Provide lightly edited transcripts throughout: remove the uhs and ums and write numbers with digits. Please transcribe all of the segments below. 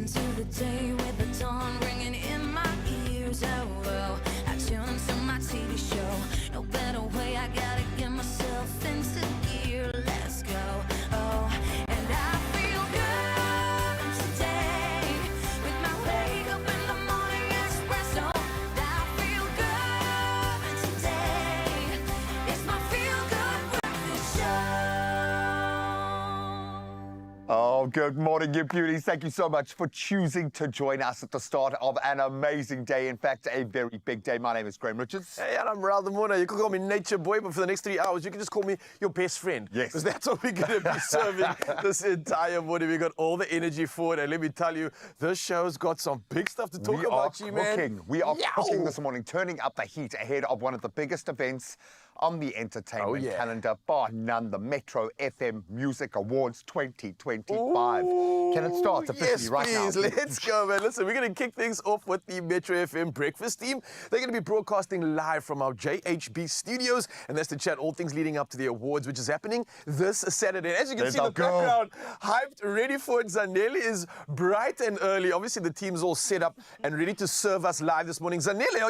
into the day with the dawn ringing in my ears. Oh, well, I tune into my TV show. No better way, I gotta get myself into gear. Let's go. Oh, and I feel good today with my wake up in the morning espresso. I feel good today. It's my feel good breakfast show. Oh, good morning, you beauties. Thank you so much for choosing to join us at the start of an amazing day. In fact, a very big day. My name is Graham Richards. Hey, and I'm Raul the Mona. You can call me Nature Boy, but for the next 3 hours, you can just call me your best friend. Yes. Because that's what we're going to be serving this entire morning. We got all the energy for it. And let me tell you, this show's got some big stuff to talk about, man. We are cooking this morning, turning up the heat ahead of one of the biggest events on the entertainment calendar, bar none, the Metro FM Music Awards 2025. Can it start officially right now? Yes, please. Let's go, man. Listen, we're going to kick things off with the Metro FM breakfast team. They're going to be broadcasting live from our JHB studios, and that's to chat all things leading up to the awards, which is happening this Saturday. As you can see in the background, hyped, ready for it. Zanele is bright and early. Obviously, the team's all set up and ready to serve us live this morning. Zanele,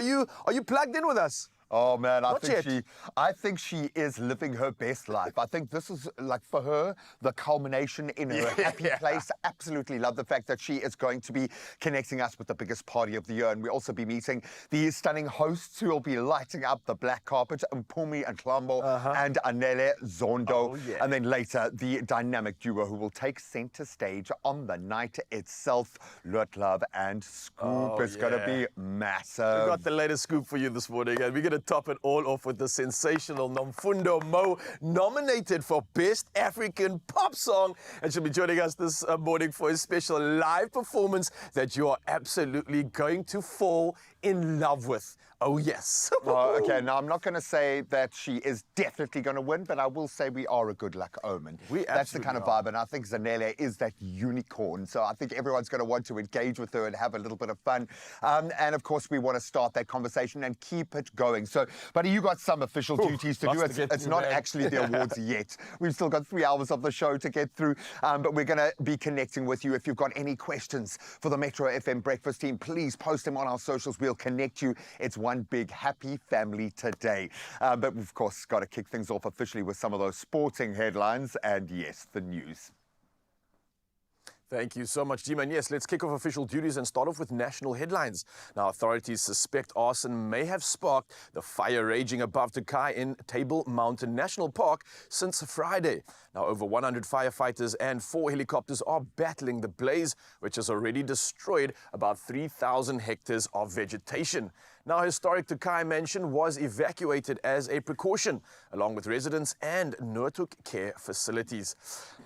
are you plugged in with us? Oh man, I think she is living her best life. I think this is like for her the culmination in her happy place. Absolutely love the fact that she is going to be connecting us with the biggest party of the year, and we'll also be meeting the stunning hosts who will be lighting up the black carpet, Mpumi and Klambo and Anele Zondo, and then later the dynamic duo who will take center stage on the night itself. Lut Love and Scoop is going to be massive. We got the latest scoop for you this morning, and we're going to top it all off with the sensational Nomfundo Mo, nominated for Best African Pop Song, and she'll be joining us this morning for a special live performance that you are absolutely going to fall in love with. Oh, yes. Okay, now I'm not going to say that she is definitely going to win, but I will say we are a good luck omen. That's the kind of vibe, and I think Zanele is that unicorn. So I think everyone's going to want to engage with her and have a little bit of fun. And of course, we want to start that conversation and keep it going. So, buddy, you got some official duties to do. It's not actually the awards yet. We've still got 3 hours of the show to get through, but we're going to be connecting with you. If you've got any questions for the Metro FM breakfast team, please post them on our socials. We'll connect you. It's one big happy family today. But we've, of course, got to kick things off officially with some of those sporting headlines and, yes, the news. Thank you so much, G-Man. Yes, let's kick off official duties and start off with national headlines. Now, authorities suspect arson may have sparked the fire raging above Tokai in Table Mountain National Park since Friday. Now, over 100 firefighters and 4 helicopters are battling the blaze, which has already destroyed about 3,000 hectares of vegetation. Now, historic Tokai Mansion was evacuated as a precaution, along with residents and Noordhoek care facilities.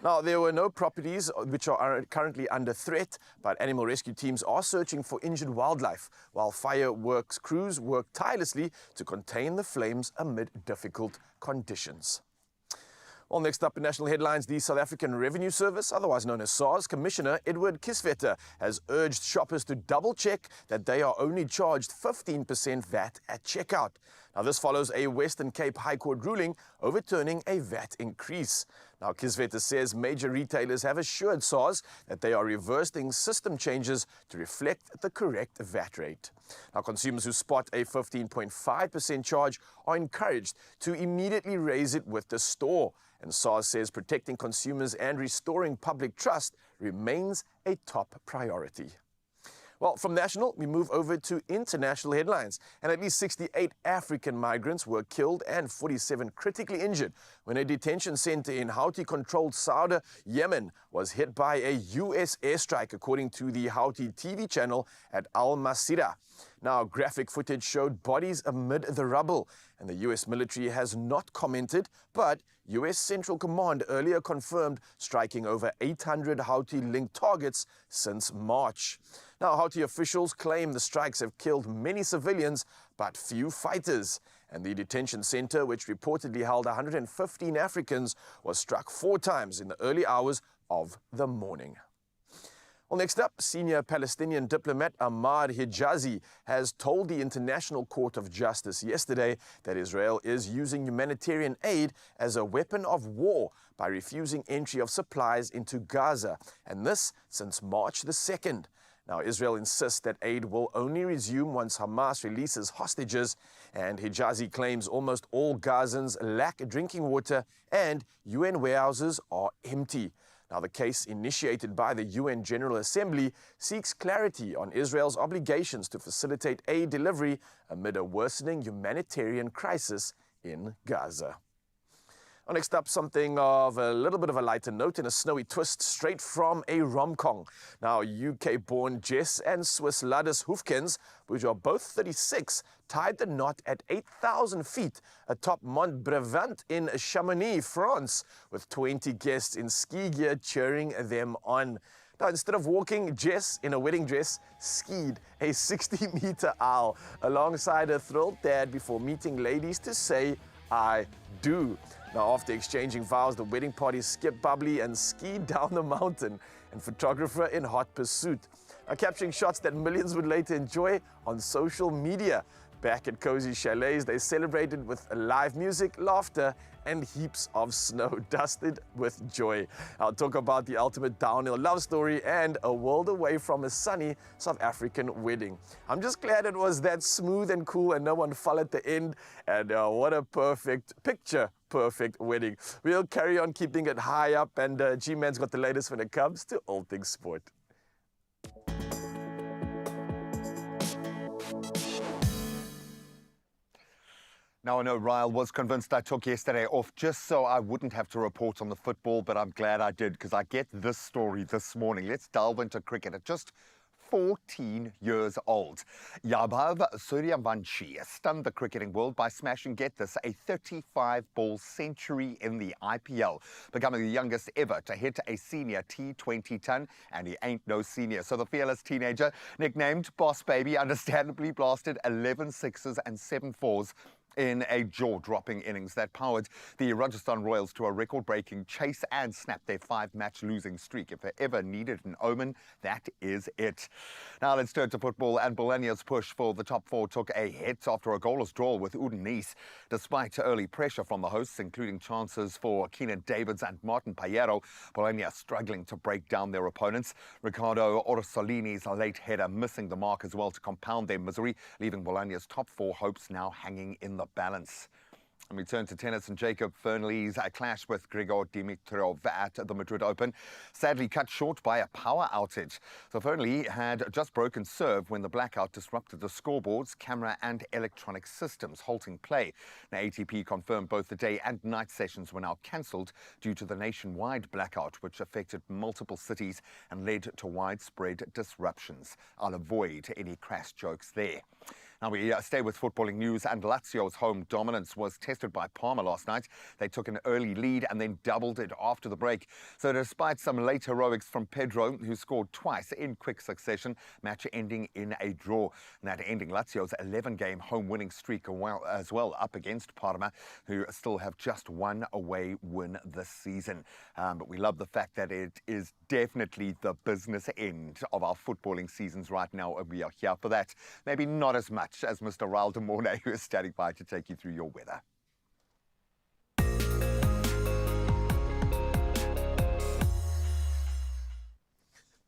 Now, there were no properties which are currently under threat, but animal rescue teams are searching for injured wildlife, while fireworks crews work tirelessly to contain the flames amid difficult conditions. Well, next up in national headlines, the South African Revenue Service, otherwise known as SARS, Commissioner Edward Kisvetter has urged shoppers to double-check that they are only charged 15% VAT at checkout. Now, this follows a Western Cape High Court ruling overturning a VAT increase. Now, Kisvetter says major retailers have assured SARS that they are reversing system changes to reflect the correct VAT rate. Now, consumers who spot a 15.5% charge are encouraged to immediately raise it with the store. And SARS says protecting consumers and restoring public trust remains a top priority. Well, from national, we move over to international headlines. And at least 68 African migrants were killed and 47 critically injured when a detention center in Houthi-controlled Sauda, Yemen, was hit by a U.S. airstrike, according to the Houthi TV channel at Al Masira. Now, graphic footage showed bodies amid the rubble, and the U.S. military has not commented, but U.S. Central Command earlier confirmed striking over 800 Houthi-linked targets since March. Now, Houthi officials claim the strikes have killed many civilians, but few fighters. And the detention center, which reportedly held 115 Africans, was struck 4 times in the early hours of the morning. Well, next up, senior Palestinian diplomat Ahmad Hijazi has told the International Court of Justice yesterday that Israel is using humanitarian aid as a weapon of war by refusing entry of supplies into Gaza, and this since March the 2nd. Now, Israel insists that aid will only resume once Hamas releases hostages, and Hijazi claims almost all Gazans lack drinking water and UN warehouses are empty. Now, the case initiated by the UN General Assembly seeks clarity on Israel's obligations to facilitate aid delivery amid a worsening humanitarian crisis in Gaza. Well, next up, something of a little bit of a lighter note in a snowy twist straight from a rom-com. Now, UK-born Jess and Swiss Ladis Hoefkens, which are both 36, tied the knot at 8,000 feet atop Mont Brevant in Chamonix, France, with 20 guests in ski gear cheering them on. Now, instead of walking, Jess, in a wedding dress, skied a 60-meter aisle alongside her thrilled dad before meeting ladies to say, "I do." Now, after exchanging vows, the wedding party skipped bubbly and skied down the mountain, and photographer in hot pursuit. Now, capturing shots that millions would later enjoy on social media. Back at cozy chalets, they celebrated with live music, laughter, and heaps of snow, dusted with joy. I'll talk about the ultimate downhill love story and a world away from a sunny South African wedding. I'm just glad it was that smooth and cool and no one fell at the end. And what a perfect wedding. We'll carry on keeping it high up, and G-Man's got the latest when it comes to all things sport. Now, I know Ryle was convinced I took yesterday off just so I wouldn't have to report on the football, but I'm glad I did because I get this story this morning. Let's delve into cricket at just 14 years old. Yadav Suryavanshi stunned the cricketing world by smashing, get this, a 35-ball century in the IPL, becoming the youngest ever to hit a senior T20 ton, and he ain't no senior. So the fearless teenager, nicknamed Boss Baby, understandably blasted 11 sixes and 7 fours in a jaw-dropping innings that powered the Rajasthan Royals to a record-breaking chase and snapped their 5-match losing streak. If they ever needed an omen, that is it. Now let's turn to football, and Bologna's push for the top 4 took a hit after a goalless draw with Udinese. Despite early pressure from the hosts, including chances for Keenan Davids and Martin Payero, Bologna struggling to break down their opponents. Riccardo Orsolini's late header missing the mark as well to compound their misery, leaving Bologna's top 4 hopes now hanging in the balance. And we turn to tennis, and Jacob Fernley's clash with Grigor Dimitrov at the Madrid Open sadly cut short by a power outage. So Fernley had just broken serve when the blackout disrupted the scoreboards, camera and electronic systems, halting play. Now, ATP confirmed both the day and night sessions were now cancelled due to the nationwide blackout, which affected multiple cities and led to widespread disruptions. I'll avoid any crass jokes there. Now we stay with footballing news, and Lazio's home dominance was tested by Parma last night. They took an early lead and then doubled it after the break. So despite some late heroics from Pedro, who scored twice in quick succession, match ending in a draw. And that ending Lazio's 11-game home winning streak as well up against Parma, who still have just one away win this season. But we love the fact that it is definitely the business end of our footballing seasons right now, and we are here for that. Maybe not as much as Mr. Raul de Mornay, who is standing by to take you through your weather.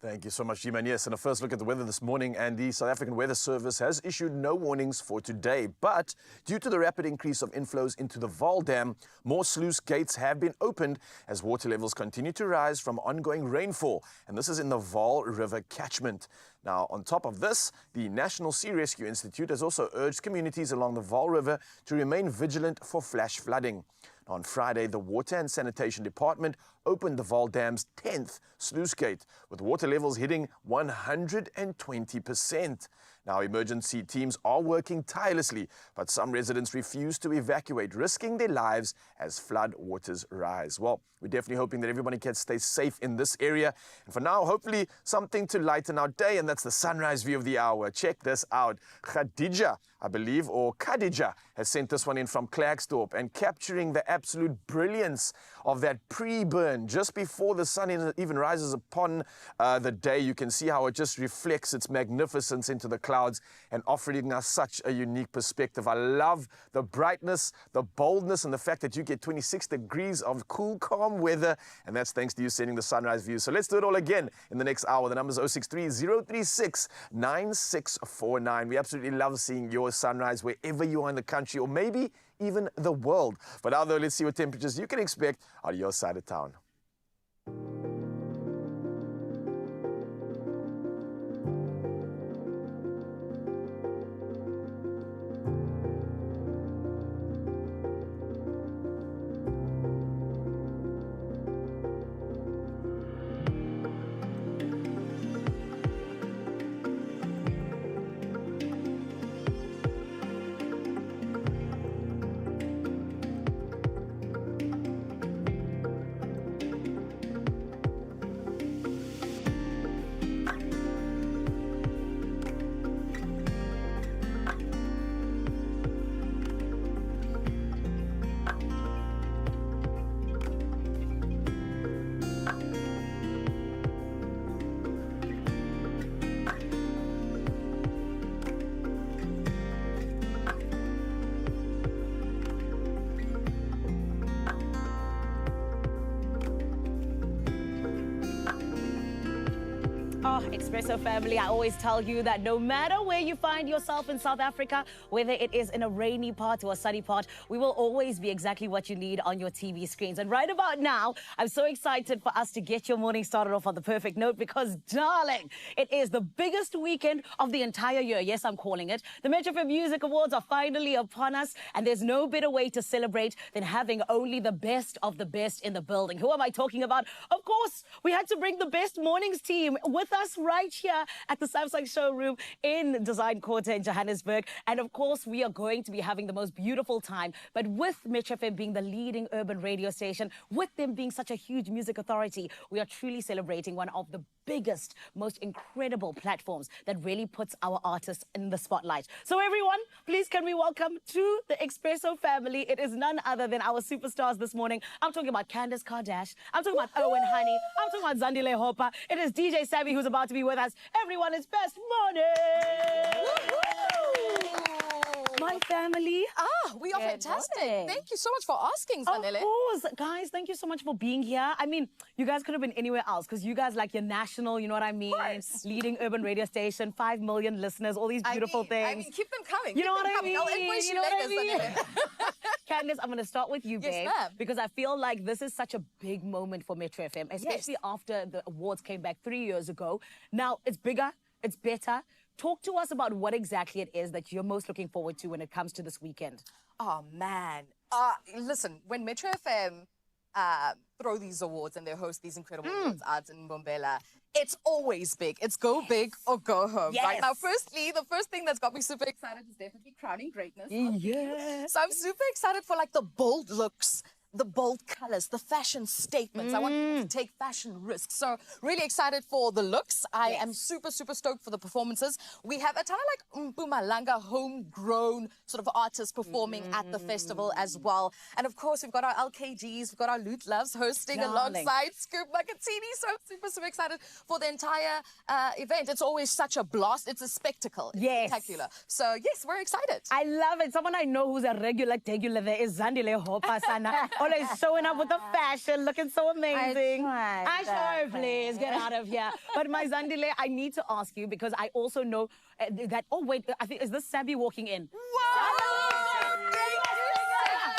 Thank you so much, G-Man. Yes, and a first look at the weather this morning, and the South African Weather Service has issued no warnings for today. But due to the rapid increase of inflows into the Vaal Dam, more sluice gates have been opened as water levels continue to rise from ongoing rainfall. And this is in the Vaal River catchment. Now, on top of this, the National Sea Rescue Institute has also urged communities along the Vaal River to remain vigilant for flash flooding. On Friday, the Water and Sanitation Department opened the Vaal Dam's 10th sluice gate, with water levels hitting 120%. Now, emergency teams are working tirelessly, but some residents refuse to evacuate, risking their lives as flood waters rise. Well, we're definitely hoping that everybody can stay safe in this area. And for now, hopefully something to lighten our day, and that's the sunrise view of the hour. Check this out. Khadija, I believe, or Khadija, has sent this one in from Klerksdorp, and capturing the absolute brilliance of that pre-burn just before the sun even rises upon the day. You can see how it just reflects its magnificence into the clouds. clouds and offering us such a unique perspective. I love the brightness, the boldness, and the fact that you get 26 degrees of cool, calm weather, and that's thanks to you sending the sunrise view. So let's do it all again in the next hour. The number is 063-036-9649. We absolutely love seeing your sunrise wherever you are in the country, or maybe even the world. But now though, let's see what temperatures you can expect out of your side of town. Oh, Expresso family, I always tell you that no matter where you find yourself in South Africa, whether it is in a rainy part or a sunny part, we will always be exactly what you need on your TV screens. And right about now, I'm so excited for us to get your morning started off on the perfect note because, darling, it is the biggest weekend of the entire year. Yes, I'm calling it. The Metro FM Music Awards are finally upon us, and there's no better way to celebrate than having only the best of the best in the building. Who am I talking about? Of course, we had to bring the Best Mornings team with us right here at the Samsung showroom in Design Quarter in Johannesburg. And of course, we are going to be having the most beautiful time. But with Metro FM being the leading urban radio station, with them being such a huge music authority, we are truly celebrating one of the biggest, most incredible platforms that really puts our artists in the spotlight. So everyone, please can we welcome to the Expresso family. It is none other than our superstars this morning. I'm talking about Candice Kardashian. I'm talking about Owen Honey. I'm talking about Zandile Hopper. It is DJ Savvy who's about to be with us. Everyone, it's Best Morning. My family. We are fantastic. Thank you so much for asking, Zanele. Of course. Guys, thank you so much for being here. I mean, you guys could have been anywhere else because you guys like your national, you know what I mean? Leading urban radio station, 5 million listeners, all these beautiful things. I mean, keep them coming. You know what I mean? I'll invoice you later, Candice, I'm going to start with you, Yes, babe. ma'am. Because I feel like this is such a big moment for Metro FM, especially after the awards came back 3 years ago. Now, it's bigger, it's better. Talk to us about what exactly it is that you're most looking forward to when it comes to this weekend. Oh, man. Listen, when Metro FM throw these awards and they host these incredible awards out in Mbombela, it's always big. It's go big or go home. Yes. Right now, firstly, the first thing that's got me super excited is definitely crowning greatness. Yes. So I'm super excited for like the bold looks, the bold colors, the fashion statements. I want people to take fashion risks. So really excited for the looks. I am super, super stoked for the performances. We have a ton of like Mpumalanga homegrown sort of artists performing at the festival as well. And of course, we've got our LKGs, we've got our Loot Loves hosting alongside Scoop Makatini. So I'm super, super excited for the entire event. It's always such a blast. It's a spectacle. It's spectacular. So yes, we're excited. I love it. Someone I know who's a regular there is Zandile Hopper Sana. Always showing up with the fashion, looking so amazing. I sure, please get out of here. But my Zandile, I need to ask you because I also know that. Oh wait, I think is this Sabby walking in? Whoa!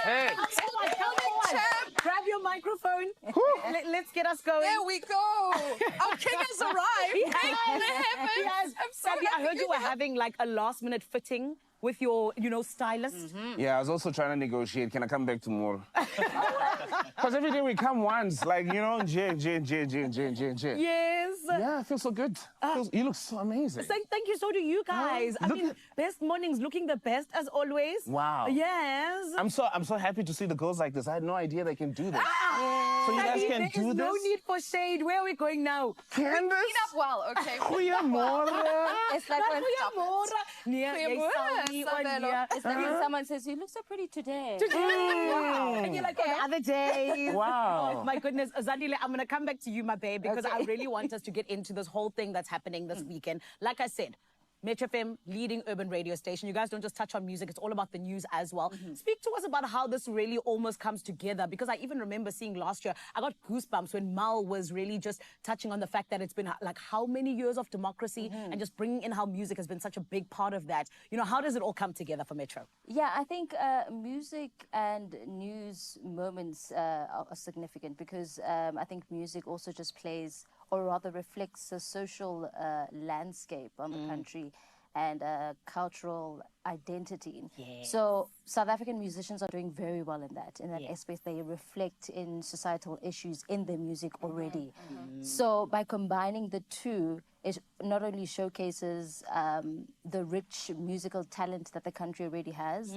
Hey! Grab your microphone. Let's get us going. There we go. Our king has arrived. Thank the heavens. I'm so Sabby, I happy heard you were having like a last-minute fitting with your, stylist. Yeah, I was also trying to negotiate. Can I come back tomorrow? Because every day we come once, like, J. Yes. Yeah, I feel so good. You look so amazing. Thank you, so do you guys. I mean, Best Mornings looking the best as always. Wow. Yes. I'm so happy to see the girls like this. I had no idea they can do this. So you guys can do this? No need for shade. Where are we going now? Candice? Clean up well, okay? It's like It's like when someone says, you look so pretty today. And you're like, on the other days. Wow. Oh, my goodness. Zandile, I'm going to come back to you, my babe, because I really want us to get into this whole thing that's happening this weekend. Like I said, Metro FM, leading urban radio station. You guys don't just touch on music, it's all about the news as well. Speak to us about how this really almost comes together, because I even remember seeing last year, I got goosebumps when Mal was really just touching on the fact that it's been like how many years of democracy and just bringing in how music has been such a big part of that. You know, how does it all come together for Metro? Yeah, I think music and news moments are significant because I think music also just plays, or rather reflects, a social landscape on the country and cultural identity. So South African musicians are doing very well in that aspect. They reflect in societal issues in their music already. So by combining the two, it not only showcases the rich musical talent that the country already has,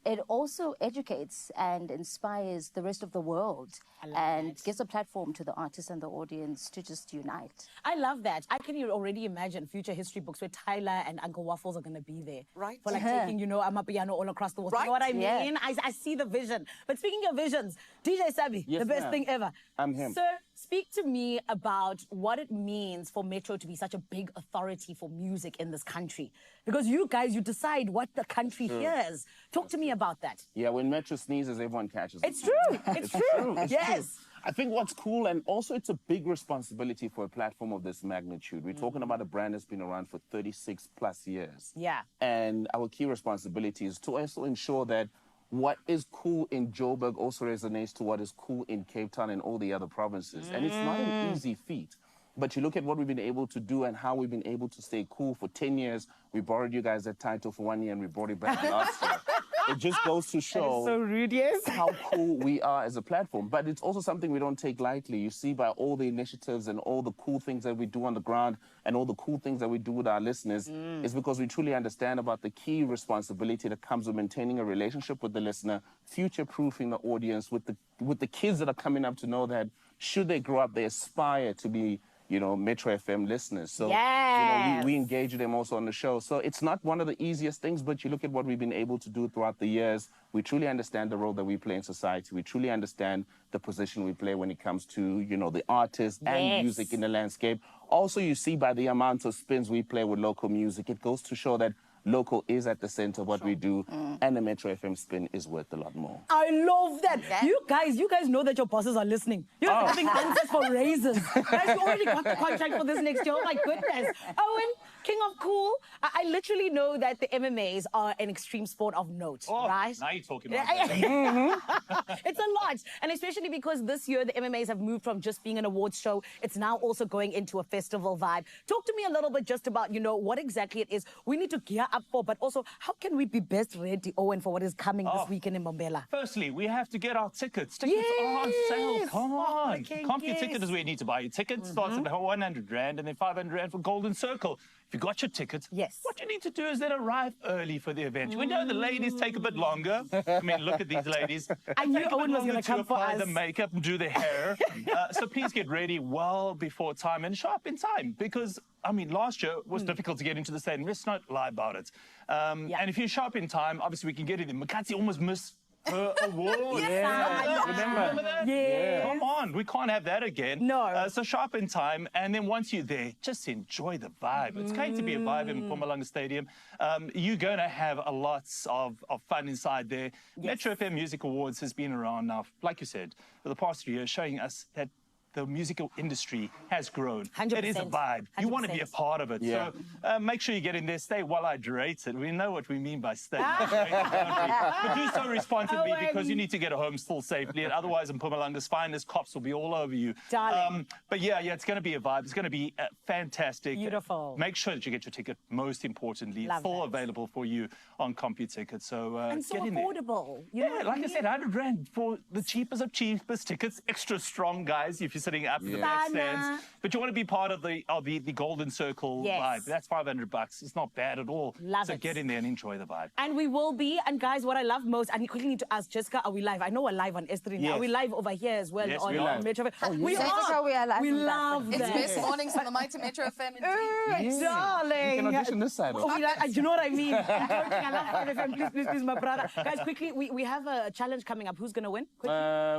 it also educates and inspires the rest of the world and gives a platform to the artists and the audience to just unite. I love that. I can already imagine future history books where Tyler and Uncle Waffles are going to be there. Right. For like taking, you know, Amapiano all across the world. You know what I mean? Yeah. I see the vision. But speaking of visions, DJ Sabi, Yes, the best ma'am. thing ever. I'm him. Sir, speak to me about what it means for Metro to be such a big authority for music in this country. Because you guys, you decide what the country hears. Talk to me about that. Yeah, when Metro sneezes, everyone catches it. It's true. It's true. It's Yes. true. I think what's cool, and also it's a big responsibility for a platform of this magnitude. We're talking about a brand that's been around for 36 plus years. Yeah. And our key responsibility is to also ensure that what is cool in Joburg also resonates to what is cool in Cape Town and all the other provinces. And it's not an easy feat. But you look at what we've been able to do and how we've been able to stay cool for 10 years. We borrowed you guys that title for 1 year and we brought it back last year. It just goes to show So rude, yes. how cool we are as a platform. But it's also something we don't take lightly. You see by all the initiatives and all the cool things that we do on the ground and all the cool things that we do with our listeners is because we truly understand about the key responsibility that comes with maintaining a relationship with the listener, future-proofing the audience with the kids that are coming up to know that should they grow up, they aspire to be, you know, Metro FM listeners. So, you know, we engage them also on the show. So it's not one of the easiest things, but you look at what we've been able to do throughout the years. We truly understand the role that we play in society. We truly understand the position we play when it comes to, you know, the artists and music in the landscape. Also, you see by the amount of spins we play with local music, it goes to show that local is at the center of what we do, and the Metro FM spin is worth a lot more. I love that. You guys know that your bosses are listening. You're giving answers for raises. Guys, you already got the contract for this next year. Oh my goodness. Owen, King of Cool, I literally know that the MMAs are an extreme sport of note, right? Now you're talking about that. It's a lot. And especially because this year the MMAs have moved from just being an awards show, it's now also going into a festival vibe. Talk to me a little bit just about, you know, what exactly it is we need to gear up for, but also how can we be best ready, Owen, for what is coming this weekend in Mbombela? Firstly, we have to get our tickets. Tickets are on sale. Come on. Compu Ticket is where you need to buy your ticket. Starts at 100 Rand and then 500 Rand for Golden Circle. If you got your ticket, what you need to do is then arrive early for the event. We know the ladies take a bit longer. I mean, look at these ladies. I knew Owen was going to come for apply us. the makeup and do their hair. So please get ready well before time and show up in time because, I mean, last year was difficult to get into the stadium. Let's not lie about it. And if you show up in time, obviously we can get it in. Makati almost missed her award. Remember that? Yeah. Come on, we can't have that again. No. So show up in time, and then once you're there, just enjoy the vibe. It's going to be a vibe in Mpumalanga Stadium. You're going to have a lot of fun inside there. Metro FM Music Awards has been around now, like you said, for the past 3 years, showing us that the musical industry has grown. 100%. It is a vibe. You want to be a part of it. Yeah. So make sure you get in there. Stay well hydrated. We know what we mean by stay hydrated, don't we? But do so responsibly because you need to get home still safely. And otherwise, in Mpumalanga's finest, cops will be all over you. Darling. But yeah, it's going to be a vibe. It's going to be fantastic. Beautiful. Make sure that you get your ticket, most importantly. Love full that. available for you on CompuTicket. So, And so get in there. affordable. You know Yeah, like I said, 100 Rand for the cheapest of cheapest tickets. Extra strong, guys, if you're sitting up in the back stands. But you want to be part of the Golden Circle vibe. That's $500. It's not bad at all. Love so it. get in there and enjoy the vibe. And we will be. And guys, what I love most, I quickly need to ask Jessica, are we live? I know we're live on S3 now. Yes. Are we live over here as well? Yes, on we're live. Metro? We Jessica, we are live We on that. love It's that. best mornings on the Mighty Metro FM. Indeed. Darling. You can audition this side. Oh, you know what I mean? I'm joking. I love FM. Please, my brother. Guys, quickly, we have a challenge coming up. Who's going to win?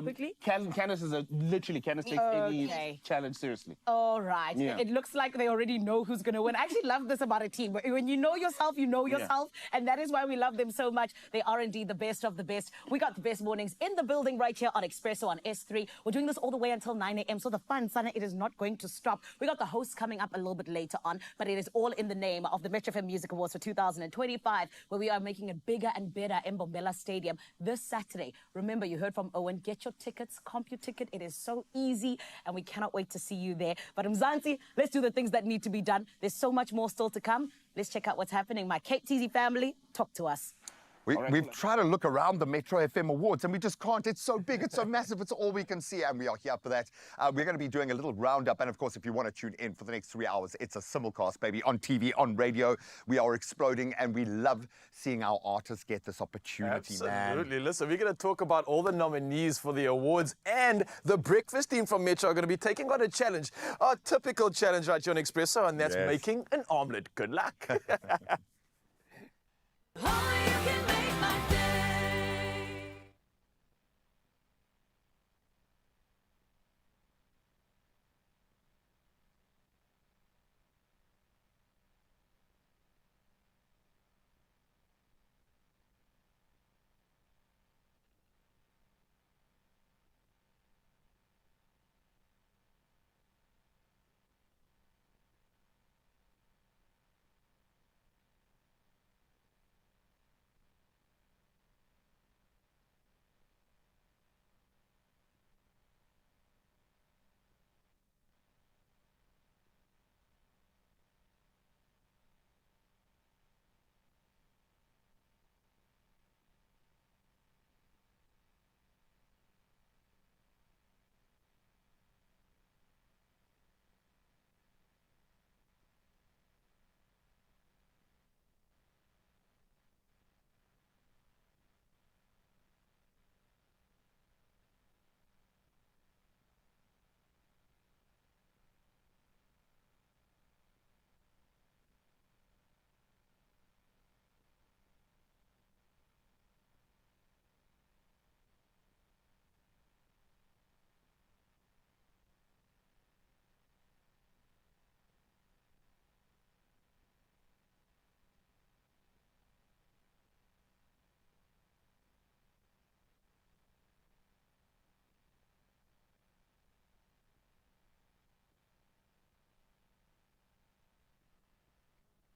Quickly. Candace is literally, Candace takes any Okay. challenge seriously. All right. Yeah. It looks like they already know who's going to win. I actually love this about a team. When you know yourself, you know yourself. And that is why we love them so much. They are indeed the best of the best. We got the best mornings in the building right here on Expresso on S3. We're doing this all the way until 9 a.m. So the fun, Sana, it is not going to stop. We got the hosts coming up a little bit later on, but it is all in the name of the Metro FM Music Awards for 2025, where we are making it bigger and better in Bombela Stadium this Saturday. Remember, you heard from Owen. Get your tickets, CompuTicket. It is so easy, and we cannot wait to see you there. But Mzansi, let's do the things that need to be done. There's so much more still to come. Let's check out what's happening. My Cape TZ family, talk to us. We've tried to look around the Metro FM Awards and we just can't. It's so big, it's so massive, it's all we can see, and we are here for that. We're going to be doing a little roundup, and of course, if you want to tune in for the next 3 hours, it's a simulcast, baby, on TV, on radio. We are exploding, and we love seeing our artists get this opportunity, Absolutely. man. Listen, we're going to talk about all the nominees for the awards, and the breakfast team from Metro are going to be taking on a challenge, a typical challenge right here on Expresso, and that's making an omelette. Good luck. Only you can make my day.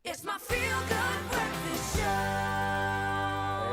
It's my feel-good breakfast show.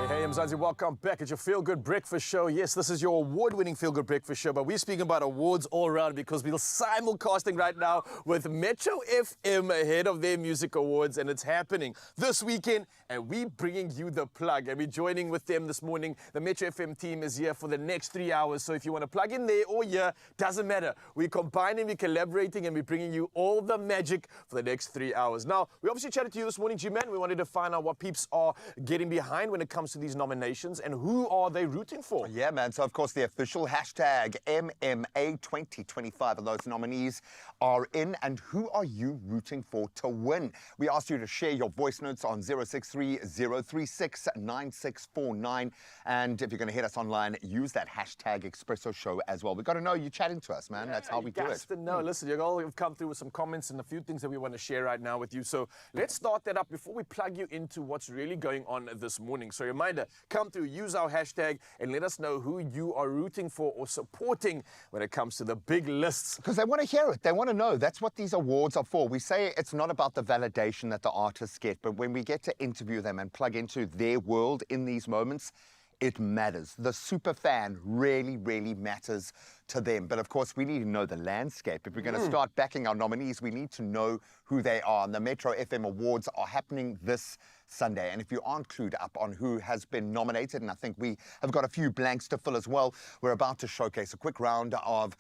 Hey, Mzansi, welcome back. It's your Feel Good Breakfast Show. Yes, this is your award-winning Feel Good Breakfast Show, but we're speaking about awards all around because we're simulcasting right now with Metro FM ahead of their music awards, and it's happening this weekend, and we're bringing you the plug, and we're joining with them this morning. The Metro FM team is here for the next 3 hours, so if you want to plug in there or here, doesn't matter. We're combining, we're collaborating, and we're bringing you all the magic for the next 3 hours. Now, we obviously chatted to you this morning, G-Man. We wanted to find out what peeps are getting behind when it comes to these nominations and who are they rooting for. Yeah, man. So, of course, the official hashtag MMA 2025 and those nominees are in. And who are you rooting for to win? We asked you to share your voice notes on 063-036-9649. And if you're going to hit us online, use that hashtag Expresso Show as well. We've got to know you're chatting to us, man. That's how we do it. No, listen, you all have come through with some comments and a few things that we want to share right now with you. So let's start that up before we plug you into what's really going on this morning. So reminder, come through, use our hashtag, and let us know who you are rooting for or supporting when it comes to the big lists. Because they want to hear it. They want to know. That's what these awards are for. We say it's not about the validation that the artists get, but when we get to interview them and plug into their world in these moments, it matters. The super fan really, really matters to them. But of course, we need to know the landscape. If we're going to start backing our nominees, we need to know who they are. And the Metro FM Awards are happening this Sunday. And if you aren't clued up on who has been nominated, and I think we have got a few blanks to fill as well, we're about to showcase a quick round of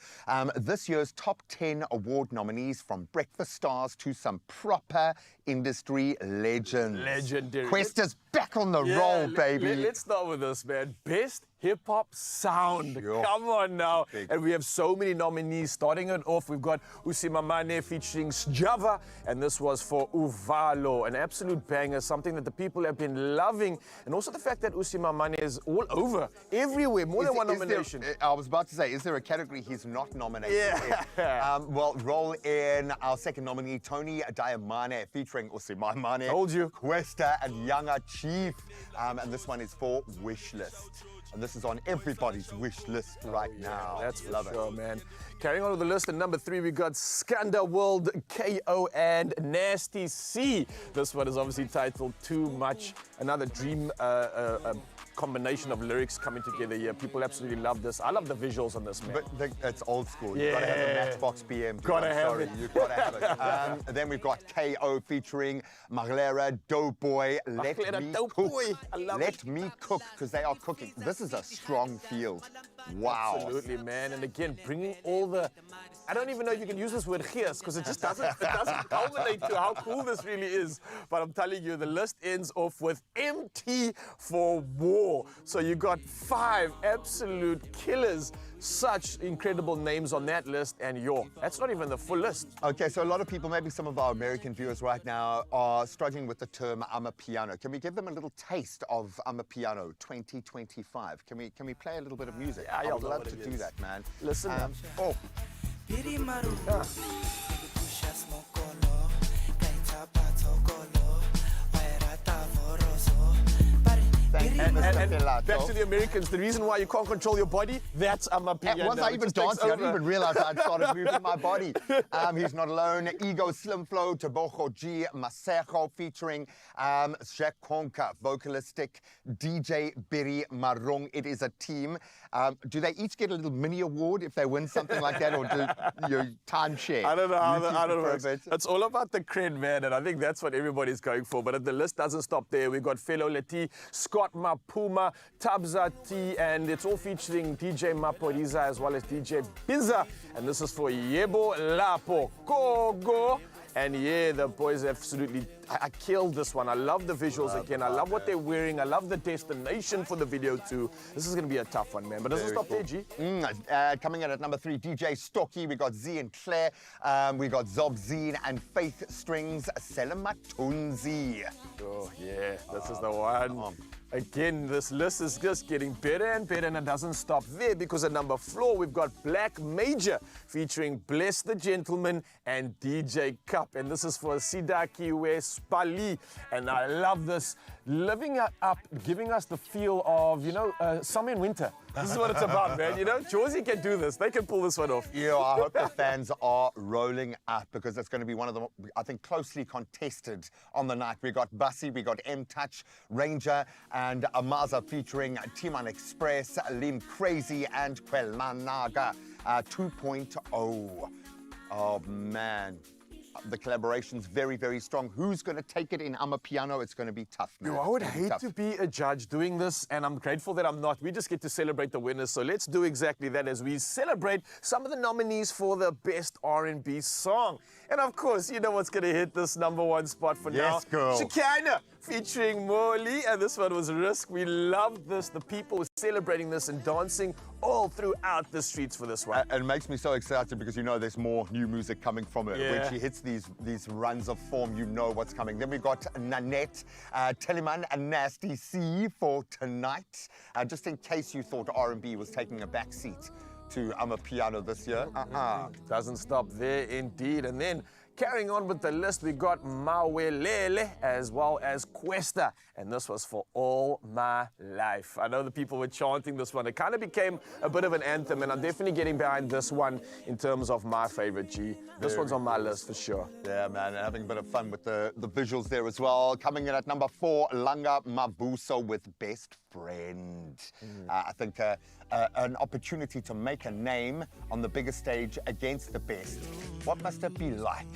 this year's top 10 award nominees, from breakfast stars to some proper industry legends. Legendary. Quest is back on the roll, baby. Let's start with this, man. Best hip-hop sound. Sure. Come on now. Big. And we have so many nominees. Starting it off, we've got Usimamane featuring Sjava, and this was for Uvalo, an absolute banger, something that the people have been loving. And also the fact that Usimamane is all over, everywhere, more than one nomination. I was about to say, is there a category he's not nominated in? Yeah. Well, roll in our second nominee, Tony Diamane, featuring Usimamane, Told you. Questa, and Younger Chief. And this one is for Wishlist. And this is on everybody's wish list right now. That's for Love sure, it. man. Carrying on with the list, at number 3, we got Skanda World, KO, and Nasty C. This one is obviously titled Too Much. Another dream combination of lyrics coming together here. People absolutely love this. I love the visuals on this, man. But it's old school. Yeah. You've got to have a Matchbox BM. Gotta have Sorry, it. you've got to have it. Then we've got KO featuring Maglera Doughboy. Let Maglera me Doughboy. cook. I love Let it. me cook, because they are cooking. This is a strong field. Wow. Absolutely, man. And again, bringing all the, I don't even know if you can use this word gears, because it just doesn't culminate to how cool this really is. But I'm telling you, the list ends off with MT for War. So you got 5 absolute killers. Such incredible names on that list, and that's not even the full list. Okay, so a lot of people, maybe some of our American viewers right now, are struggling with the term Amapiano. Can we give them a little taste of Amapiano 2025? Can we play a little bit of music? Yeah, I y'all would know love what to it do is. that, man. Listen up. Oh, thank you, Mr. And Pelato. back to the Americans, the reason why you can't control your body, that's Amapiano. Once I even danced, I didn't even realize I'd started moving my body. He's not alone. Ego Slim Flow, Tabojo G, Masejo featuring Jack Conca, vocalistic, DJ Berry Marong. It is a team. Do they each get a little mini award if they win something like that, or do you time share? I don't know how You I don't keep know. it. It's all about the cred, man, and I think that's what everybody's going for. But the list doesn't stop there. We've got Fellow Leti, Scott Mapuma, Tabza T, and it's all featuring DJ Maporiza as well as DJ Biza. And this is for Yebo Lapo Kogo. And yeah, the boys absolutely, I killed this one. I love the visuals again. I love what they're wearing. I love the destination for the video too. This is going to be a tough one, man. But doesn't stop there, G. Coming in at number 3, DJ Stocky. We got Z and Claire. We got Zob Zine and Faith Strings, Selematunzi. Oh, yeah, this is the one. Again, this list is just getting better and better, and it doesn't stop there, because at number 4, we've got Black Major featuring Bless the Gentleman and DJ Cup. And this is for Sidaki Wespali. And I love this. Living up, giving us the feel of, summer and winter. This is what it's about, man. Josie can do this. They can pull this one off. Yeah, I hope the fans are rolling up, because it's going to be one of the, I think, closely contested on the night. We got Bussy, we got M-Touch, Ranger, and Amaza featuring Timan Express, Lim Crazy, and Quelmanaga 2.0. Oh, man. The collaboration's very, very strong. Who's going to take it in Amapiano? It's going to be tough, man. I would It's gonna be hate tough. to be a judge doing this, and I'm grateful that I'm not. We just get to celebrate the winners, so let's do exactly that as we celebrate some of the nominees for the best R&B song. And of course, you know what's going to hit this number 1 spot for now? Yes, girl. Shekinah featuring Molly, and this one was Risk. We loved this. The people were celebrating this and dancing all throughout the streets for this one. It makes me so excited, because there's more new music coming from her. Yeah. When she hits these runs of form, you know what's coming. Then we got Nanette, Telemann and Nasty C for tonight. Just in case you thought R&B was taking a back seat to Amapiano this year. Doesn't stop there indeed. And then carrying on with the list, we got Mawelele as well as Questa. And this was for All My Life. I know the people were chanting this one. It kind of became a bit of an anthem, and I'm definitely getting behind this one in terms of my favorite, G. This one's on my list for sure. Yeah, man, and having a bit of fun with the visuals there as well. Coming in at number 4, Langa Mabuso with Best Friend. I think an opportunity to make a name on the biggest stage against the best. What must it be like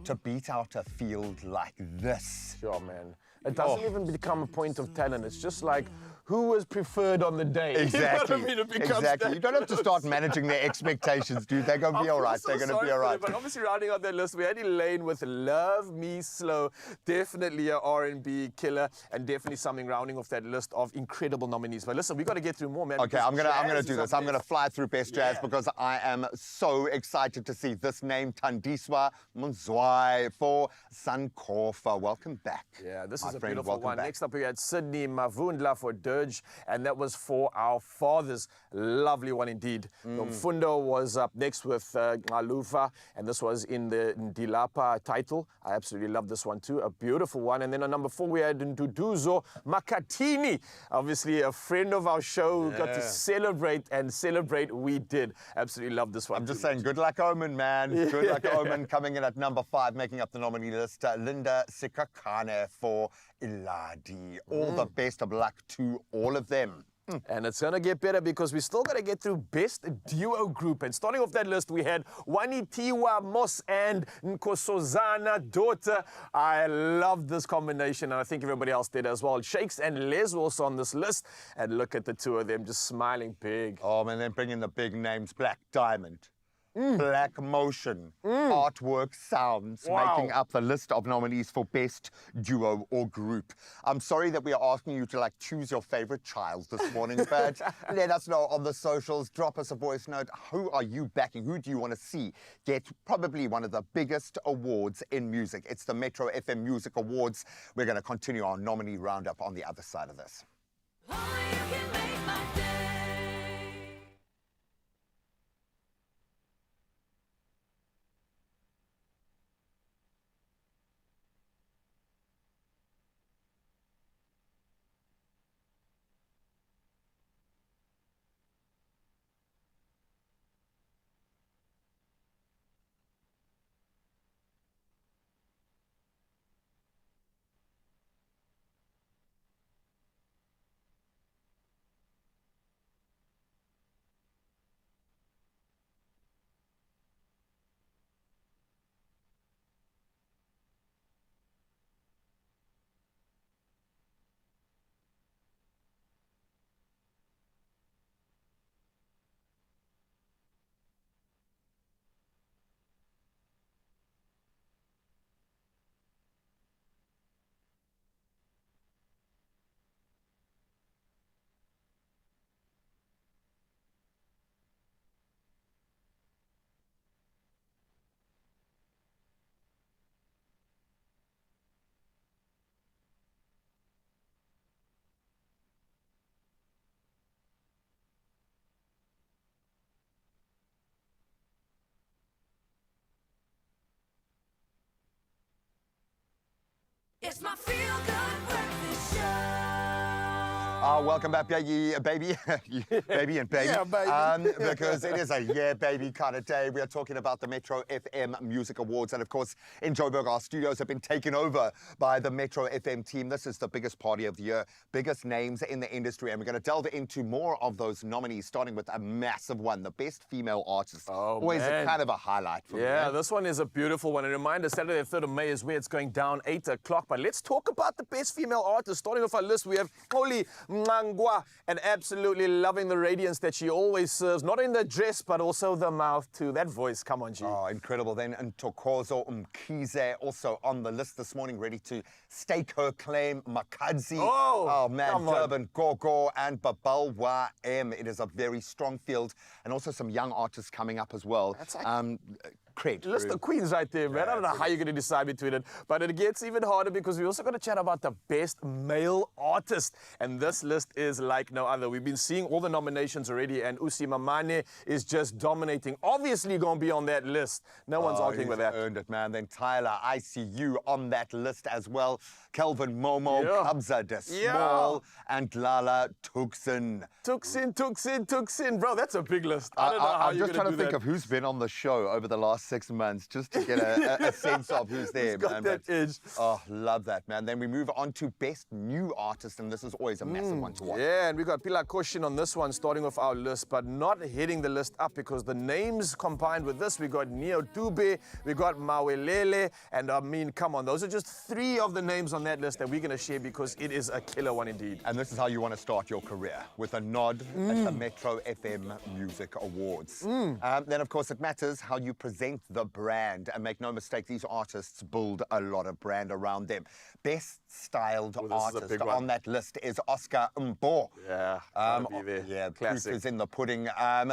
to beat out a field like this? Sure, man. It doesn't even become a point of talent. It's just like, who was preferred on the day. Exactly. You know what I mean? It becomes Exactly. that You don't have to start managing their expectations, dude. They're going to be all right. They're going to be all right. But obviously, rounding out that list, we had Elaine with Love Me Slow. Definitely a R&B killer, and definitely something rounding off that list of incredible nominees. But listen, we got to get through more, man. Okay, I'm gonna do this. I'm gonna fly through Best Jazz Yeah. because I am so excited to see this name, Tandiswa Mzwai for Sankofa. Welcome back. Yeah, this my is a friend. beautiful Welcome one. back. Next up, we had Sydney Mavundla for Dirge, and that was for our fathers. Lovely one indeed. Mfundo was up next with Ngalufa, and this was in the Ndilapa title. I absolutely love this one too. A beautiful one. And then on number 4, we had Nduduzo Makatini. Obviously, a friend of our show who got to celebrate, and celebrate we did. Absolutely love this one. I'm just saying, good luck, Omen, man. Good luck, Omen. Coming in at number 5, making up the nominee list, Linda Sikakane for Iladi. All the best of luck to all of them. And it's going to get better because we still got to get through Best Duo Group. And starting off that list, we had Wanitiwa Moss and Nkosazana Daughter. I love this combination, and I think everybody else did as well. Shakes and Les were also on this list. And look at the two of them just smiling big. Oh, man, then bring in the big names, Black Diamond. Black Motion, Artwork Sounds, Wow. making up the list of nominees for Best Duo or Group. I'm sorry that we are asking you to choose your favorite child this morning, but let us know on the socials. Drop us a voice note. Who are you backing? Who do you want to see get probably one of the biggest awards in music? It's the Metro FM Music Awards. We're going to continue our nominee roundup on the other side of this. Only you can make my day. It's my feel-good breakfast show. Welcome back, baby, baby and baby. Yeah, baby. Because it is a yeah, baby kind of day. We are talking about the Metro FM Music Awards. And of course, in Joburg, our studios have been taken over by the Metro FM team. This is the biggest party of the year, biggest names in the industry. And we're going to delve into more of those nominees, starting with a massive one, the Best Female Artist. Oh, always man. a kind of a highlight for me. Yeah, man. this one is a beautiful one. A reminder, Saturday, 3rd of May is where it's going down, 8 o'clock. But let's talk about the Best Female Artist. Starting off our list, we have Oli Mangwa, and absolutely loving the radiance that she always serves, not in the dress, but also the mouth too. That voice, come on, G. Oh, incredible. Then Ntokozo Mkhize also on the list this morning, ready to stake her claim. Makadzi. Oh, man, come on. Durban, Gogo, and Babalwa M. It is a very strong field, and also some young artists coming up as well. That's like- Cred. List of queens right there, man. I don't know how you're going to decide between it, but it gets even harder because we also got to chat about the best male artist. And this list is like no other. We've been seeing all the nominations already, and Usi Mamane is just dominating. Obviously going to be on that list. No one's arguing with that. Earned it, man. Then Tyler, ICU on that list as well. Kelvin Momo, Yeah. Kabza De Yeah. Small, and Lala Tuxin. Tuxin. Bro, that's a big list. I don't know how I'm you're just going trying to think that. of who's been on the show over the last 6 months just to get a sense of who's there, Who's got man. that But, edge. oh, love that, man. Then we move on to Best New Artist, and this is always a massive one to watch. Yeah, and we got Pilar Koshin on this one, starting off our list, but not hitting the list up because the names combined with this, we got Neo Dube, we got Mawelele, and I mean, come on, those are just 3 of the names on that list that we're going to share because it is a killer one indeed. And this is how you want to start your career, with a nod at the Metro FM Music Awards. Then, of course, it matters how you present the brand. And make no mistake, these artists build a lot of brand around them. Best styled This is a artist big on one. that list is Oscar Mbo. Yeah, gotta be there. Yeah, proof Classic. is in the pudding.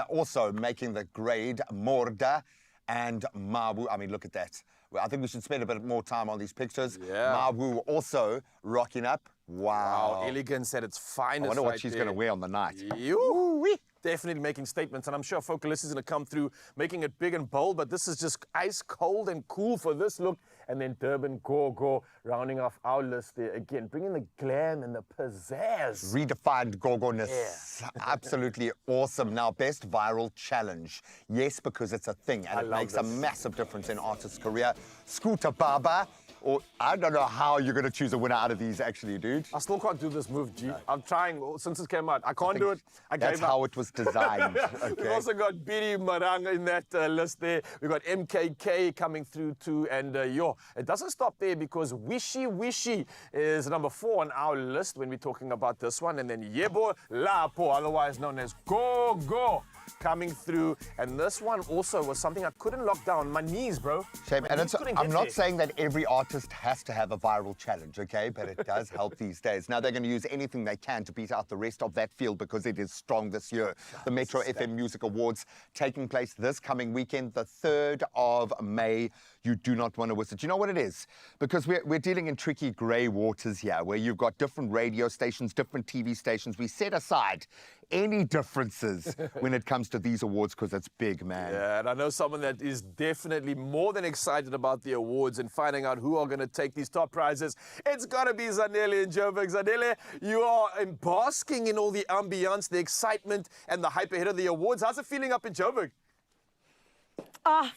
Also making the grade, Morda and Mabu. I mean, look at that. Well, I think we should spend a bit more time on these pictures. Yeah. Mabu also rocking up. Wow. Wow, elegance at its finest. I wonder what right she's there. going to wear on the night. Ooh-wee. Definitely making statements, and I'm sure Focalist is going to come through making it big and bold, but this is just ice cold and cool for this look. And then Durban Go rounding off our list there again, bringing the glam and the pizzazz. Redefined gogoness. Absolutely awesome. Now, best viral challenge. Yes, because it's a thing and I it love makes a this. massive difference in artists' career. Scooter Baba, or I don't know how you're going to choose a winner out of these, actually, dude. I still can't do this move, G. I'm trying since it came out. I can't do it. I That's gave up. how it was designed. We've Okay. also got Bidi Maranga in that list there. We've got MKK coming through too. And it doesn't stop there because Wishy Wishy is number 4 on our list when we're talking about this one. And then Yebo Lapo, otherwise known as Go, coming through. And this one also was something I couldn't lock down. My knees, bro. Shame. My And knees couldn't I'm get not there. saying that every artist has to have a viral challenge, okay? But it does help these days. Now, they're going to use anything they can to beat out the rest of that field because it is strong this year. The Metro FM Music Awards taking place this coming weekend, the 3rd of May. You do not want to miss it. You know what it is? Because we're dealing in tricky grey waters here, where you've got different radio stations, different TV stations. We set aside any differences when it comes to these awards because it's big, man. Yeah, and I know someone that is definitely more than excited about the awards and finding out who are going to take these top prizes. It's got to be Zanele and Joburg. Zanele, you are basking in all the ambience, the excitement, and the hype ahead of the awards. How's it feeling up in Joburg?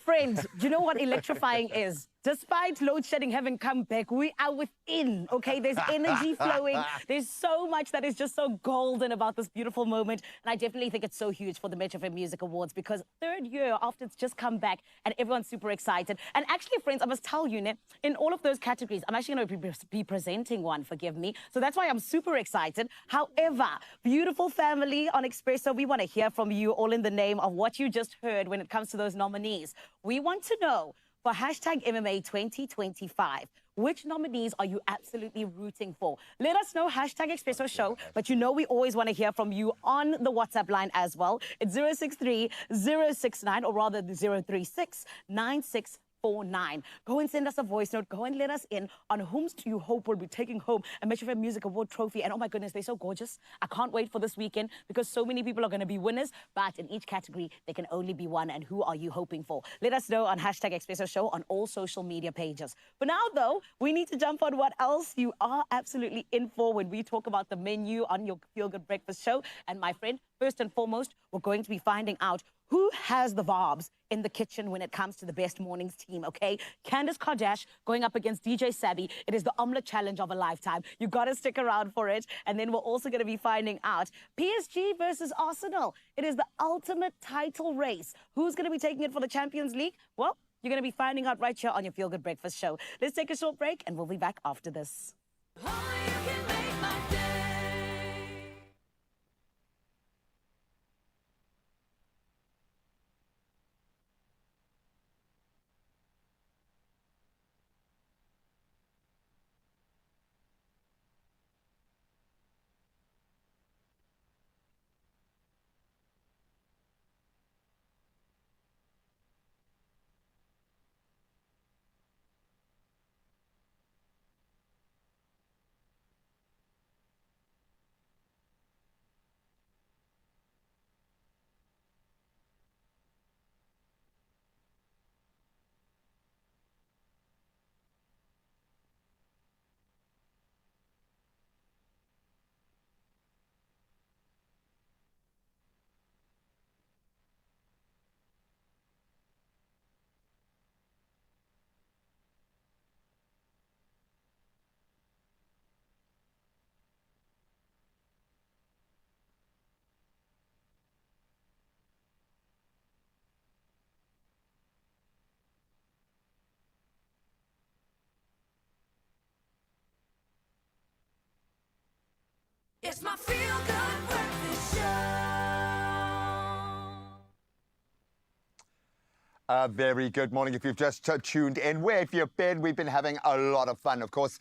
Friends, do you know what electrifying is? Despite load shedding having come back, we are within, okay? There's energy flowing. There's so much that is just so golden about this beautiful moment. And I definitely think it's so huge for the Metro FM Music Awards because 3rd year after it's just come back and everyone's super excited. And actually, friends, I must tell you, in all of those categories, I'm actually going to be presenting one, forgive me. So that's why I'm super excited. However, beautiful family on Expresso, we want to hear from you all in the name of what you just heard when it comes to those nominees. We want to know, for hashtag MMA 2025, which nominees are you absolutely rooting for? Let us know, hashtag Expresso Show. But you know we always want to hear from you on the WhatsApp line as well. It's 063 069, or rather 036 9649. Go and send us a voice note. Go and let us in on whom do you hope will be taking home a Metro FM Music Award trophy. And oh my goodness, they're so gorgeous. I can't wait for this weekend because so many people are going to be winners. But in each category, there can only be one. And who are you hoping for? Let us know on hashtag Expresso Show on all social media pages. For now, though, we need to jump on what else you are absolutely in for when we talk about the menu on your Feel Good Breakfast Show. And my friend, first and foremost, we're going to be finding out who has the vibes in the kitchen when it comes to the Best Mornings team, okay? Candice Kardashian going up against DJ Savvy. It is the omelette challenge of a lifetime. You got to stick around for it. And then we're also going to be finding out PSG versus Arsenal. It is the ultimate title race. Who's going to be taking it for the Champions League? Well, you're going to be finding out right here on your Feel Good Breakfast Show. Let's take a short break and we'll be back after this. Only you can make my day. Very good morning if you've just tuned in. Where if you've been, we've been having a lot of fun. Of course,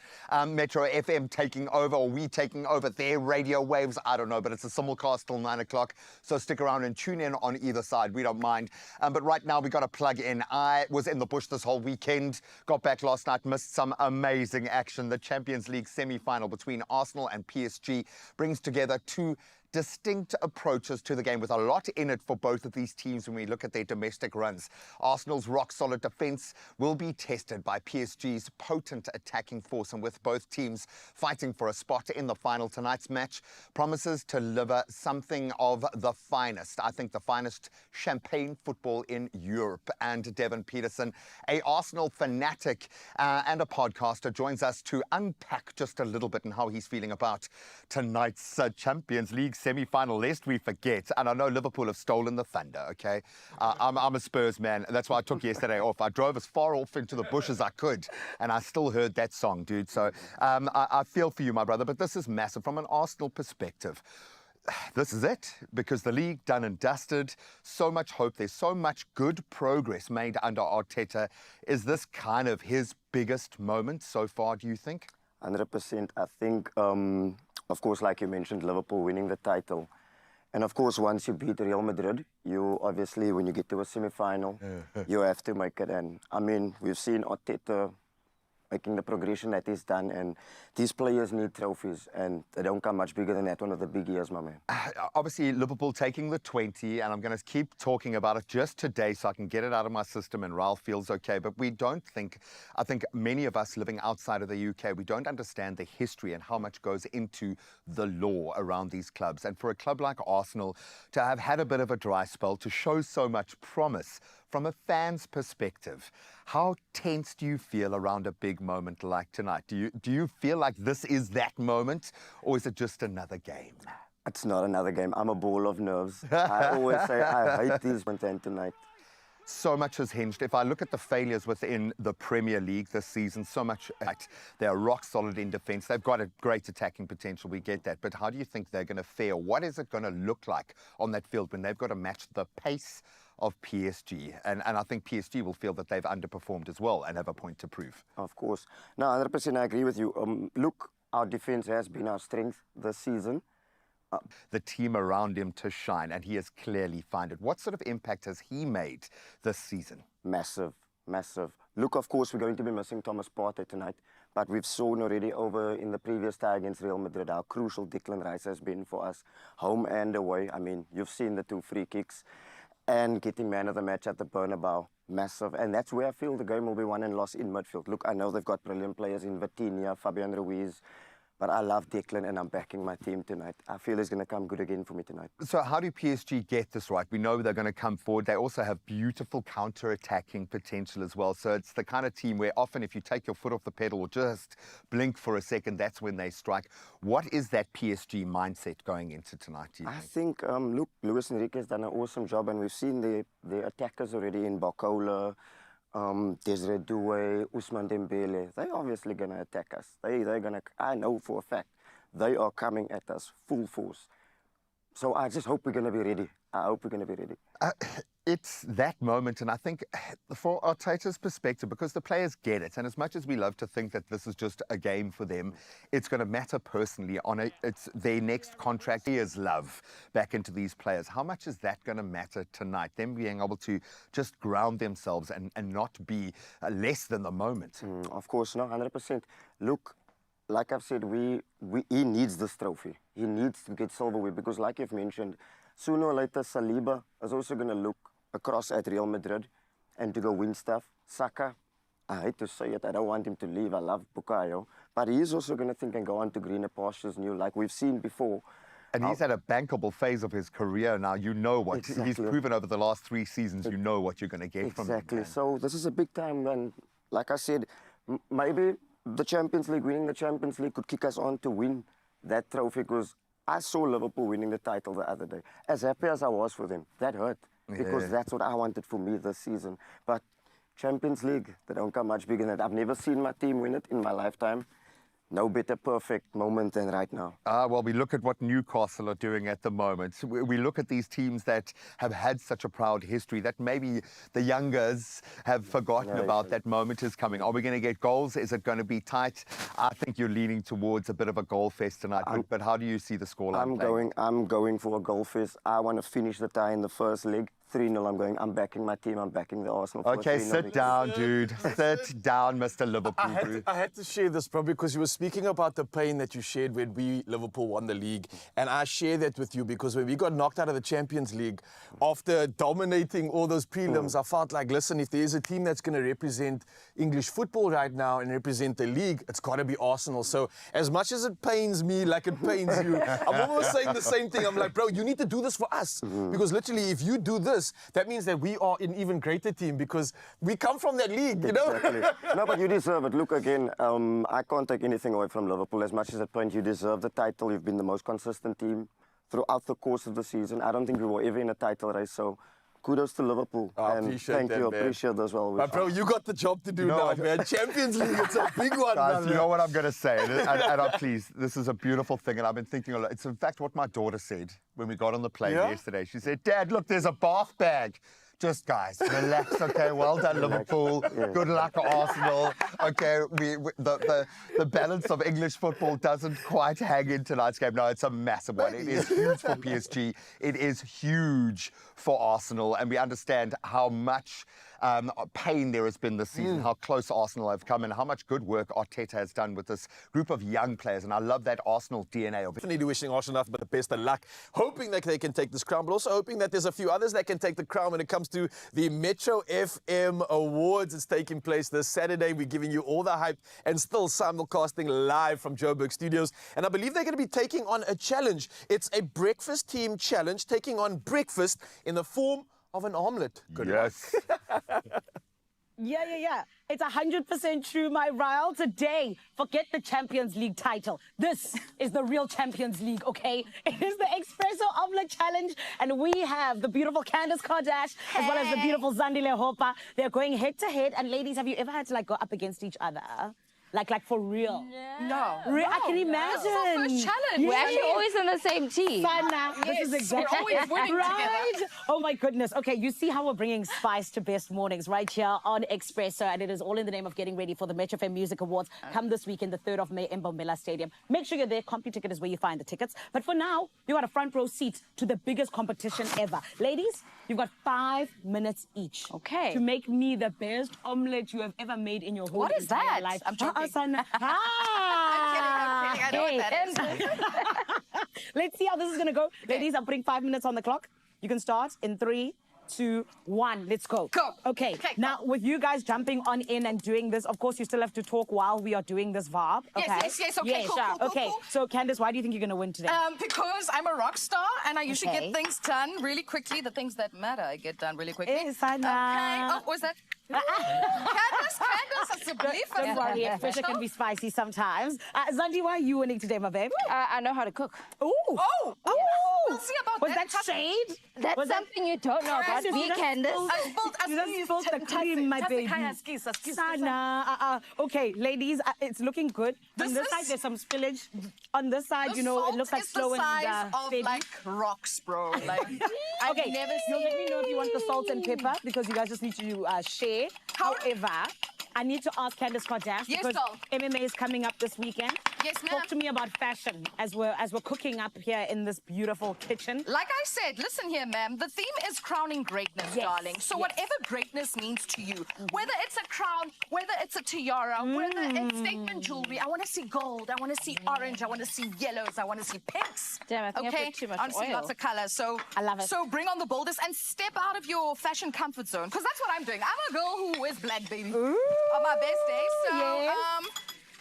Metro FM taking over, or we taking over their radio waves. I don't know, but it's a simulcast till 9 o'clock. So stick around and tune in on either side. We don't mind. But right now, we got to plug in. I was in the bush this whole weekend. Got back last night, missed some amazing action. The Champions League semi-final between Arsenal and PSG brings together two distinct approaches to the game with a lot in it for both of these teams when we look at their domestic runs. Arsenal's rock-solid defence will be tested by PSG's potent attacking force, and with both teams fighting for a spot in the final, tonight's match promises to deliver something of the finest. I think the finest champagne football in Europe. And Devin Peterson, a Arsenal fanatic and a podcaster, joins us to unpack just a little bit and how he's feeling about tonight's Champions League semi-final, lest we forget. And I know Liverpool have stolen the thunder, okay? I'm a Spurs man. That's why I took yesterday off. I drove as far off into the bush as I could, and I still heard that song, dude. So I feel for you, my brother, but this is massive. From an Arsenal perspective, this is it, because the league done and dusted. So much hope. There's so much good progress made under Arteta. Is this kind of his biggest moment so far, do you think? 100%. I think, of course, like you mentioned, Liverpool winning the title. And of course, once you beat Real Madrid, you obviously, when you get to a semi-final, you have to make it. And I mean, we've seen Arteta making the progression that he's done, and these players need trophies, and they don't come much bigger than that one of the big years, my man. Obviously, Liverpool taking the 20, and I'm going to keep talking about it just today so I can get it out of my system and Ralph feels okay. But we don't think, I think many of us living outside of the UK, we don't understand the history and how much goes into the law around these clubs. And for a club like Arsenal to have had a bit of a dry spell, to show so much promise from a fan's perspective, how tense do you feel around a big moment like tonight? Do you feel like this is that moment, or is it just another game? It's not another game. I'm a ball of nerves. I always say I hate these moments tonight. So much has hinged. If I look at the failures within the Premier League this season, so much, they are rock solid in defence. They've got a great attacking potential, we get that. But how do you think they're going to fare? What is it going to look like on that field when they've got to match the pace of PSG? And I think PSG will feel that they've underperformed as well and have a point to prove. Of course. No, 100% I agree with you. Look, our defence has been our strength this season. The team around him to shine, and he has clearly found it. What sort of impact has he made this season? Massive, massive. Look, of course, we're going to be missing Thomas Partey tonight, but we've shown already over in the previous tie against Real Madrid how crucial Declan Rice has been for us, home and away. I mean, you've seen the 2 free kicks and getting man of the match at the Bernabeu. Massive. And that's where I feel the game will be won and lost in midfield. Look, I know they've got brilliant players in Vitinha, Fabian Ruiz, but I love Declan and I'm backing my team tonight. I feel it's going to come good again for me tonight. So how do PSG get this right? We know they're going to come forward. They also have beautiful counter-attacking potential as well. So it's the kind of team where often if you take your foot off the pedal or just blink for a second, that's when they strike. What is that PSG mindset going into tonight, do you think? I think, look, Luis Enrique has done an awesome job, and we've seen the attackers already in Barcola, Desiree Doué, Ousmane Dembele. They're obviously going to attack us. They're going to, I know for a fact, they are coming at us full force. So I just hope we're going to be ready. I hope we're going to be ready. It's that moment, and I think for Arteta's perspective, because the players get it, and as much as we love to think that this is just a game for them, it's going to matter personally on it. It's their next contract. Years love back into these players. How much is that going to matter tonight? Them being able to just ground themselves and not be less than the moment. Of course, no, 100%. Look, like I've said, he needs this trophy. He needs to get silverware because, like you've mentioned, sooner or later, Saliba is also going to look across at Real Madrid and to go win stuff. Saka, I hate to say it, I don't want him to leave. I love Bukayo. But he is also going to think and go on to greener pastures new, like we've seen before. And he's at a bankable phase of his career now. You know what he's proven over the last 3 seasons. You know what you're going to get from him. Exactly. So this is a big time when, like I said, maybe the Champions League, winning the Champions League could kick us on to win that trophy, because I saw Liverpool winning the title the other day. As happy as I was for them, that hurt, because that's what I wanted for me this season. But Champions League, they don't come much bigger than that. I've never seen my team win it in my lifetime. no better perfect moment than right now. Well, we look at what Newcastle are doing at the moment. We look at these teams that have had such a proud history that maybe the youngers have forgotten about. That moment is coming. Are we going to get goals? Is it going to be tight? I think you're leaning towards a bit of a goal fest tonight. But how do you see the scoreline? I'm going for a goal fest. I want to finish the tie in the first leg. 3-0, I'm backing my team, I'm backing the Arsenal. Okay, sit down, dude. Sit down, Mr. Liverpool. I had to share this probably because you were speaking about the pain that you shared when we, Liverpool, won the league. And I share that with you because when we got knocked out of the Champions League, after dominating all those prelims, I felt like, listen, if there's a team that's going to represent English football right now and represent the league, it's got to be Arsenal. So as much as it pains me like it pains you, I'm almost saying the same thing. I'm like, bro, you need to do this for us. Because literally, if you do this, that means that we are an even greater team because we come from that league, you know? Exactly. No, but you deserve it. Look, again, I can't take anything away from Liverpool. As much as at point, you deserve the title. You've been the most consistent team throughout the course of the season. I don't think we were ever in a title race, so kudos to Liverpool. And thank you, appreciate that as well. But bro, you got the job to do now, man. Champions League, it's a big one, guys, man. you know what I'm going to say? And please, this is a beautiful thing, and I've been thinking a lot. It's in fact what my daughter said when we got on the plane yesterday. She said, Dad, look, there's a bath bag. Just, guys, relax, okay? Well done, Liverpool. Good luck, Arsenal. Okay, the balance of English football doesn't quite hang in tonight's game. No, it's a massive one. It is huge for PSG. It is huge for Arsenal, and we understand how much pain there has been this season, how close Arsenal have come, and how much good work Arteta has done with this group of young players. And I love that Arsenal DNA of it. Definitely wishing Arsenal nothing but the best of luck, hoping that they can take this crown, but also hoping that there's a few others that can take the crown when it comes to the Metro FM Awards. It's taking place this Saturday. We're giving you all the hype and still simulcasting live from Joburg Studios. And I believe they're going to be taking on a challenge. It's a breakfast team challenge, taking on breakfast in the form of an omelette. Good luck. Yeah. It's 100% true, my Ryle. Today, forget the Champions League title. This is the real Champions League, okay? It is the Expresso Omelette Challenge, and we have the beautiful Candice Kardash as well as the beautiful Zandile Hopa. They're going head-to-head, and ladies, have you ever had to, like, go up against each other? Like for real? No. I can imagine. This is our first challenge. We're actually always on the same team. Sana, this is exactly we're always winning right. together. Oh my goodness. Okay, you see how we're bringing spice to best mornings right here on Expresso, and it is all in the name of getting ready for the Metro FM Music Awards. Come this weekend, the 3rd of May in Bombela Stadium. Make sure you're there. CompuTicket is where you find the tickets. But for now, you got a front row seat to the biggest competition ever. Ladies, you've got 5 minutes each. Okay. To make me the best omelette you have ever made in your whole What is entire that? life. I'm joking. Sana. I'm kidding. I know what that is. Let's see how this is going to go. Ladies, I'm putting 5 minutes on the clock. You can start in 3, 2, 1. Let's go. Go. Okay. Now, with you guys jumping on in and doing this, of course, you still have to talk while we are doing this vibe. Okay. Yes. Okay, cool. Okay. So, Candice, why do you think you're going to win today? Because I'm a rock star and I usually Okay. get things done really quickly. The things that matter, I get done really quickly. Eh, Sana. Okay. Oh, what's that? Candice, that's a belief. Don't worry, Expresso can be spicy sometimes. Zandi, why are you winning today, my babe? I know how to cook. Ooh. Oh, we'll see about Was that. that shade? That's Was that- something you don't know about You me, just Candice. You just spilled the cream, my baby. Sana. Okay, ladies, it's looking good. On this side, there's some spillage. On this side, you know, it looks like slow and size of steady. like rocks, bro. Like, I've Okay, never you'll seen. let me know if you want the salt and pepper because you guys just need to share. However, I need to ask Candice Kardash Yes, because doll. MMA is coming up this weekend. Yes, ma'am. Talk to me about fashion as we're cooking up here in this beautiful kitchen. Like I said, listen here, ma'am. The theme is crowning greatness, Yes, darling. So yes. whatever greatness means to you, whether it's a crown, whether it's a tiara, whether it's statement jewelry, I want to see gold, I want to see orange, I want to see yellows, I want to see pinks. Damn, I think I okay? put too much I want to see oil. lots of colors. So I love it. So bring on the boldest and step out of your fashion comfort zone, because that's what I'm doing. I'm a girl who wears black, baby, on my best day. So Yes.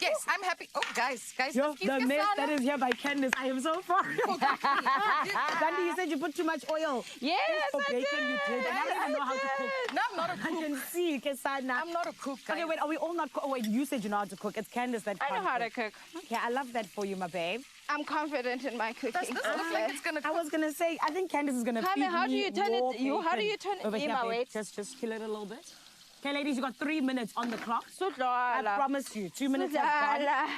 yes, I'm happy. Oh, guys, Yo, excuse the me, mess Sana. that is here by Candice, I am so sorry. Zandi, you said you put too much oil. Yes, For I bacon, did. you did. And I don't even know how to cook. No, I'm not a I cook. can see, Kesana. I'm not a cook, guys. Okay, wait, are we all not? Oh, wait, you said you know how to cook. It's Candice that I know can't how to cook. Okay, I love that for you, my babe. I'm confident in my cooking. Does this look like it's gonna I was gonna say, I think Candice is gonna Honey, feed how do me you turn it- more how do bacon. you turn it- Over here, Emma, babe. wait. Just kill it a little bit. Okay, ladies, you got 3 minutes on the clock. I Sudala. promise you, 2 minutes have gone. Sudala.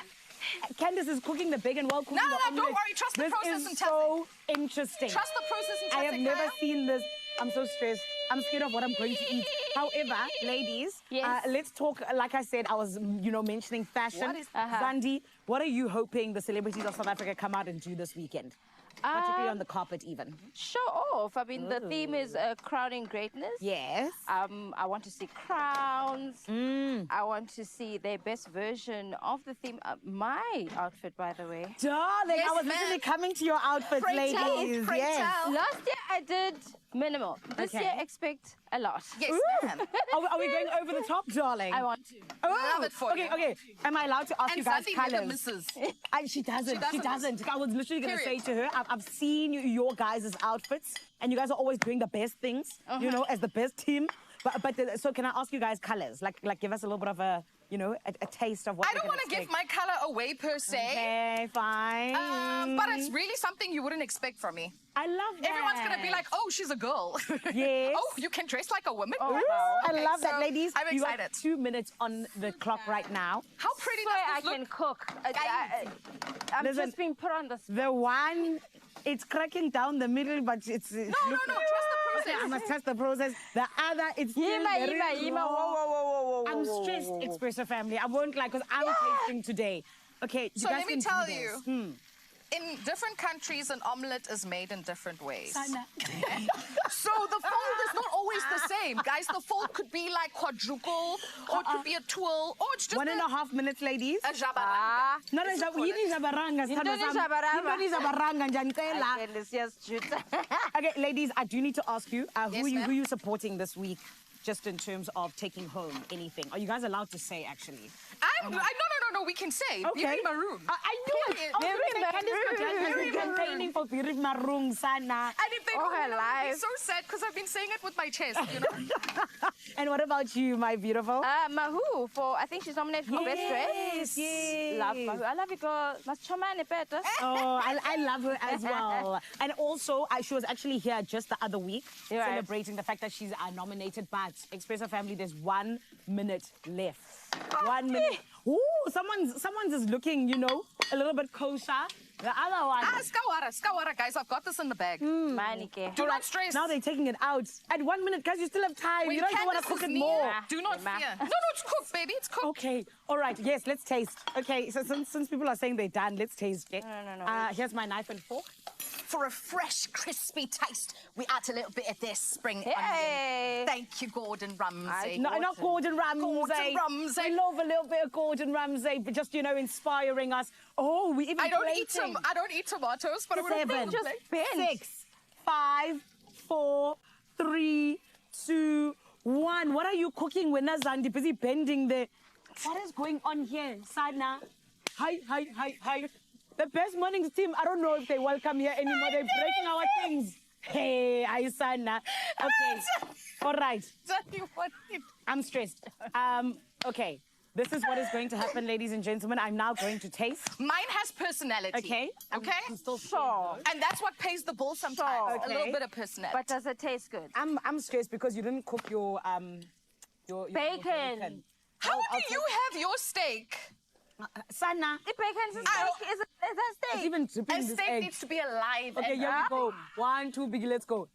Candace is cooking the bacon while cooking the don't omelette. worry. Trust the process and This is so interesting. Trust the process and I have testing, never Kaya. seen this. I'm so stressed. I'm scared of what I'm going to eat. However, ladies, Yes. let's talk. Like I said, I was, mentioning fashion. What is- Zandi, what are you hoping the celebrities of South Africa come out and do this weekend? Particularly on the carpet, even. Show off. I mean, the theme is crowning greatness. Yes. I want to see crowns. I want to see their best version of the theme. My outfit, by the way. Darling, Yes, I was ma'am. literally coming to your outfits, Pray tell, ladies. pray Yes. tell. Last year I did minimal. This Okay. year expect a lot. Yes, ma'am. Are we going over the top, darling? I want to. Love it for okay, you. Okay. Am I allowed to ask And you guys Zandi never colors? misses. She doesn't. She doesn't. I was literally going to say Period. to her, I've seen your guys' outfits, and you guys are always doing the best things, as the best team. So can I ask you guys colors? Like give us a little bit of a, a taste of what I don't want to give my color away per se. Okay, fine. But it's really something you wouldn't expect from me. I love that. Everyone's gonna be like, "Oh, she's a girl." Yes. Oh, you can dress like a woman. Oh, Ooh, wow. okay, I love that, so ladies. I'm You excited. got 2 minutes on the clock right now. How pretty Swear I does this can look? cook. I'm Listen, just being put on the spot. The one, it's cracking down the middle, but it's No, trust the process. I must trust the process. The other, it's still very Yima. raw. Whoa. I'm stressed, Expresso family. I won't lie, because I'm tasting today. Okay, you So guys let me can do tell this. you. In different countries, an omelette is made in different ways. So the fold is not always the same. Guys, the fold could be like quadruple, or it could be a twirl, or it's just 1.5 minutes, ladies. a jabaranga. No, yini jabaranga, sithandwa Yintoni sami. jabaranga? Yintoni jabaranga, njanicela. Okay, let's just shoot. Okay, ladies, I do need to ask you, Yes, who ma'am. are you supporting this week, just in terms of taking home anything? Are you guys allowed to say, actually? No, we can say. Okay. Beauty maroon. I knew it. Period. I was Very gonna say, Candice Kotane has been maroon. campaigning for Beauty Maroon, sana. And if they All don't her win, I'll be life. so sad because I've been saying it with my chest, you know? And what about you, my beautiful? Mahu, I think she's nominated for Best Dress. Yes. Love Mahu. I love you, girl. Masichomane better. Oh, I love her as well. And also, she was actually here just the other week, You're right. celebrating the fact that she's nominated. But Expresso family, there's 1 minute left. 1 minute. Ooh, someone's is looking, a little bit kosher. The other one. Skawara, guys, I've got this in the bag. Manike. Do not stress. Now they're taking it out. At 1 minute, guys, you still have time. When You don't even want to Candace cook is it more. near, do not Ma. fear. No, it's cooked, baby. It's cooked. Okay, all right, yes, let's taste. Okay, so since people are saying they're done, let's taste it. No. Here's my knife and fork. For a fresh, crispy taste, we add a little bit of this spring Hey. onion. Thank you, Gordon Ramsay. No, not Gordon Ramsay. Gordon Ramsay. We love a little bit of Gordon Ramsay, but just, inspiring us. Oh, we even I don't eat plating. tomatoes, but I would 7, Just bend. 6, 5, 4, 3, 2, 1. What are you cooking when Zandi busy bending the... What is going on here, Sana? Hi. The Best Mornings team, I don't know if they welcome here anymore. They're breaking our things. Hey, hi, Sana. Okay, all right. I'm stressed. Okay. This is what is going to happen, ladies and gentlemen. I'm now going to taste. Mine has personality. Okay. Okay? I'm still Sure. And that's what pays the bill sometimes. Okay. A little bit of personality. But does it taste good? I'm stressed because you didn't cook your Bacon. How do you have your steak? Sana, The bacon's a steak. Is that it's steak? even dripping A this steak egg. needs to be alive. Okay, and here we go. 1, 2, biggie, let's go.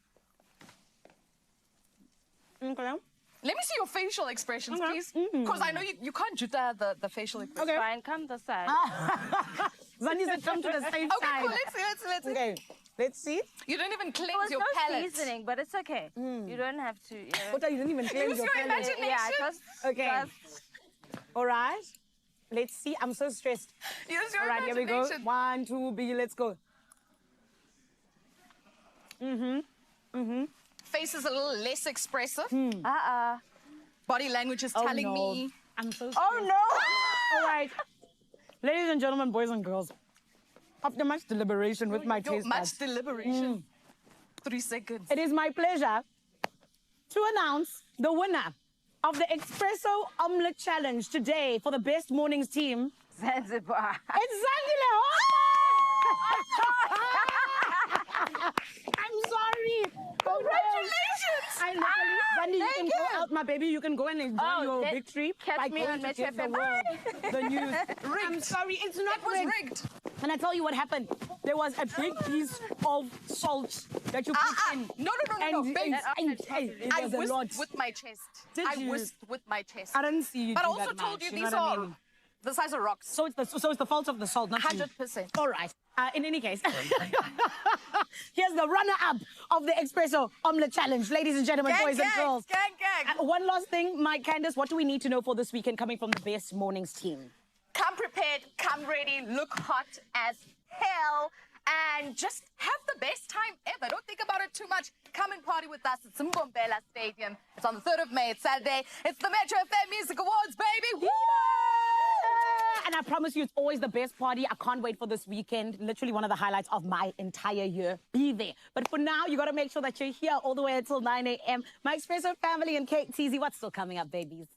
Okay. Let me see your facial expressions, Okay. please. Because I know you can't do the facial expressions. Okay. Fine, come this side. Zani said come to the same Okay, side. cool. Let's see. Okay, let's see. You don't even There cleanse was your no palate. seasoning, but it's okay. You don't have to. What are you didn't even cleanse Use your your palate. imagination. Yeah, just. Okay. Just, All right. Let's see. I'm so stressed. Use your All right, here we go. imagination. 1, 2, biggie, let's go. Face is a little less expressive. uh-uh. Body language is Oh, telling no. me. I'm so stressed. Oh, no. All right. Ladies and gentlemen, boys and girls, after much deliberation with my taste Much buds, deliberation. 3 seconds. it is my pleasure to announce the winner of the Expresso Omelette Challenge today for the Best Mornings team. Zanzibar. It's Zandile. I'm sorry. Congratulations. I literally, Zandi, you can Thank go you. out my baby, you can go and enjoy your then victory. catch by me going on to Metro give the FM. world the news. I'm sorry, it's not It was rigged. And I tell you what happened. There was a big piece of salt that you put in. No, babes. It I was a lot. whisked with my chest. Did I you? whisked with my chest. I didn't see you But I do also that told much, you know these what I are mean? the size of rocks. So it's the fault of the salt, not you. 100%. All right. In any case, here's the runner-up of the Expresso Omelette Challenge. Ladies and gentlemen, boys and girls. Gang. One last thing, Mike Candace, what do we need to know for this weekend coming from the Best Mornings team? Come prepared, come ready, look hot as hell, and just have the best time ever. Don't think about it too much. Come and party with us at Mbombela Stadium. It's on the 3rd of May. It's Saturday. It's the Metro FM Music Awards, baby. Woo! And I promise you, it's always the best party. I can't wait for this weekend. Literally one of the highlights of my entire year. Be there. But for now, you got to make sure that you're here all the way until 9 a.m. My Expresso family and Kate TZ, what's still coming up, babies?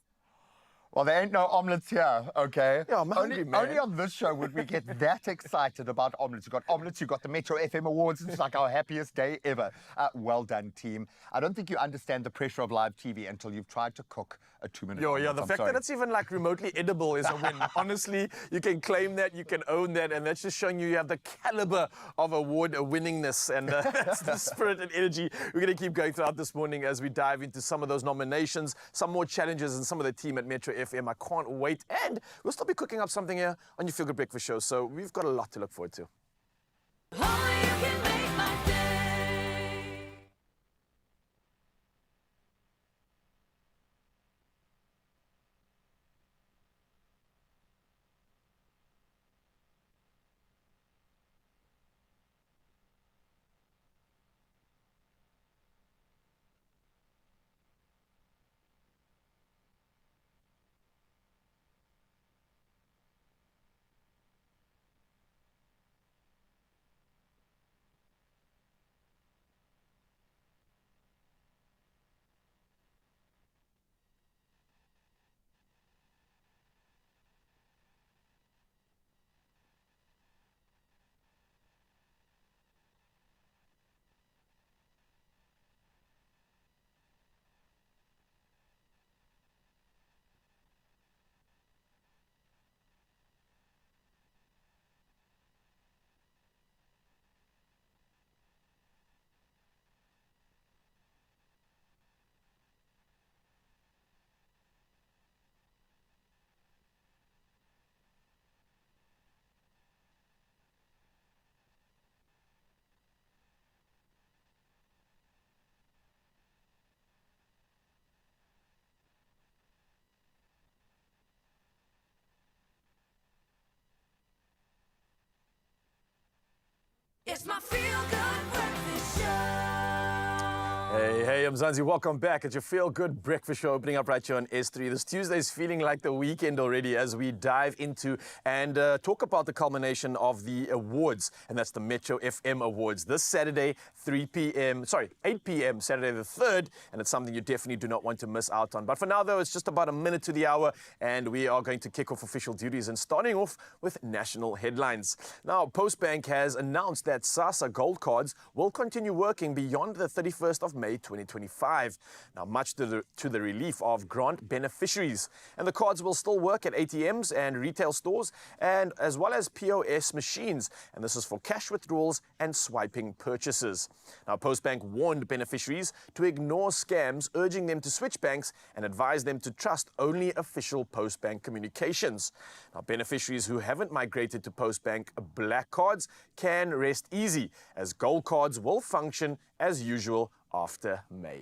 Well, there ain't no omelets here, okay? Yeah, I'm hungry, man. Only on this show would we get that excited about omelets. You've got omelets, you've got the Metro FM Awards. It's like our happiest day ever. Well done, team. I don't think you understand the pressure of live TV until you've tried to cook a 2-minute omelet. Yeah, the fact that it's even like remotely edible is a win. Honestly, you can claim that, you can own that, and that's just showing you have the caliber of award winningness, and that's the spirit and energy we're going to keep going throughout this morning as we dive into some of those nominations, some more challenges, and some of the team at Metro FM. I can't wait, and we'll still be cooking up something here on your Feel Good Breakfast Show, so we've got a lot to look forward to. Only you can make my day. It's my Feel Good Breakfast Show. Hey, I'm Zanzi. Welcome back at your Feel Good Breakfast Show, opening up right here on S3. This Tuesday is feeling like the weekend already as we dive into and talk about the culmination of the awards, and that's the Metro FM Awards this Saturday, 8 p.m., Saturday the 3rd, and it's something you definitely do not want to miss out on. But for now, though, it's just about a minute to the hour, and we are going to kick off official duties and starting off with national headlines. Now, Postbank has announced that SASSA Gold Cards will continue working beyond the 31st of May 2025. Now, much to the relief of grant beneficiaries. And the cards will still work at ATMs and retail stores, and as well as POS machines. And this is for cash withdrawals and swiping purchases. Now, Postbank warned beneficiaries to ignore scams, urging them to switch banks and advise them to trust only official Postbank communications. Now, beneficiaries who haven't migrated to Postbank Black Cards can rest easy, as Gold Cards will function as usual after May.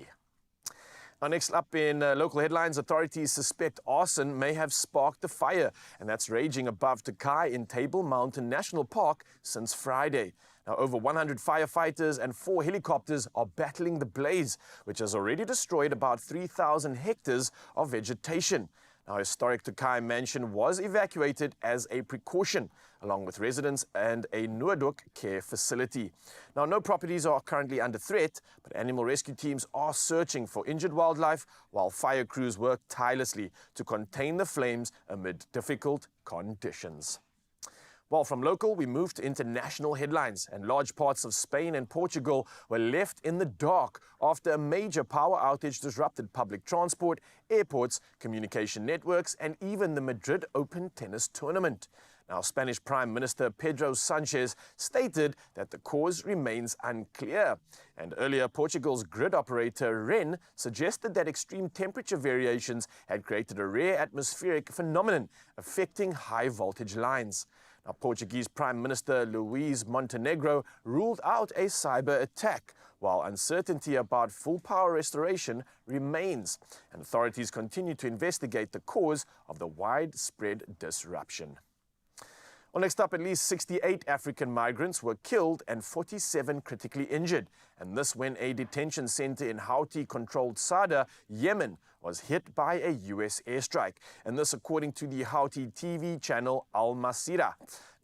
Now, next up in local headlines, authorities suspect arson may have sparked the fire, and that's raging above Takai in Table Mountain National Park since Friday. Now, over 100 firefighters and 4 helicopters are battling the blaze, which has already destroyed about 3,000 hectares of vegetation. Now, historic Takai mansion was evacuated as a precaution, along with residents and a Nuaduk care facility. Now, no properties are currently under threat, but animal rescue teams are searching for injured wildlife, while fire crews work tirelessly to contain the flames amid difficult conditions. Well, from local, we moved to international headlines, and large parts of Spain and Portugal were left in the dark after a major power outage disrupted public transport, airports, communication networks, and even the Madrid Open tennis tournament. Now, Spanish Prime Minister Pedro Sanchez stated that the cause remains unclear. And earlier, Portugal's grid operator REN suggested that extreme temperature variations had created a rare atmospheric phenomenon affecting high voltage lines. Now, Portuguese Prime Minister Luís Montenegro ruled out a cyber attack, while uncertainty about full power restoration remains. And authorities continue to investigate the cause of the widespread disruption. Well, next up, at least 68 African migrants were killed and 47 critically injured. And this when a detention center in Houthi-controlled Sada, Yemen, was hit by a U.S. airstrike. And this according to the Houthi TV channel Al Masira.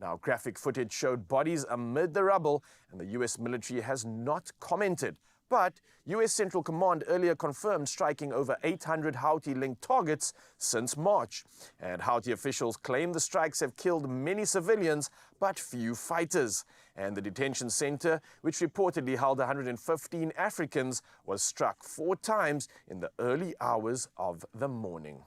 Now, graphic footage showed bodies amid the rubble, and the U.S. military has not commented. But U.S. Central Command earlier confirmed striking over 800 Houthi-linked targets since March. And Houthi officials claim the strikes have killed many civilians, but few fighters. And the detention center, which reportedly held 115 Africans, was struck 4 times in the early hours of the morning.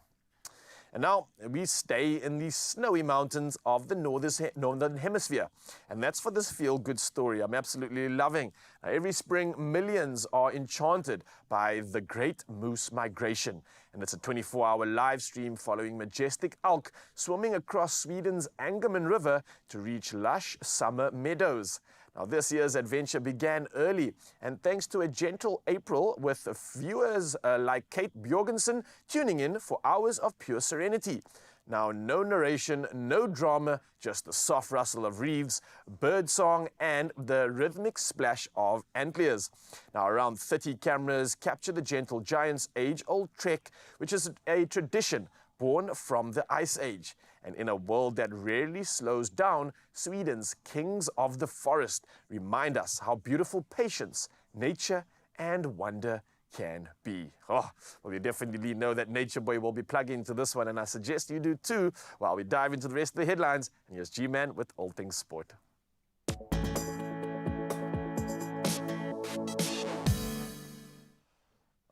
And now we stay in the snowy mountains of the Northern Hemisphere. And that's for this feel-good story I'm absolutely loving. Now, every spring, millions are enchanted by the Great Moose Migration. And it's a 24-hour live stream following majestic elk swimming across Sweden's Angerman River to reach lush summer meadows. Now, this year's adventure began early, and thanks to a gentle April with viewers like Kate Bjorgensen tuning in for hours of pure serenity. Now, no narration, no drama, just the soft rustle of reeds, bird song, and the rhythmic splash of antlers. Now, around 30 cameras capture the gentle giant's age-old trek, which is a tradition born from the Ice Age. And in a world that rarely slows down, Sweden's kings of the forest remind us how beautiful patience, nature, and wonder can be. Oh, well, you definitely know that Nature Boy will be plugging into this one, and I suggest you do too, while we dive into the rest of the headlines. And here's G-Man with All Things Sport.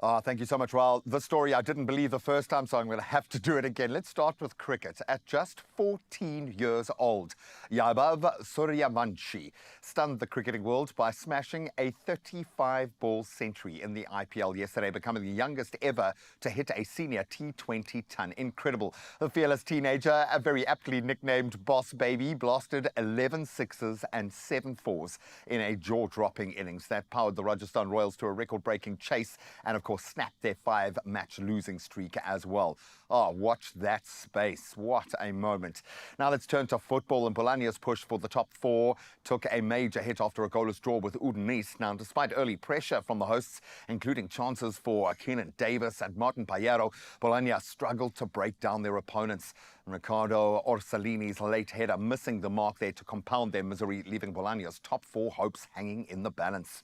Oh, thank you so much. Well, the story I didn't believe the first time, so I'm going to have to do it again. Let's start with cricket. At just 14 years old, Yadav Suryavanshi stunned the cricketing world by smashing a 35-ball century in the IPL yesterday, becoming the youngest ever to hit a senior T20 ton. Incredible. The fearless teenager, a very aptly nicknamed Boss Baby, blasted 11 sixes and 7 fours in a jaw-dropping innings that powered the Rajasthan Royals to a record-breaking chase and, of course, snapped their 5-match losing streak as well. Oh, watch that space. What a moment. Now let's turn to football, and Bologna's push for the top 4 took a major hit after a goalless draw with Udinese. Now, despite early pressure from the hosts, including chances for Keenan Davis and Martin Payero, Bologna struggled to break down their opponents. Riccardo Orsolini's late header missing the mark there to compound their misery, leaving Bologna's top 4 hopes hanging in the balance.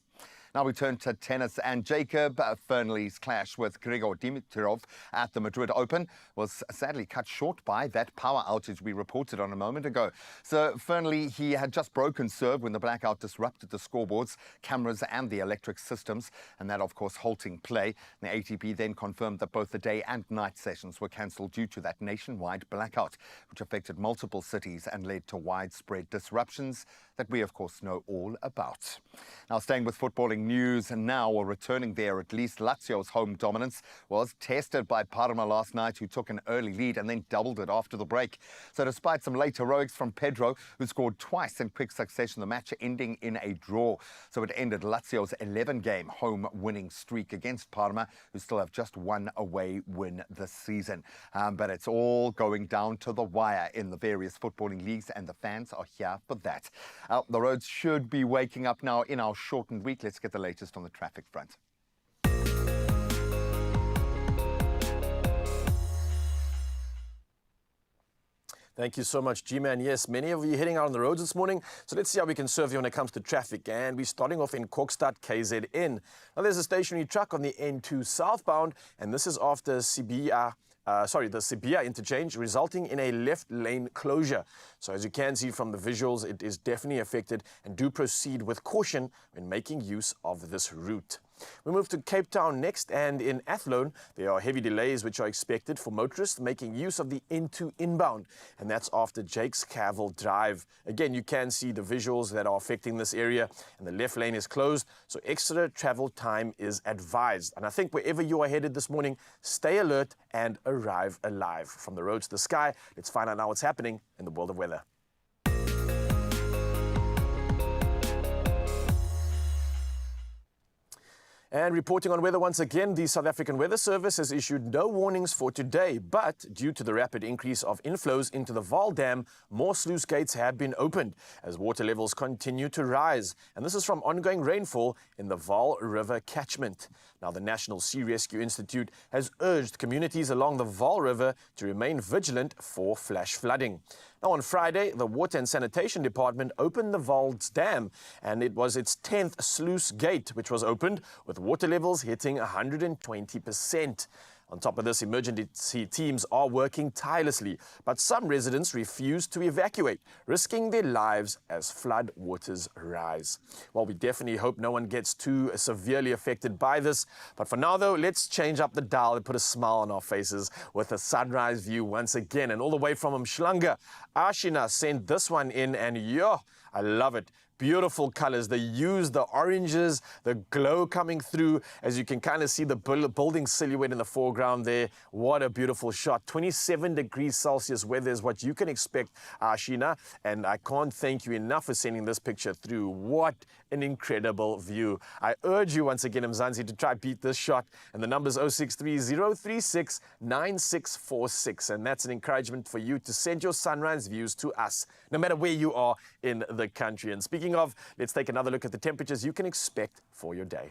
Now we turn to tennis, and Jacob Fernley's clash with Grigor Dimitrov at the Madrid Open was sadly cut short by that power outage we reported on a moment ago. So Fernley, he had just broken serve when the blackout disrupted the scoreboards, cameras and the electric systems, and that of course halting play. The ATP then confirmed that both the day and night sessions were cancelled due to that nationwide blackout, which affected multiple cities and led to widespread disruptions that we of course know all about. Now, staying with footballing news, and now or returning there, at least Lazio's home dominance was tested by Parma last night, who took an early lead and then doubled it after the break. So despite some late heroics from Pedro, who scored twice in quick succession, the match ending in a draw. So it ended Lazio's 11-game home winning streak against Parma, who still have just one away win this season. But it's all going down to the wire in the various footballing leagues, and the fans are here for that. The roads should be waking up now in our shortened week. Let's get the latest on the traffic front. Thank you so much, G-Man. Yes, many of you heading out on the roads this morning. So let's see how we can serve you when it comes to traffic. And we're starting off in Kokstad, KZN. Now, there's a stationary truck on the N2 southbound, and this is after Sibia Sibia interchange, resulting in a left lane closure. So as you can see from the visuals, it is definitely affected, and do proceed with caution when making use of this route. We move to Cape Town next, and in Athlone, there are heavy delays which are expected for motorists making use of the N2 inbound, and that's after Jake's Cavill Drive. Again, you can see the visuals that are affecting this area, and the left lane is closed, so extra travel time is advised. And I think wherever you are headed this morning, stay alert and arrive alive. From the road to the sky, let's find out now what's happening in the world of weather. And reporting on weather once again, the South African Weather Service has issued no warnings for today, but due to the rapid increase of inflows into the Vaal Dam, more sluice gates have been opened as water levels continue to rise. And this is from ongoing rainfall in the Vaal River catchment. Now, the National Sea Rescue Institute has urged communities along the Vaal River to remain vigilant for flash flooding. Now, on Friday, the Water and Sanitation Department opened the Vaal's Dam, and it was its 10th sluice gate, which was opened with water levels hitting 120%. On top of this, emergency teams are working tirelessly, but some residents refuse to evacuate, risking their lives as flood waters rise. Well, we definitely hope no one gets too severely affected by this. But for now, though, let's change up the dial and put a smile on our faces with a sunrise view once again. And all the way from Mshlanga, Ashina sent this one in, and yo, I love it. Beautiful colors, the hues, the oranges, the glow coming through, as you can kind of see the building silhouette in the foreground there. What a beautiful shot. 27 degrees Celsius weather is what you can expect, Ashina, and I can't thank you enough for sending this picture through. What an incredible view. I urge you once again, Mzansi, to try beat this shot, and the number's 0630369646, and that's an encouragement for you to send your sunrise views to us, no matter where you are in the country. And speaking of, let's take another look at the temperatures you can expect for your day.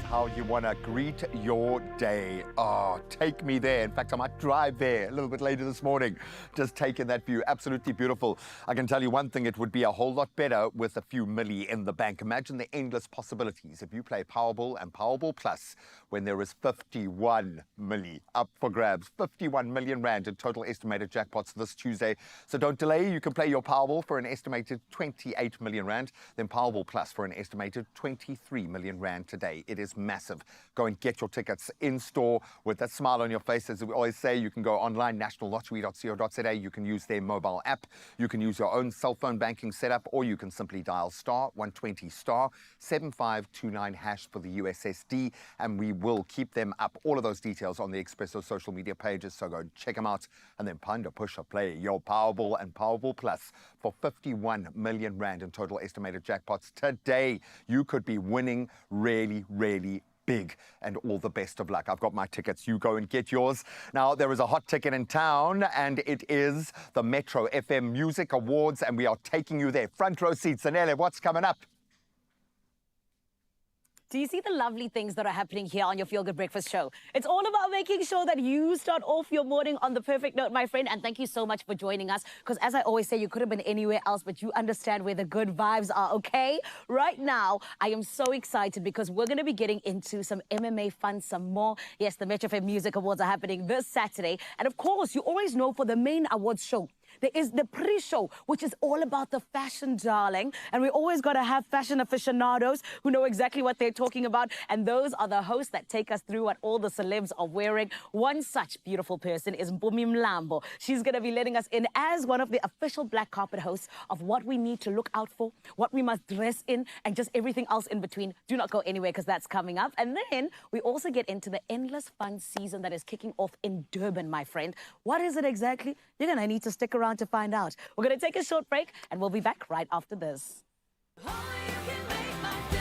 How you want to greet your day. Oh, take me there. In fact, I might drive there a little bit later this morning, just taking that view. Absolutely beautiful. I can tell you one thing, it would be a whole lot better with a few milli in the bank. Imagine the endless possibilities if you play Powerball and Powerball Plus when there is 51 milli up for grabs. 51 million rand in total estimated jackpots this Tuesday. So don't delay. You can play your Powerball for an estimated 28 million rand, then Powerball Plus for an estimated 23 million rand today. It is massive. Go and get your tickets in store with that smile on your face. As we always say, you can go online, nationallottery.co.za. You can use their mobile app. You can use your own cell phone banking setup, or you can simply dial *120 *7529 hash for the USSD, and we will keep them up. All of those details on the Expresso social media pages, so go and check them out. And then Panda push or play your Powerball and Powerball Plus for 51 million rand in total estimated jackpots today. You could be winning really, really big, and all the best of luck. I've got my tickets. You go and get yours. Now, there is a hot ticket in town, and it is the Metro FM Music Awards, and we are taking you there. Front row seats. Zanele, what's coming up? Do you see the lovely things that are happening here on your Feel Good Breakfast show? It's all about making sure that you start off your morning on the perfect note, my friend. And thank you so much for joining us. Because as I always say, you could have been anywhere else, but you understand where the good vibes are, okay? Right now, I am so excited because we're going to be getting into some MMA fun some more. Yes, the Metro FM Music Awards are happening this Saturday. And of course, you always know for the main awards show, There is the pre-show, which is all about the fashion, darling. And we always got to have fashion aficionados who know exactly what they're talking about. And those are the hosts that take us through what all the celebs are wearing. One such beautiful person is Mpumi Mlambo. She's going to be letting us in as one of the official black carpet hosts of what we need to look out for, what we must dress in, and just everything else in between. Do not go anywhere because that's coming up. And then we also get into the endless fun season that is kicking off in Durban, my friend. What is it exactly? You're going to need to stick around to find out. We're going to take a short break and we'll be back right after this. Only you can make my day.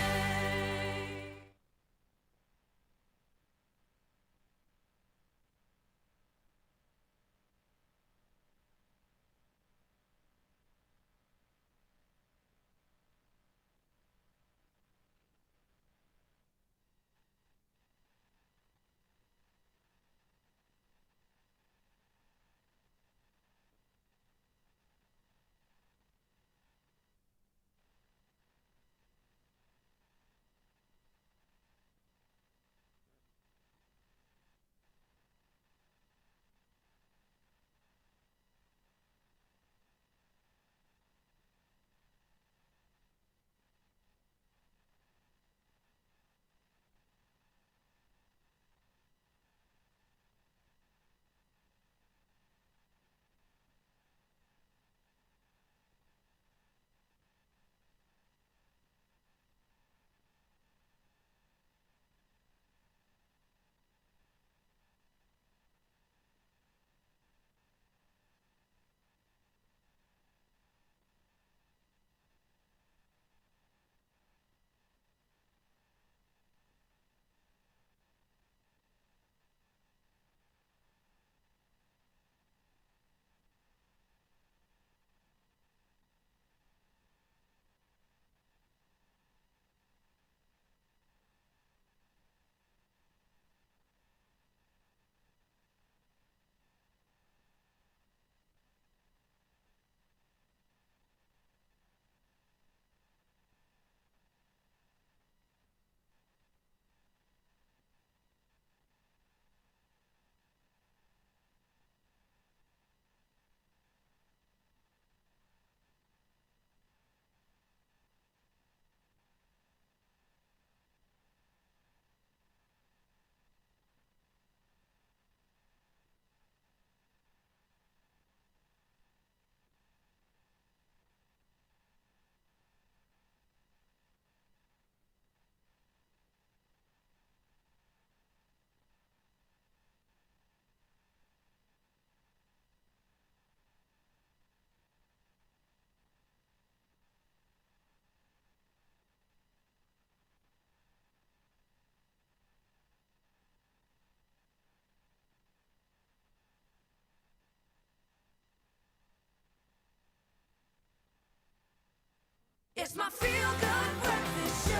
It's my feel-good breakfast show.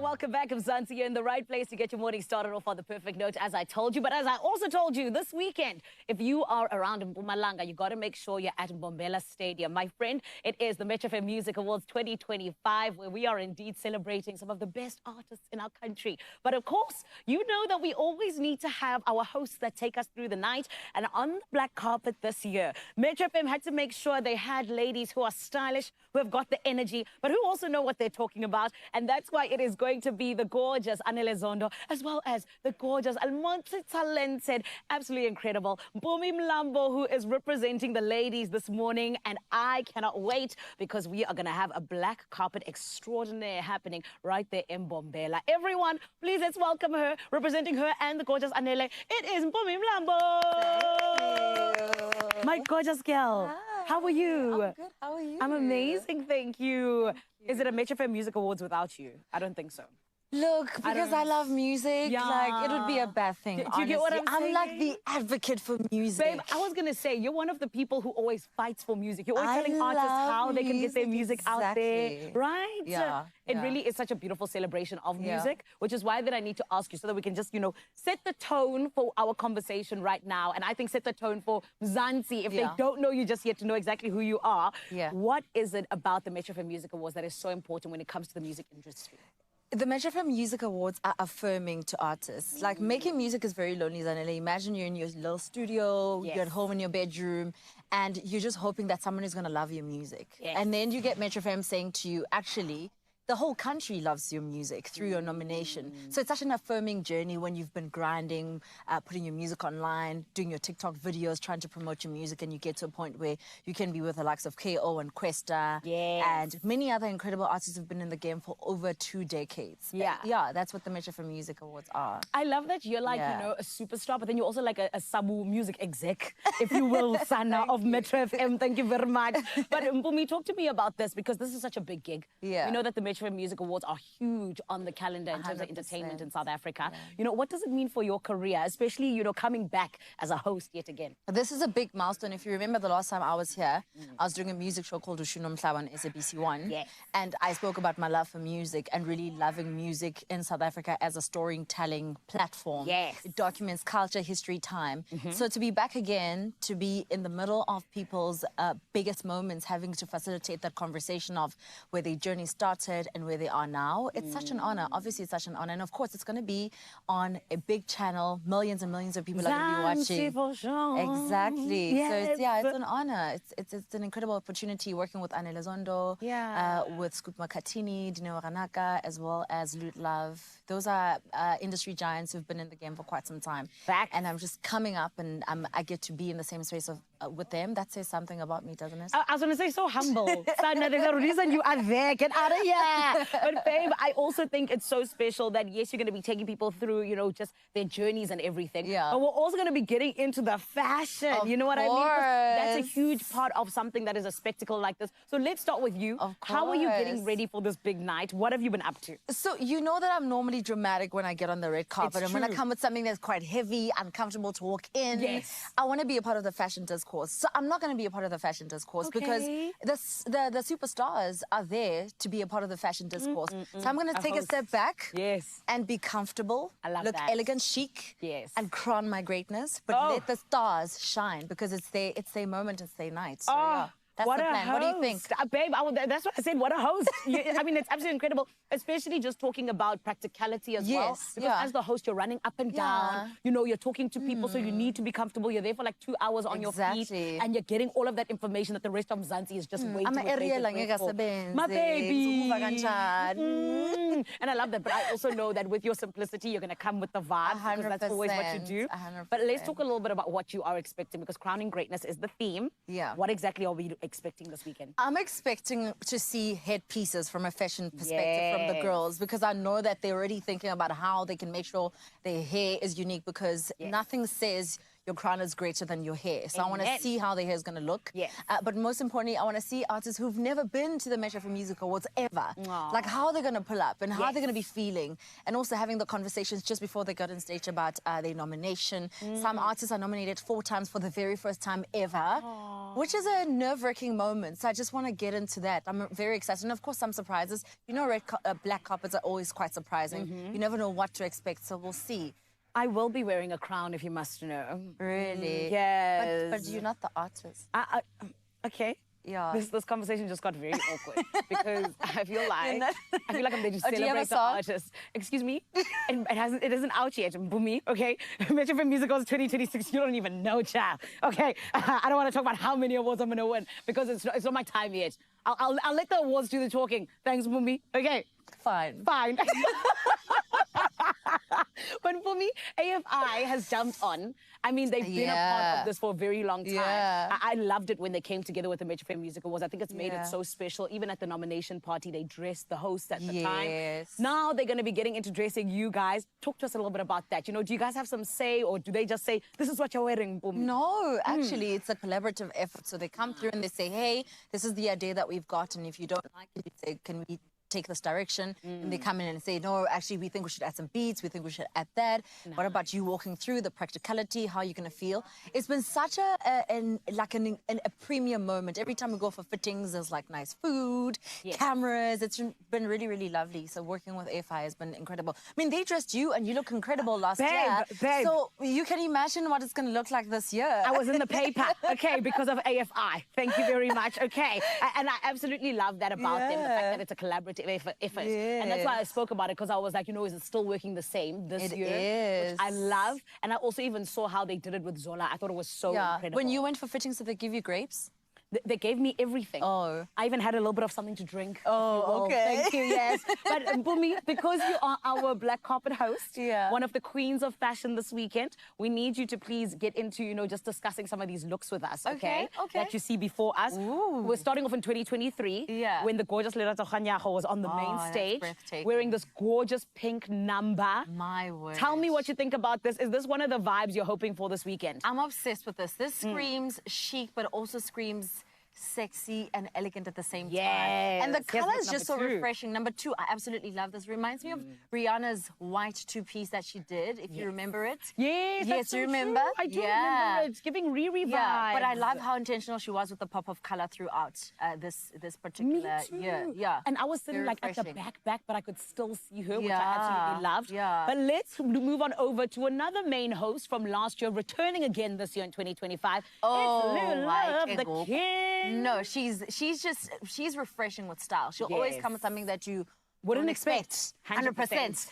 Welcome back, Mzansi. You're in the right place to get your morning started off on the perfect note, as I told you. But as I also told you, this weekend, if you are around Mpumalanga, you got to make sure you're at Mbombela Stadium. My friend, it is the Metro FM Music Awards 2025, where we are indeed celebrating some of the best artists in our country. But of course, you know that we always need to have our hosts that take us through the night. And on the black carpet this year, Metro FM had to make sure they had ladies who are stylish, who have got the energy, but who also know what they're talking about. And that's why it is going to be the gorgeous Anele Zondo, as well as the gorgeous and multi-talented, absolutely incredible Mpumi Mlambo, who is representing the ladies this morning. And I cannot wait because we are going to have a black carpet extraordinaire happening right there in Mbombela. Everyone, please let's welcome her, representing her and the gorgeous Anele. It is Mpumi Mlambo. My gorgeous girl. Hi. How are you? I'm good. How are you? I'm amazing, thank you. Is it a Metro FM Music Awards without you? I don't think so. Look, because I love music, Yeah. like, it would be a bad thing, Do you get what I'm I'm like saying? the advocate for music. Babe, I was going to say, you're one of the people who always fights for music. You're always I telling artists love how they can get their music out there, exactly. right? Yeah, It yeah. really is such a beautiful celebration of Yeah. music, which is why that I need to ask you so that we can just, set the tone for our conversation right now. And I think set the tone for Mzansi. If they Yeah. don't know you just yet to know exactly who you are, Yeah. what is it about the Metro FM Music Awards that is so important when it comes to the music industry? The Metro FM Music Awards are affirming to artists. Like, making music is very lonely, Zanele. Imagine you're in your little studio, Yes. you're at home in your bedroom, and you're just hoping that someone is going to love your music. Yes. And then you get Metro FM saying to you, actually, the whole country loves your music through your nomination. So it's such an affirming journey when you've been grinding, putting your music online, doing your TikTok videos, trying to promote your music, and you get to a point where you can be with the likes of KO and Questa Yes. and many other incredible artists who've been in the game for over 2 decades. Yeah. Yeah, that's what the Metro FM Music Awards are. I love that you're like, Yeah. you know, a superstar, but then you're also like a Sabu music exec, if you will, Sana of Metro FM. Thank you very much. But Mpumi, talk to me about this, because this is such a big gig. Yeah. We know that the Metro FM Music Awards are huge on the calendar in terms of entertainment in 100%. South Africa. You know, what does it mean for your career, especially, you know, coming back as a host yet again? This is a big milestone. If you remember the last time I was here, I was doing a music show called Ushuno Mhlaba on SABC1. Yes. And I spoke about my love for music and really loving music in South Africa as a storytelling platform. Yes. It documents culture, history, time. So to be back again, to be in the middle of people's biggest moments, having to facilitate that conversation of where their journey started and where they are now, it's such an honor. Obviously, it's such an honor. And of course, it's going to be on a big channel. Millions and millions of people are going to be watching. Exactly. Yes. So it's an honor. It's an incredible opportunity working with Anne Lezondo, with Scoop Makatini, Dino Ranaka, as well as Loot Love. Those are industry giants who've been in the game for quite some time. Facts. And I'm just coming up, and I get to be in the same space with them. That says something about me, doesn't it? I was going to say, so humble. Sana, there's a reason you are there. Get out of here. But babe, I also think it's so special that, yes, you're going to be taking people through, you know, just their journeys and everything. Yeah. But we're also going to be getting into the fashion. Of you know what I mean? 'Cause that's a course. huge part of something that is a spectacle like this. So let's start with you. Of How are you getting course. ready for this big night? What have you been up to? So you know that I'm normally dramatic when I get on the red carpet. It's And when I true. come with something that's quite heavy, uncomfortable to walk in, Yes. I want to be a part of the fashion discourse. So I'm not going to be a part of the fashion discourse because Okay. the superstars are there to be a part of the fashion discourse. So I'm going to take a host. step back Yes. and be comfortable, I love look that. elegant, chic, Yes. and crown my greatness. But Oh. let the stars shine because it's their moment, it's their night. So, Oh, yeah. That's what the a plan. What do you think? host. Babe, that's what I said. What a host. I mean, it's absolutely incredible, especially just talking about practicality as well. Yes, Because yeah. as the host, you're running up and down. You know, you're talking to people, so you need to be comfortable. You're there for like 2 hours on your feet. Exactly. And you're getting all of that information that the rest of Mzansi is just waiting with bated breath for. My baby. Uzuva kanjani? And I love that. But I also know that with your simplicity, you're going to come with the vibe, because that's always what you do. 100%. But let's talk a little bit about what you are expecting, because crowning greatness is the theme. Yeah. What exactly are we expecting this weekend? I'm expecting to see headpieces from a fashion perspective from the Yes. girls, because I know that they're already thinking about how they can make sure their hair is unique, because nothing says your crown is greater than your hair. So I want to Amen. see how their hair is going to look. Yes. But most importantly, I want to see artists who've never been to the Metro FM Music Awards ever. Aw. Like how they're going to pull up and how Yes. they're going to be feeling. And also having the conversations just before they got on stage about their nomination. Some artists are nominated 4 times for the very first time ever, which is a nerve-wracking moment. So I just want to get into that. I'm very excited. And of course, some surprises. You know, black carpets are always quite surprising. You never know what to expect, so we'll see. I will be wearing a crown, if you must know. Really? Yes. But you're not the artist. Okay. Yeah. This conversation just got very awkward because I feel like not- I feel like I'm there to Oh, do you have celebrate a the song? artist. Excuse me, it isn't out yet. Boomy, okay. Metro FM Musicals 2026. You don't even know, child. Okay, I don't want to talk about how many awards I'm gonna win because it's not my time yet. I'll let the awards do the talking. Thanks, Boomy. Okay, Fine. fine. But for me, AFI has jumped on. I mean, they've been a part Yeah. of this for a very long time. Yeah. I loved it when they came together with the Metro FM Music Awards. I think it's made Yeah. it so special. Even at the nomination party, they dressed the hosts at the time. Yes. Now they're going to be getting into dressing you guys. Talk to us a little bit about that. You know, do you guys have some say, or do they just say, this is what you're wearing? Boom. No, actually, it's a collaborative effort. So they come through and they say, hey, this is the idea that we've got. And if you don't like it, you say, can we take this direction? And they come in and say, no, actually, we think we should add some beats. We think we should add that. What about you walking through the practicality, how you're going to feel? It's been such a premium moment. Every time we go for fittings, there's like nice food, cameras. It's been really, really lovely. So working with AFI has been incredible. I mean, they dressed you and you look incredible last year. Babe. So you can imagine what it's going to look like this year. I was in the paper, okay, because of AFI. Thank you very much, okay. And I absolutely love that about them, the fact that it's a collaborative collective effort. And that's why I spoke about it, because I was like, is it still working the same this year? Is. Which I love. And I also even saw how they did it with Zola. I thought it was so incredible. When you went for fittings, did they give you grapes? They gave me everything. Oh. I even had a little bit of something to drink. Oh, okay. Thank you, yes. But Mpumi, because you are our black carpet host, one of the queens of fashion this weekend, we need you to please get into, just discussing some of these looks with us, okay? That you see before us. Ooh. We're starting off in 2023, when the gorgeous Lerato Kganyago was on the main stage, wearing this gorgeous pink number. My word. Tell me what you think about this. Is this one of the vibes you're hoping for this weekend? I'm obsessed with this. This screams chic, but also screams sexy and elegant at the same time. And the color is just so refreshing. Number 2, I absolutely love this. Reminds me of Rihanna's white two-piece that she did, if you remember it. Yes, you remember? I do remember it. Giving Riri vibes. Yeah, but I love how intentional she was with the pop of color throughout this particular year. Yeah. And I was sitting Very at the refreshing. back, but I could still see her, which I absolutely loved. Yeah. But let's move on over to another main host from last year, returning again this year in 2025. Oh, it's Lil Love, the king. No, she's refreshing with style. She'll always come with something that you wouldn't don't expect. 100%.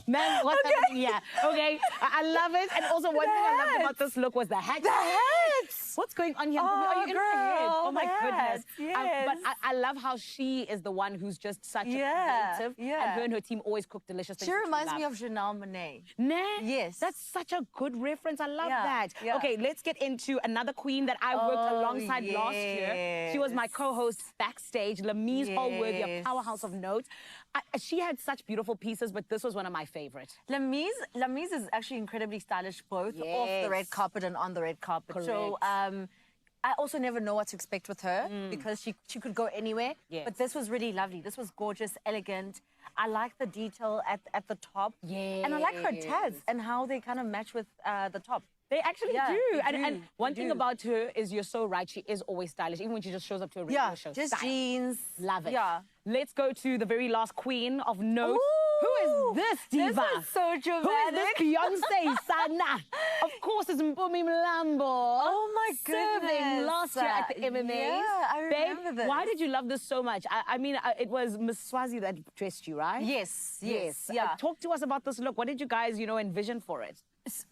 Man, what's happening here? Okay, I love it. And also, one thing I loved about this look was the hats. The hats! What's going on here? Oh, Are you in my head? girl, Oh, my the goodness. hats, But I love how she is the one who's just such a creative. And her and her team always cook delicious things. She reminds me of Janelle Monáe. Nah? Yes. That's such a good reference. I love that. Yeah. Okay, let's get into another queen that I worked alongside last year. She was my co-host backstage, Lamise Holworthy, a powerhouse of note. She had such beautiful pieces, but this was one of my favorites. Lamise is actually incredibly stylish, both off the red carpet and on the red carpet. Correct. So I also never know what to expect with her because she could go anywhere. But this was really lovely. This was gorgeous, elegant. I like the detail at the top. And I like her tabs and how they kind of match with the top. They actually do. They And do. one They thing do. about her is you're so right. She is always stylish, even when she just shows up to a radio show. Just Style. jeans. Love it. Yeah. Let's go to the very last queen of note. Ooh, Who is this diva? This is so dramatic. Who is this Beyonce, Sana? Of course, it's Mpumi Mlambo. Oh my Serving goodness. last year at the MMAs. Yeah, I remember Babe, this. why did you love this so much? I mean, it was Miss Swazi that dressed you, right? Yes. Yeah. Talk to us about this look. What did you guys, envision for it?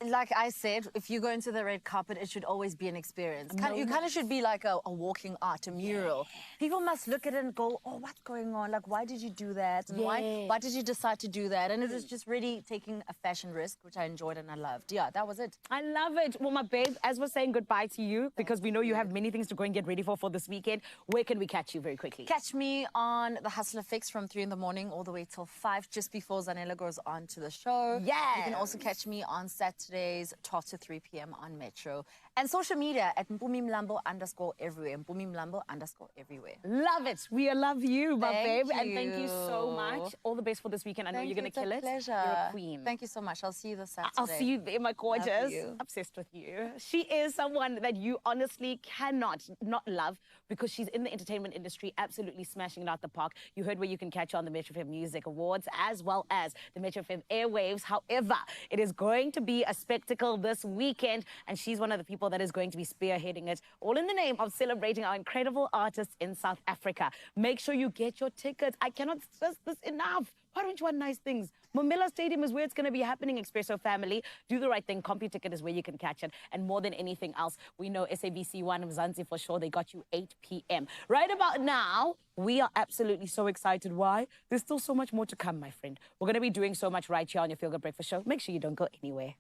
Like I said, if you go into the red carpet, it should always be an experience. You kind of should be like a walking art, a mural. People must look at it and go, oh, what's going on? Like, why did you do that? And why did you decide to do that? And it was just really taking a fashion risk, which I enjoyed and I loved. Yeah, that was it. I love it. Well, my babe, as we're saying goodbye to you, because we know you have many things to go and get ready for this weekend, where can we catch you very quickly? Catch me on the Hustler Fix from 3 in the morning all the way till 5, just before Zanella goes on to the show. Yeah. You can also catch me on Saturdays, 12 to 3 p.m. on Metro. And social media at Mpumi Mlambo _ everywhere. Mpumi Mlambo _ everywhere. Love it. We love you, my Thank babe. And thank you so you. much. All the best for this weekend. I know you're going to kill it. Pleasure. You're a queen. Thank you so much. I'll see you this Saturday. I'll see you there, my gorgeous. Love you. Obsessed with you. She is someone that you honestly cannot not love because she's in the entertainment industry, absolutely smashing it out the park. You heard where you can catch her on the Metro FM Music Awards as well as the Metro FM Airwaves. However, it is going to be a spectacle this weekend, and she's one of the people that is going to be spearheading it, all in the name of celebrating our incredible artists in South Africa. Make sure you get your tickets. I cannot stress this enough. Why don't you want nice things? Momela Stadium is where it's going to be happening, Expresso family. Do the right thing. CompuTicket is where you can catch it. And more than anything else, we know SABC1 Mzansi for sure. They got you 8 p.m. Right about now, we are absolutely so excited. Why? There's still so much more to come, my friend. We're going to be doing so much right here on your Feel Good Breakfast Show. Make sure you don't go anywhere.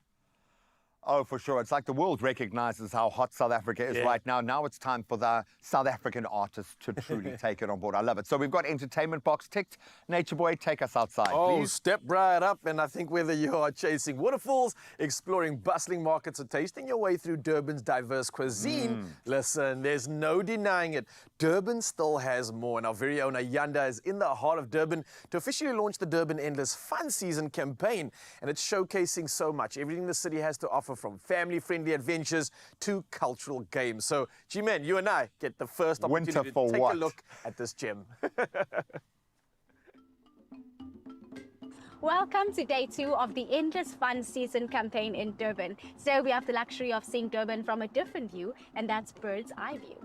Oh, for sure. It's like the world recognizes how hot South Africa is right now. Now it's time for the South African artists to truly take it on board. I love it. So we've got entertainment box ticked. Nature Boy, take us outside, please. Step right up. And I think whether you are chasing waterfalls, exploring bustling markets, or tasting your way through Durban's diverse cuisine, listen, there's no denying it. Durban still has more. And our very own Ayanda is in the heart of Durban to officially launch the Durban Endless Fun Season campaign. And it's showcasing so much. Everything the city has to offer, from family-friendly adventures to cultural games. So, G-Man, you and I get the first opportunity to take a look at this gem. Welcome to day 2 of the Endless Fun Season campaign in Durban. So we have the luxury of seeing Durban from a different view, and that's bird's eye view.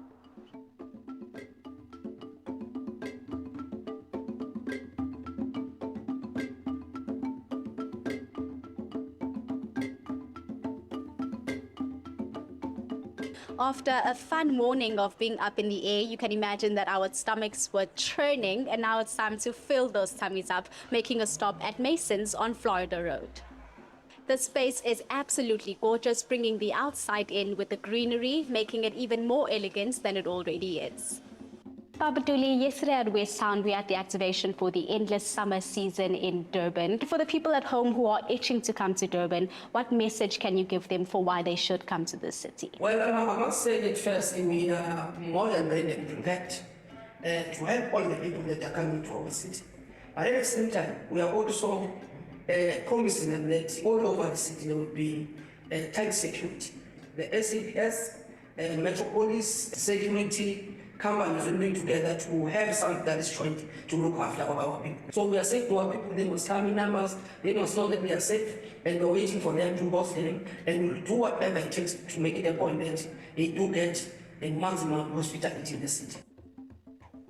After a fun morning of being up in the air, you can imagine that our stomachs were churning, and now it's time to fill those tummies up, making a stop at Mason's on Florida Road. The space is absolutely gorgeous, bringing the outside in with the greenery, making it even more elegant than it already is. Babatuli, yesterday at West Town, we had the activation for the endless summer season in Durban. For the people at home who are itching to come to Durban, what message can you give them for why they should come to this city? Well, I must say that first, we are more than ready to protect to help all the people that are coming to our city. But at the same time, we are also promising them that all over the city there will be tight security. The SAPS, Metropolis, security companies will be together to have something that is joint to look after our people. So we are saying to our people, they must come in numbers, they must know that we are safe, and we're waiting for them to host them, and we'll do whatever it takes to make it a point that they do get a maximum hospitality in the city.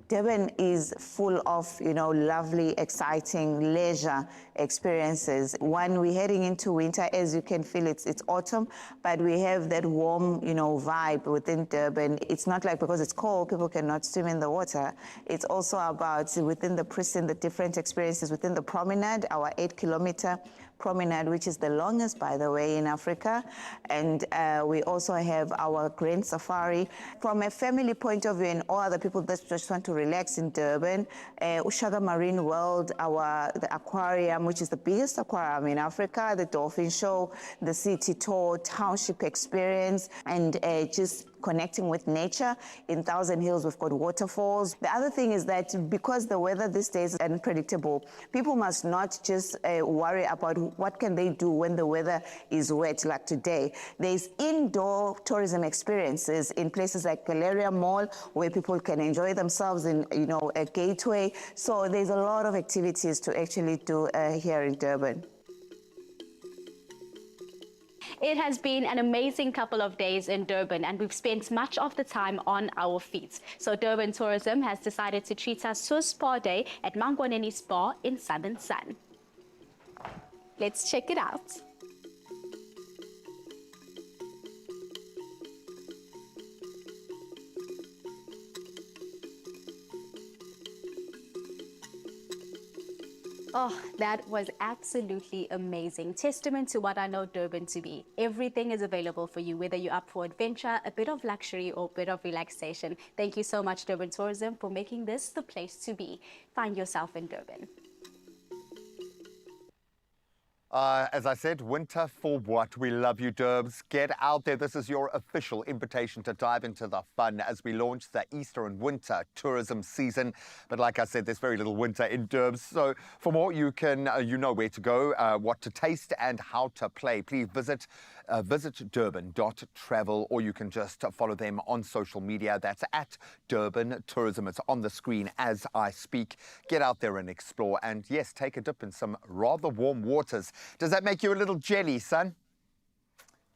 Durban is full of, lovely, exciting leisure experiences. When we're heading into winter, as you can feel, it's autumn, but we have that warm, vibe within Durban. It's not like because it's cold, people cannot swim in the water. It's also about within the precinct, the different experiences within the promenade, our 8-kilometer promenade, which is the longest, by the way, in Africa. And we also have our Grand Safari. From a family point of view, and all other people that just want to relax in Durban, Ushaga Marine World, the aquarium, which is the biggest aquarium in Africa, the dolphin show, the city tour, township experience, and just connecting with nature. In Thousand Hills, we've got waterfalls. The other thing is that because the weather these days is unpredictable, people must not just worry about what can they do when the weather is wet, like today. There's indoor tourism experiences in places like Galleria Mall, where people can enjoy themselves in, a gateway. So there's a lot of activities to actually do here in Durban. It has been an amazing couple of days in Durban, and we've spent much of the time on our feet. So Durban Tourism has decided to treat us to a spa day at Mangwaneni Spa in Southern Sun. Let's check it out. Oh, that was absolutely amazing. Testament to what I know Durban to be. Everything is available for you, whether you're up for adventure, a bit of luxury, or a bit of relaxation. Thank you so much, Durban Tourism, for making this the place to be. Find yourself in Durban. As I said, winter for what? We love you, Durbs. Get out there. This is your official invitation to dive into the fun as we launch the Easter and winter tourism season. But like I said, there's very little winter in Durbs. So for more, you know where to go, what to taste and how to play. Please visit durban.travel, or you can just follow them on social media. That's at Durban Tourism. It's on the screen as I speak. Get out there and explore. And yes, take a dip in some rather warm waters. Does that make you a little jelly, son?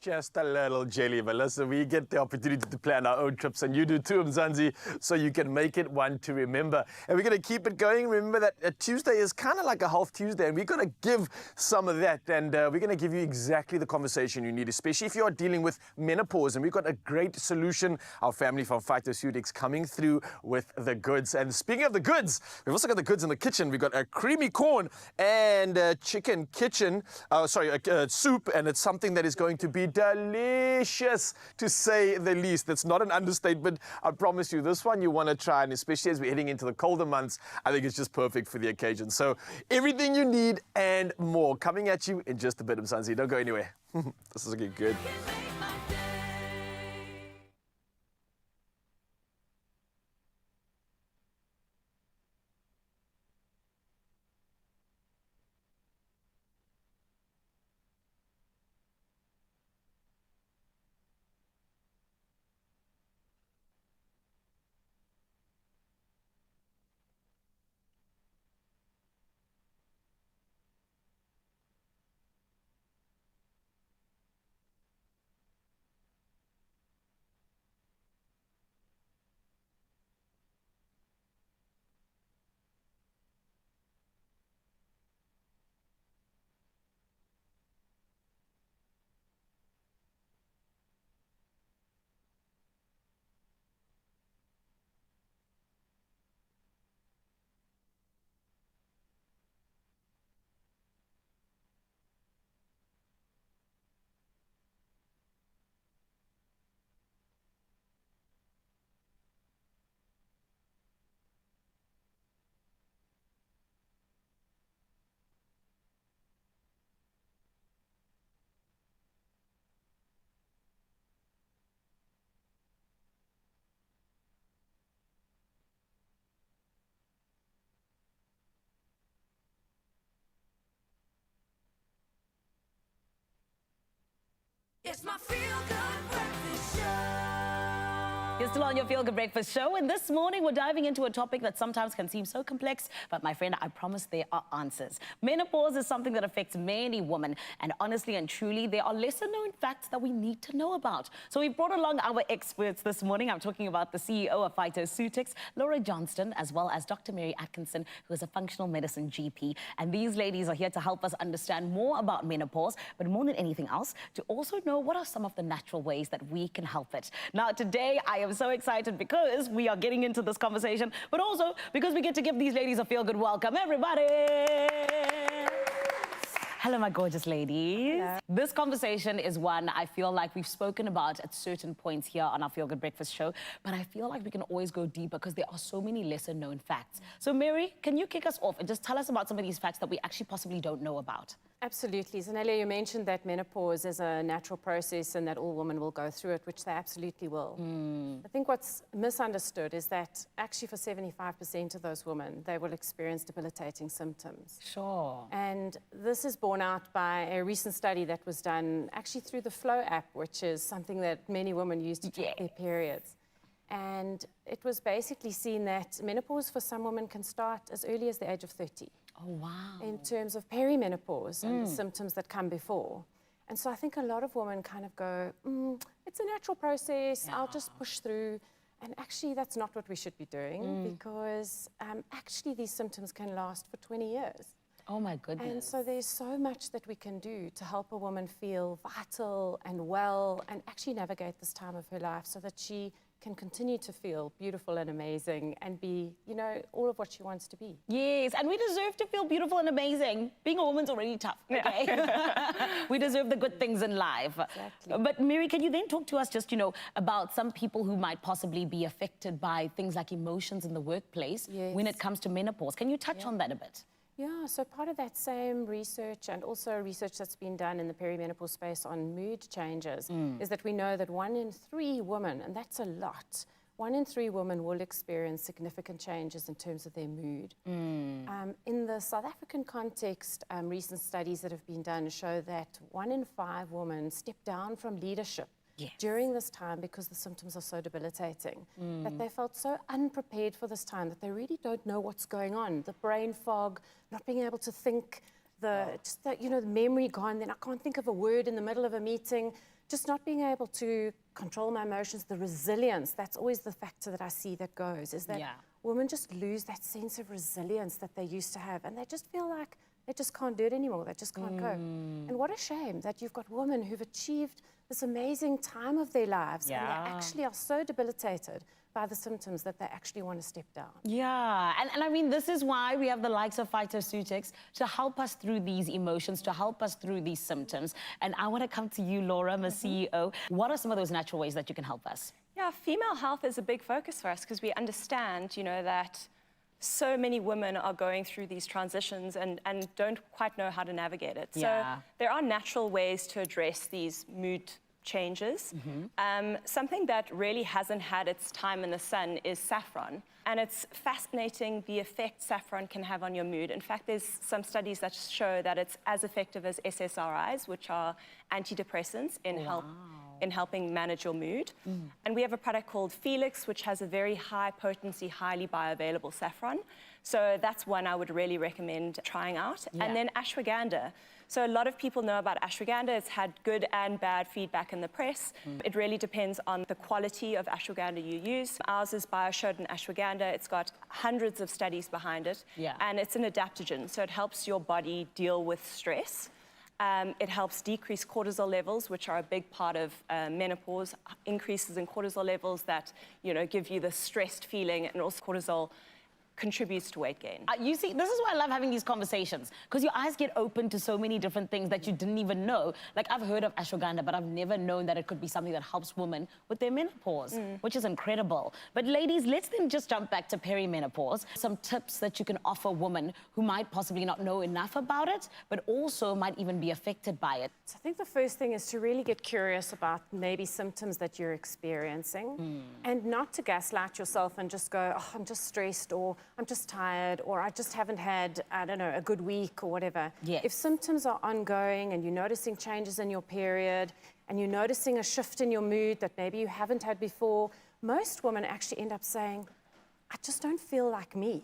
Just a little jelly, but listen, we get the opportunity to plan our own trips, and you do too, Mzansi, so you can make it one to remember. And we're going to keep it going. Remember that Tuesday is kind of like a Health Tuesday, and we're going to give some of that, and we're going to give you exactly the conversation you need, especially if you are dealing with menopause. And we've got a great solution. Our family from Phytoceutics coming through with the goods. And speaking of the goods, we've also got the goods in the kitchen. We've got a creamy corn and chicken soup, and it's something that is going to be delicious, to say the least. That's not an understatement. I promise you, this one you want to try, and especially as we're heading into the colder months, I think it's just perfect for the occasion. So everything you need and more coming at you in just a bit. Mzansi, don't go anywhere. This is looking good. It's my feel-good breakfast show. You're still on your Feel Good Breakfast show, and this morning we're diving into a topic that sometimes can seem so complex, but my friend, I promise there are answers. Menopause is something that affects many women, and honestly and truly, there are lesser-known facts that we need to know about. So we brought along our experts this morning. I'm talking about the CEO of Phytoceutics, Laura Johnston, as well as Dr. Mary Atkinson, who is a functional medicine GP. And these ladies are here to help us understand more about menopause, but more than anything else, to also know what are some of the natural ways that we can help it. Now, today, I am so excited because we are getting into this conversation, but also because we get to give these ladies a feel-good welcome. Everybody! Hello, my gorgeous ladies. Hello. This conversation is one I feel like we've spoken about at certain points here on our Feel Good Breakfast show, but I feel like we can always go deeper because there are so many lesser-known facts. So, Mary, can you kick us off and just tell us about some of these facts that we actually possibly don't know about? Absolutely. Zanele, you mentioned that menopause is a natural process and that all women will go through it, which they absolutely will. I think what's misunderstood is that actually for 75% of those women, they will experience debilitating symptoms. Sure. And this is borne out by a recent study that was done actually through the Flow app, which is something that many women use to track their periods. And it was basically seen that menopause for some women can start as early as the age of 30. Oh, wow. In terms of perimenopause and the symptoms that come before. And so I think a lot of women kind of go, it's a natural process, I'll just push through. And actually, that's not what we should be doing because actually these symptoms can last for 20 years. Oh, my goodness. And so there's so much that we can do to help a woman feel vital and well and actually navigate this time of her life so that she can continue to feel beautiful and amazing and be, you know, all of what she wants to be. Yes, and we deserve to feel beautiful and amazing. Being a woman's already tough, okay? We deserve the good things in life. Exactly. But Mary, can you then talk to us just, you know, about some people who might possibly be affected by things like emotions in the workplace when it comes to menopause? Can you touch on that a bit? Yeah, so part of that same research and also research that's been done in the perimenopause space on mood changes is that we know that 1 in 3 women, and that's a lot, 1 in 3 women will experience significant changes in terms of their mood. In the South African context, recent studies that have been done show that 1 in 5 women step down from leadership during this time because the symptoms are so debilitating, that they felt so unprepared for this time, that they really don't know what's going on. The brain fog, not being able to think, just the, you know, the memory gone, then I can't think of a word in the middle of a meeting, just not being able to control my emotions, the resilience, that's always the factor that I see that goes, is that women just lose that sense of resilience that they used to have, and they just feel like they just can't do it anymore, they just can't go. And what a shame that you've got women who've achieved this amazing time of their lives and they actually are so debilitated by the symptoms that they actually want to step down. Yeah, and I mean, this is why we have the likes of Phytoceutics to help us through these emotions, to help us through these symptoms. And I want to come to you, Laura, I'm a CEO. What are some of those natural ways that you can help us? Yeah, female health is a big focus for us because we understand, you know, that so many women are going through these transitions and don't quite know how to navigate it. So there are natural ways to address these mood changes. Something that really hasn't had its time in the sun is saffron. And it's fascinating the effect saffron can have on your mood. In fact, there's some studies that show that it's as effective as SSRIs, which are antidepressants in helping manage your mood. And we have a product called Felix, which has a very high potency, highly bioavailable saffron. So that's one I would really recommend trying out. And then ashwagandha. So a lot of people know about ashwagandha. It's had good and bad feedback in the press. It really depends on the quality of ashwagandha you use. Ours is bioshoden ashwagandha. It's got hundreds of studies behind it. And it's an adaptogen, so it helps your body deal with stress. It helps decrease cortisol levels, which are a big part of menopause. Increases in cortisol levels that, you know, give you the stressed feeling, and also cortisol contributes to weight gain. You see, this is why I love having these conversations, because your eyes get open to so many different things that you didn't even know. Like, I've heard of ashwagandha, but I've never known that it could be something that helps women with their menopause, which is incredible. But ladies, let's then just jump back to perimenopause. Some tips that you can offer women who might possibly not know enough about it, but also might even be affected by it. So I think the first thing is to really get curious about maybe symptoms that you're experiencing and not to gaslight yourself and just go, oh, I'm just stressed, or I'm just tired, or I just haven't had, I don't know, a good week or whatever. Yes. If symptoms are ongoing and you're noticing changes in your period and you're noticing a shift in your mood that maybe you haven't had before, most women actually end up saying, I just don't feel like me.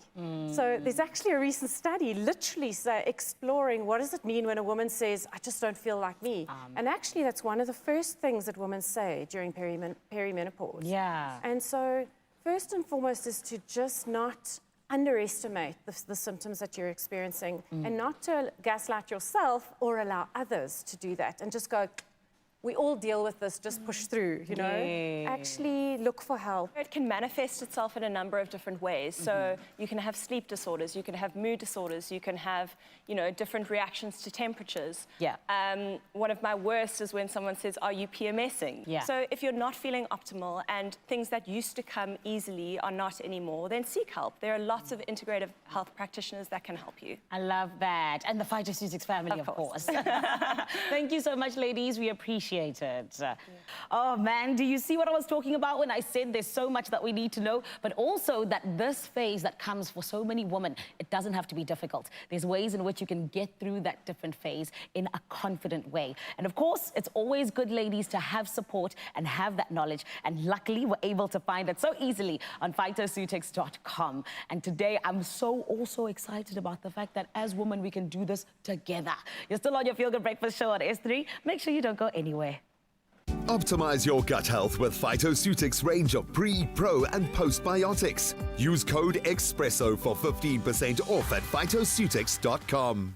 So there's actually a recent study literally exploring what does it mean when a woman says, I just don't feel like me. And actually that's one of the first things that women say during perimenopause. Yeah. And so first and foremost is to just not underestimate the symptoms that you're experiencing and not to gaslight yourself or allow others to do that and just go, we all deal with this, just push through, you know? Yeah. Actually look for help. It can manifest itself in a number of different ways. So you can have sleep disorders, you can have mood disorders, you can have, you know, different reactions to temperatures. Yeah. One of my worst is when someone says, are you PMSing? Yeah. So if you're not feeling optimal and things that used to come easily are not anymore, then seek help. There are lots of integrative health practitioners that can help you. I love that. And the Phytoceutics family, of course. Thank you so much, ladies. We appreciate it. Oh, man, do you see what I was talking about when I said there's so much that we need to know, but also that this phase that comes for so many women, it doesn't have to be difficult. There's ways in which you can get through that different phase in a confident way. And of course, it's always good, ladies, to have support and have that knowledge. And luckily, we're able to find it so easily on phytoceutics.com. And today, I'm also excited about the fact that as women, we can do this together. You're still on your Feel Good Breakfast show on S3. Make sure you don't go anywhere. Optimize your gut health with Phytoceutics range of pre, pro, and postbiotics. Use code Expresso for 15% off at phytoceutics.com.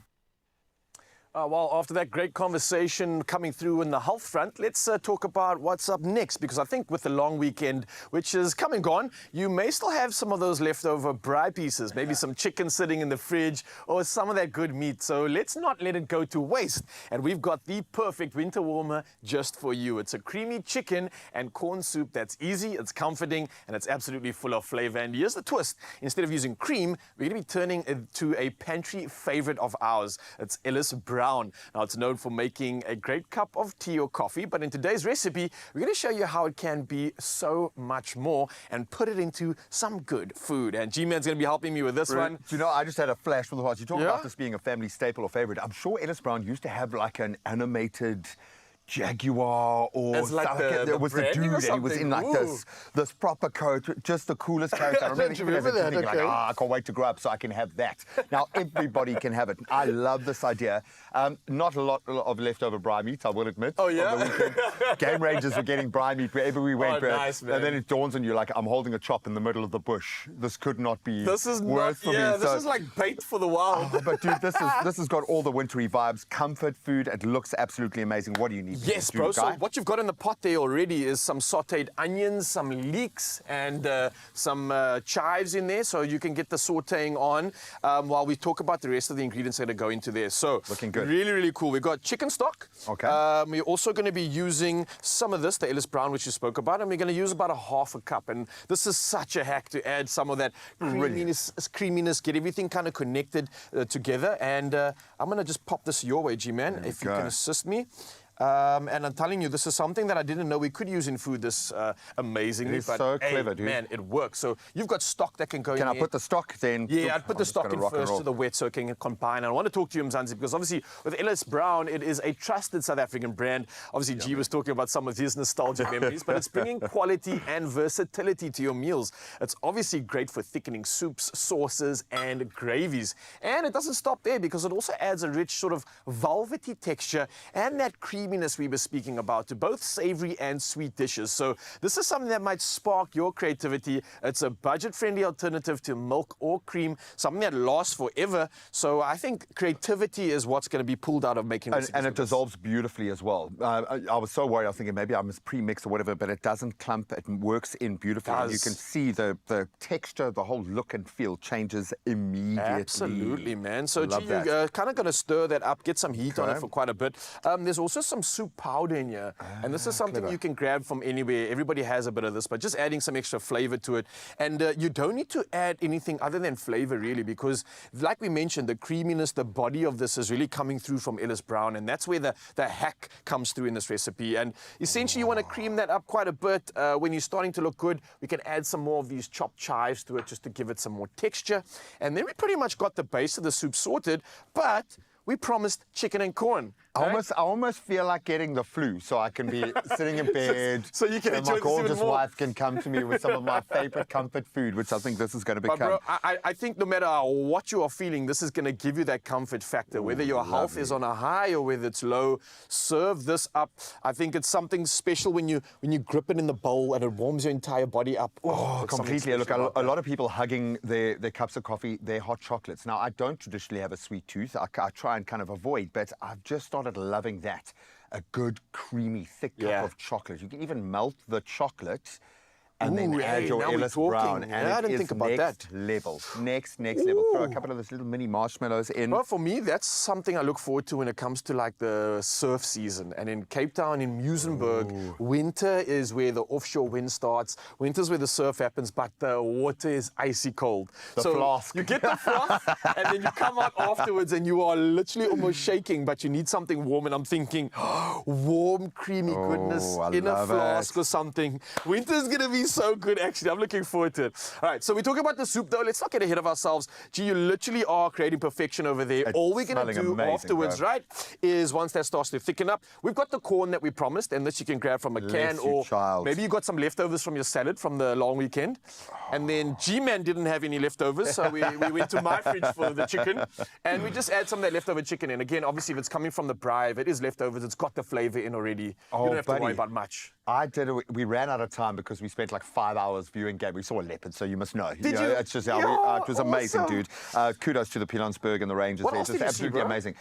Well, after that great conversation coming through in the health front, let's talk about what's up next, because I think with the long weekend, which is come and gone, you may still have some of those leftover braai pieces, maybe some chicken sitting in the fridge or some of that good meat. So let's not let it go to waste. And we've got the perfect winter warmer just for you. It's a creamy chicken and corn soup that's easy, it's comforting, and it's absolutely full of flavor. And here's the twist. Instead of using cream, we're going to be turning it to a pantry favorite of ours. It's Ellis Brown. Now, it's known for making a great cup of tea or coffee, but in today's recipe, we're going to show you how it can be so much more and put it into some good food. And G-Man's going to be helping me with this one. Do you know, I just had a flash from the past. You talk about this being a family staple or favorite. I'm sure Ellis Brown used to have like an animated Jaguar or it's like it was the dude, and he was in like this proper coat, just the coolest character. I remember that. Like, I can't wait to grow up so I can have that. Now everybody can have it. I love this idea. Not a lot of leftover braai meat, I will admit. Oh yeah. On the weekend. Game rangers were getting braai meat wherever we went. Nice, man. And then it dawns on you like I'm holding a chop in the middle of the bush. This could not be worse for me. This is like bait for the wild. But dude, this has got all the wintry vibes. Comfort food. It looks absolutely amazing. What do you need? Yes, bro. So what you've got in the pot there already is some sautéed onions, some leeks, and some chives in there, so you can get the sautéing on while we talk about the rest of the ingredients that are going to go into there. So looking good. Really, really cool. We've got chicken stock. Okay. We're also going to be using some of this, the Ellis Brown, which you spoke about, and we're going to use about a half a cup. And this is such a hack to add some of that creaminess, get everything kind of connected together. And I'm going to just pop this your way, G-Man, if you can assist me. And I'm telling you, this is something that I didn't know we could use in food this amazingly. It's so clever, dude. Man, it works. So you've got stock that can go in there. Can I put the stock then? Yeah, I'd put the stock in first to the wet so it can combine. And I want to talk to you, Mzansi, because obviously with Ellis Brown, it is a trusted South African brand. Obviously, G was talking about some of his nostalgia memories, but it's bringing quality and versatility to your meals. It's obviously great for thickening soups, sauces, and gravies. And it doesn't stop there, because it also adds a rich sort of velvety texture and that creaminess we were speaking about to both savory and sweet dishes. So this is something that might spark your creativity. It's a budget-friendly alternative to milk or cream, something that lasts forever. So I think creativity is what's going to be pulled out of making recipes. And it dissolves beautifully as well. I was so worried. I was thinking maybe I must pre-mix or whatever, but it doesn't clump. It works in beautifully. You can see the texture, the whole look and feel changes immediately. Absolutely, man. So G, you're kind of going to stir that up, get some heat on it for quite a bit. There's also some soup powder in here. And this is something you can grab from anywhere. Everybody has a bit of this, but just adding some extra flavor to it. And you don't need to add anything other than flavor, really, because like we mentioned, the creaminess, the body of this is really coming through from Ellis Brown. And that's where the hack comes through in this recipe. And essentially, you want to cream that up quite a bit. When you're starting to look good, we can add some more of these chopped chives to it just to give it some more texture. And then we pretty much got the base of the soup sorted, but we promised chicken and corn. I almost feel like getting the flu, so I can be sitting in bed. So you can enjoy my this even gorgeous more. wife can come to me with some of my favorite comfort food, which I think this is going to become. But bro, I think no matter what you are feeling, this is going to give you that comfort factor. Whether your health is on a high or whether it's low, serve this up. I think it's something special when you grip it in the bowl and it warms your entire body up. Oh, completely. Look, a lot of people hugging their cups of coffee, their hot chocolates. Now, I don't traditionally have a sweet tooth. I try and kind of avoid, but I've just started loving that. A good, creamy, thick cup of chocolate. You can even melt the chocolate and then add your Ellis Brown. And I didn't think about that. Level. Next level. Throw a couple of those little mini marshmallows in. Well, for me, that's something I look forward to when it comes to like the surf season. And in Cape Town, in Muizenberg, winter is where the offshore wind starts. Winter's where the surf happens, but the water is icy cold. The flask. You get the flask, and then you come out afterwards and you are literally almost shaking, but you need something warm. And I'm thinking, warm, creamy goodness in a flask or something. Winter's going to be so good, actually. I'm looking forward to it. All right, so we're talking about the soup, though. Let's not get ahead of ourselves. Gee, you literally are creating perfection over there. All we're going to do afterwards, right, is once that starts to thicken up, we've got the corn that we promised, and this you can grab from a can, or maybe you got some leftovers from your salad from the long weekend. And then G-Man didn't have any leftovers, so we went to my fridge for the chicken, and we just add some of that leftover chicken in. Again, obviously, if it's coming from the braai, if it is leftovers, it's got the flavor in already. You don't have to worry about much. We ran out of time because we spent like 5 hours viewing game. We saw a leopard, so you must know. Did you? It's just, it was amazing, dude. Kudos to the Pilanesberg and the Rangers. What else It's did you absolutely see, bro? amazing.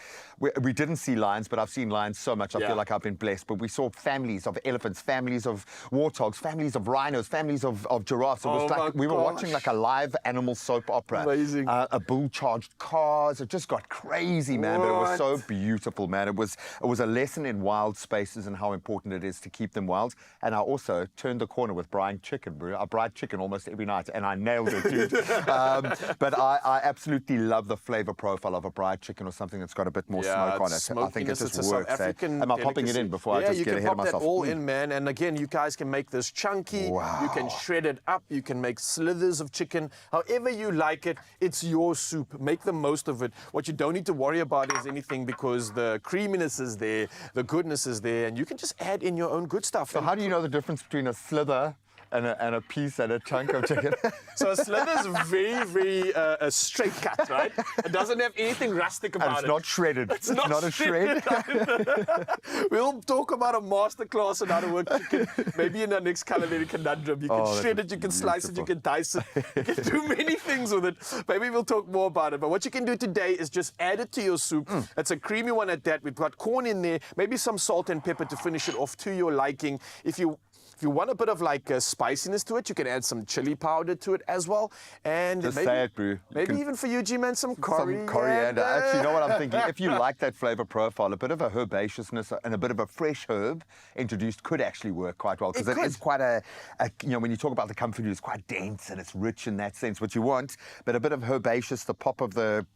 We didn't see lions, but I've seen lions so much. I feel like I've been blessed. But we saw families of elephants, families of warthogs, families of rhinos, families of giraffes. It was like we were watching like a live animal soap opera. Amazing. A bull charged cars. It just got crazy, man. But it was so beautiful, man. It was a lesson in wild spaces and how important it is to keep them wild. And I also turned the corner with brine chicken, bro. I brine chicken almost every night, and I nailed it, dude. But I absolutely love the flavor profile of a brine chicken or something that's got a bit more smoke on it. I think it just works. Am I popping it in before I just get ahead of myself? Yeah, you can pop that all in, man. And again, you guys can make this chunky. You can shred it up. You can make slithers of chicken. However you like it, it's your soup. Make the most of it. What you don't need to worry about is anything, because the creaminess is there, the goodness is there, and you can just add in your own good stuff. So how do you know the difference between a slither and a piece and a chunk of chicken? So a slither is very, very a straight cut, right? It doesn't have anything rustic about it. And it's not shredded. It's not a shred. We'll talk about a masterclass on how to work chicken, maybe in our next culinary conundrum. You can shred it, you can slice it, you can dice it. You can do many things with it. Maybe we'll talk more about it. But what you can do today is just add it to your soup. It's a creamy one at that. We've got corn in there, maybe some salt and pepper to finish it off to your liking. If you want a bit of like spiciness to it, you can add some chili powder to it as well. And just maybe, say it, bro. Maybe even for you, G-Man, some coriander. Some coriander. Actually, you know what I'm thinking? If you like that flavor profile, a bit of a herbaceousness and a bit of a fresh herb introduced could actually work quite well, because it is quite when you talk about the comfort food, it's quite dense and it's rich in that sense, what you want. But a bit of herbaceous, the pop of the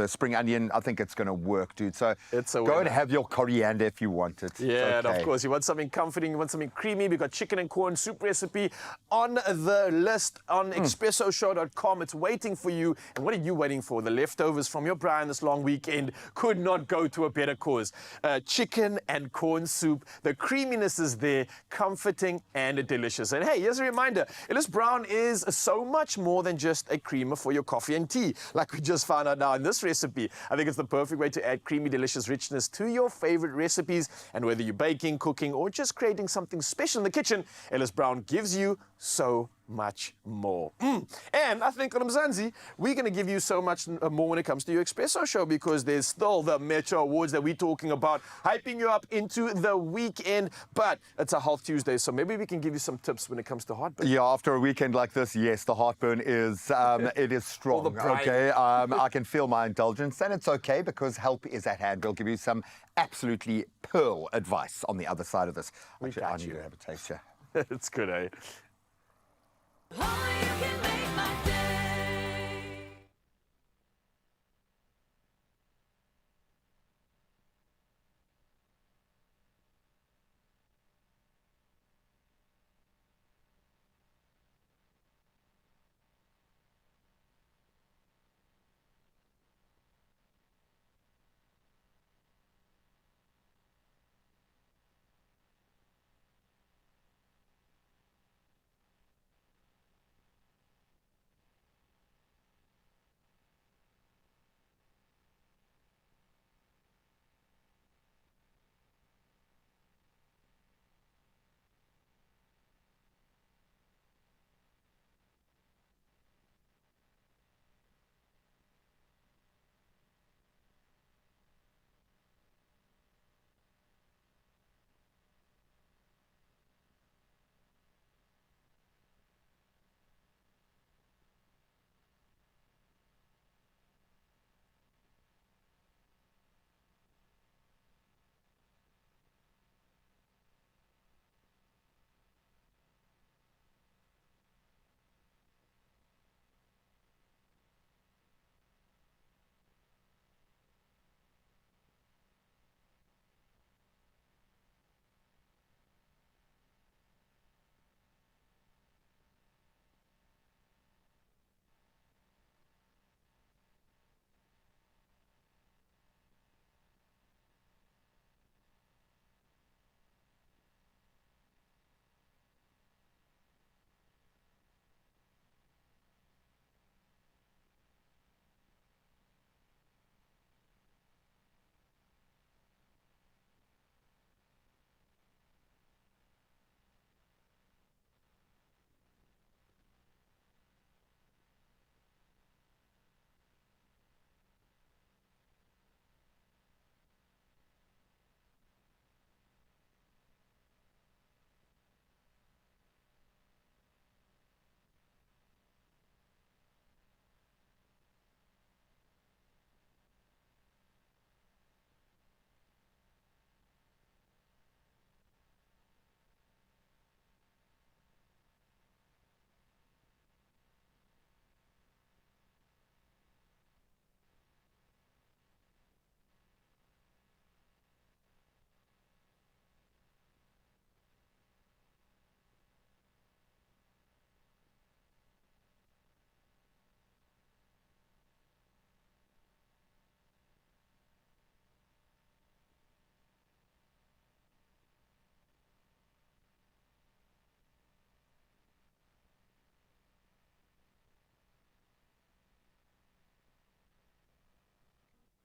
spring onion, I think it's going to work, dude. So go and have your coriander if you want it. Yeah, and of course, you want something comforting, you want something creamy. We've got chicken and corn soup recipe on the list on expressoshow.com. It's waiting for you. And what are you waiting for? The leftovers from your braai this long weekend could not go to a better cause. Chicken and corn soup. The creaminess is there, comforting and delicious. And hey, here's a reminder. Ellis Brown is so much more than just a creamer for your coffee and tea, like we just found out now in this recipe. I think it's the perfect way to add creamy, delicious richness to your favorite recipes. And whether you're baking, cooking, or just creating something special in the kitchen, Ellis Brown gives you so much more. And I think on Mzansi, we're going to give you so much more when it comes to your Expresso show, because there's still the Metro Awards that we're talking about, hyping you up into the weekend. But it's a Health Tuesday, so maybe we can give you some tips when it comes to heartburn. Yeah, after a weekend like this, yes, the heartburn is it is strong. Okay, I can feel my indulgence, and it's okay because help is at hand. We'll give you some absolutely pearl advice on the other side of this. Actually, I need to have a taste here. It's good, eh?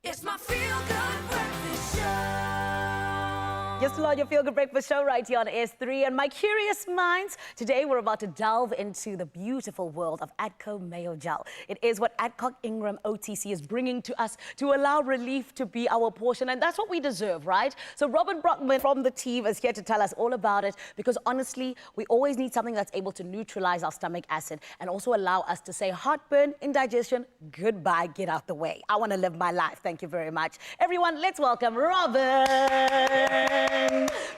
It's my feel-good breakfast show. You're still on your Feel Good Breakfast show right here on S3. And my curious minds, today we're about to delve into the beautiful world of Adco Mayo Gel. It is what Adcock Ingram OTC is bringing to us to allow relief to be our portion. And that's what we deserve, right? So Robin Brockman from the team is here to tell us all about it, because honestly, we always need something that's able to neutralize our stomach acid and also allow us to say heartburn, indigestion, goodbye, get out the way. I want to live my life. Thank you very much. Everyone, let's welcome Robin.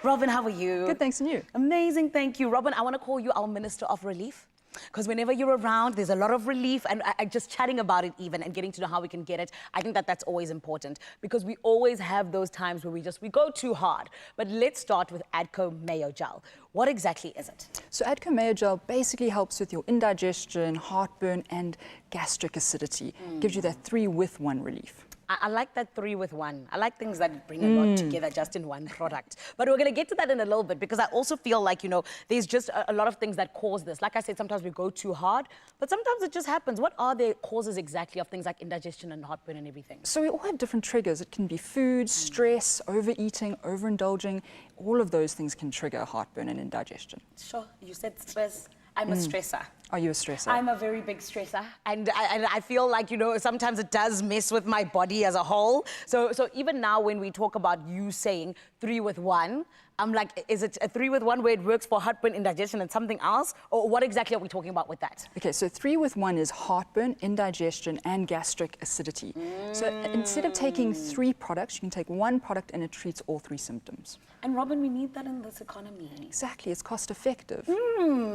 Robin, how are you? Good, thanks, and you? Amazing, thank you. Robin, I want to call you our Minister of Relief, because whenever you're around, there's a lot of relief, and just chatting about it even and getting to know how we can get it, I think that that's always important, because we always have those times where we go too hard. But let's start with Adco Mayo Gel. What exactly is it? So Adco Mayo Gel basically helps with your indigestion, heartburn, and gastric acidity. Gives you that 3-with-1 relief. I like that 3-with-1. I like things that bring a lot together just in one product. But we're going to get to that in a little bit, because I also feel like, you know, there's just a lot of things that cause this. Like I said, sometimes we go too hard, but sometimes it just happens. What are the causes exactly of things like indigestion and heartburn and everything? So we all have different triggers. It can be food, stress, overeating, overindulging. All of those things can trigger heartburn and indigestion. Sure, you said stress I'm a stressor. Are you a stressor? I'm a very big stressor, and I feel like, sometimes it does mess with my body as a whole. So even now when we talk about you saying 3 with 1, I'm like, is it a 3 with 1 where it works for heartburn, indigestion, and something else? Or what exactly are we talking about with that? Okay, so 3 with 1 is heartburn, indigestion, and gastric acidity. So instead of taking 3 products, you can take 1 product and it treats all 3 symptoms. And Robin, we need that in this economy. Exactly, it's cost effective.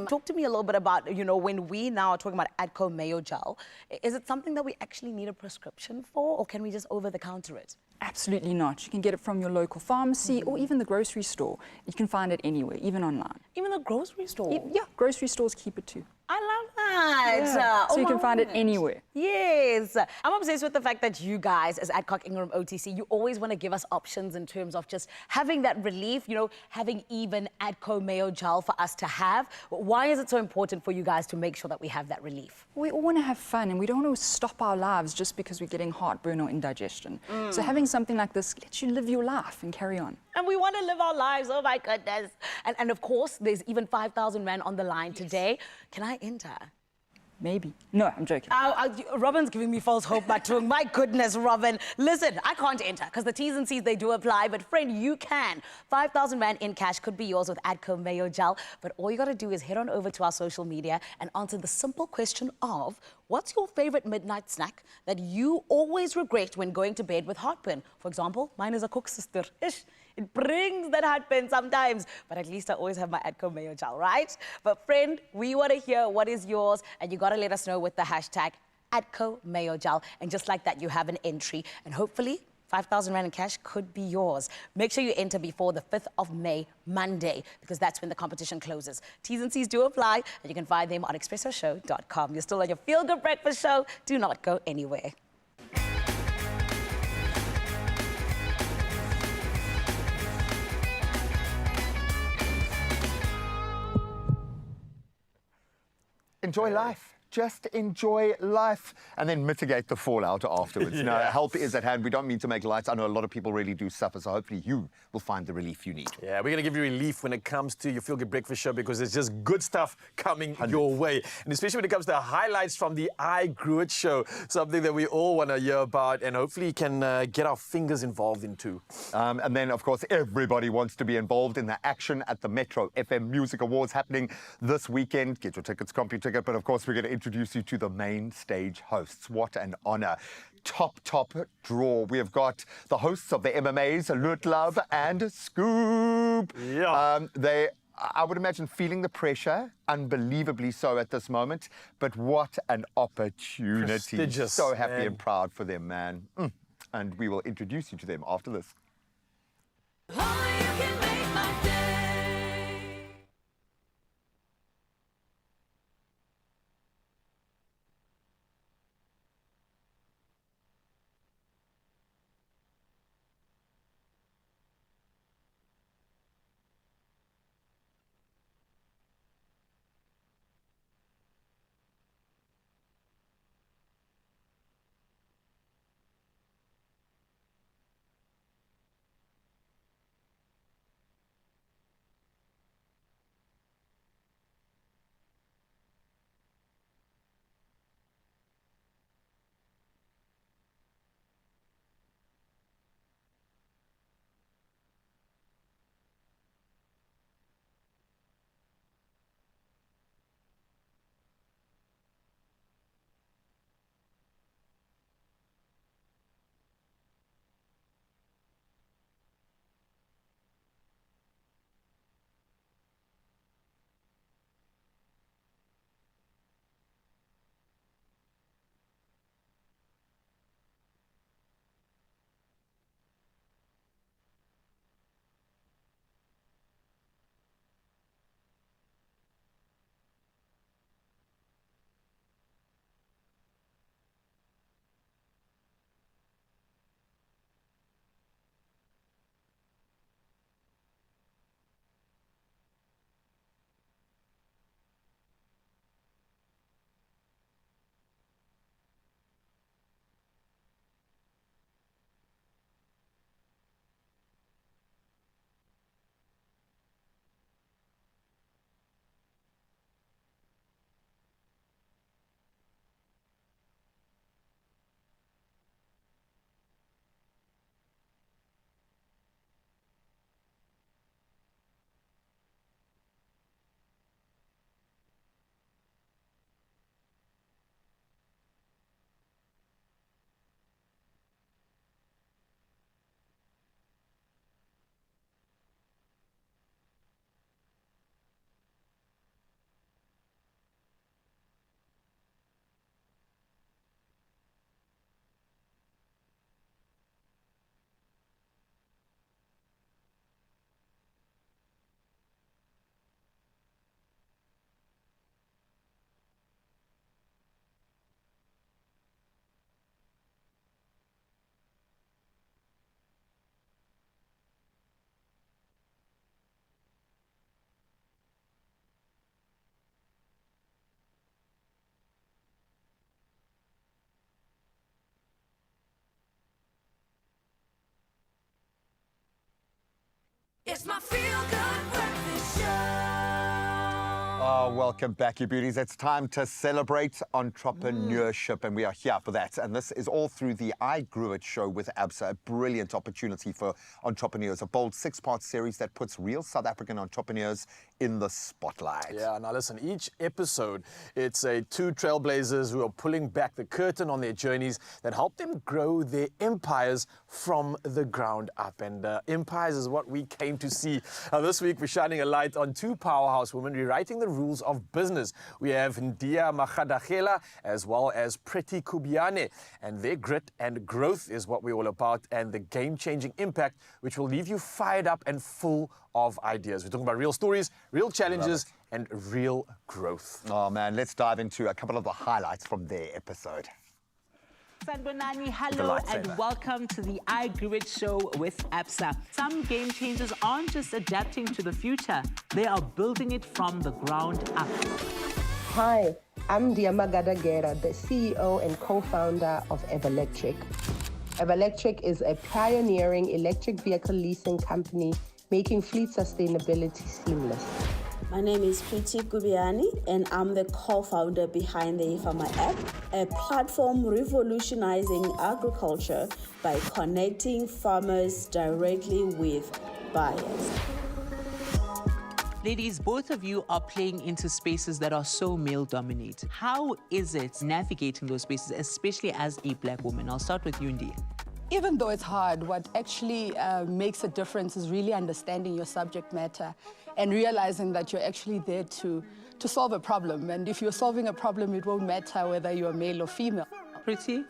Talk to me a little bit about, when we now are talking about Adco Mayo Gel, is it something that we actually need a prescription for, or can we just over-the-counter it? Absolutely not. You can get it from your local pharmacy or even the grocery store. You can find it anywhere, even online. Even the grocery store? Yeah, grocery stores keep it too. I love that. Yeah. So you can find it anywhere. Yes. I'm obsessed with the fact that you guys, as Adcock Ingram OTC, you always want to give us options in terms of just having that relief, having even Adco Mayo Gel for us to have. Why is it so important for you guys to make sure that we have that relief? We all want to have fun, and we don't want to stop our lives just because we're getting heartburn or indigestion. So having something like this lets you live your life and carry on. And we want to live our lives, oh my goodness. And of course, there's even 5,000 Rand on the line today. Can I enter? Maybe. No, I'm joking. Robin's giving me false hope, Matung. My goodness, Robin. Listen, I can't enter because the T's and C's, they do apply. But friend, you can. 5,000 Rand in cash could be yours with Adco Mayo Gel. But all you got to do is head on over to our social media and answer the simple question of, what's your favorite midnight snack that you always regret when going to bed with heartburn? For example, mine is a cook sister. Ish. It brings that heartburn sometimes, but at least I always have my Adco Mayo Gel, right? But friend, we want to hear what is yours, and you got to let us know with the hashtag Adco Mayo Gel. And just like that, you have an entry, and hopefully 5,000 Rand in cash could be yours. Make sure you enter before the 5th of May, Monday, because that's when the competition closes. T's and C's do apply, and you can find them on expressoshow.com. You're still on your Feel Good Breakfast Show. Do not go anywhere. Enjoy life. Just enjoy life and then mitigate the fallout afterwards. No, help is at hand. We don't mean to make lights. I know a lot of people really do suffer, so hopefully you will find the relief you need. Yeah, we're going to give you relief when it comes to your Feel Good Breakfast Show because there's just good stuff coming your way. And especially when it comes to highlights from the I Grew It show, something that we all want to hear about and hopefully can get our fingers involved in too. And then, of course, everybody wants to be involved in the action at the Metro FM Music Awards happening this weekend. Get your tickets, CompuTicket, but of course we're going to introduce you to the main stage hosts. What an honor. Top draw. We have got the hosts of the MMAs, Lut Love and Scoop. Yeah. I would imagine feeling the pressure, unbelievably so at this moment, but what an opportunity. Prestigious, so happy and proud for them, man. And we will introduce you to them after this. It's my feel-good breakfast show. Oh, welcome back, you beauties. It's time to celebrate entrepreneurship, and we are here for that. And this is all through the I Grew It show with ABSA, a brilliant opportunity for entrepreneurs, a bold 6-part series that puts real South African entrepreneurs in the spotlight. Yeah, now listen, each episode, it's 2 trailblazers who are pulling back the curtain on their journeys that help them grow their empires from the ground up. And empires is what we came to see. This week, we're shining a light on 2 powerhouse women rewriting the rules of business. We have Ndia Makgadagela as well as Pretty Kubiane. And their grit and growth is what we're all about, and the game-changing impact which will leave you fired up and full of ideas. We're talking about real stories, real challenges, and real growth. Oh man, let's dive into a couple of the highlights from their episode. Sanbonani, hello and welcome to the I Grew It show with ABSA. Some game changers aren't just adapting to the future, they are building it from the ground up. Hi, I'm Ndia Makgadagela, the CEO and co-founder of Electric. Electric is a pioneering electric vehicle leasing company making fleet sustainability seamless. My name is Pretty Kubiane, and I'm the co-founder behind the Ifama app, a platform revolutionizing agriculture by connecting farmers directly with buyers. Ladies, both of you are playing into spaces that are so male-dominated. How is it navigating those spaces, especially as a black woman? I'll start with you, Ndia. Even though it's hard, what actually makes a difference is really understanding your subject matter and realizing that you're actually there to solve a problem. And if you're solving a problem, it won't matter whether you're male or female. Pretty?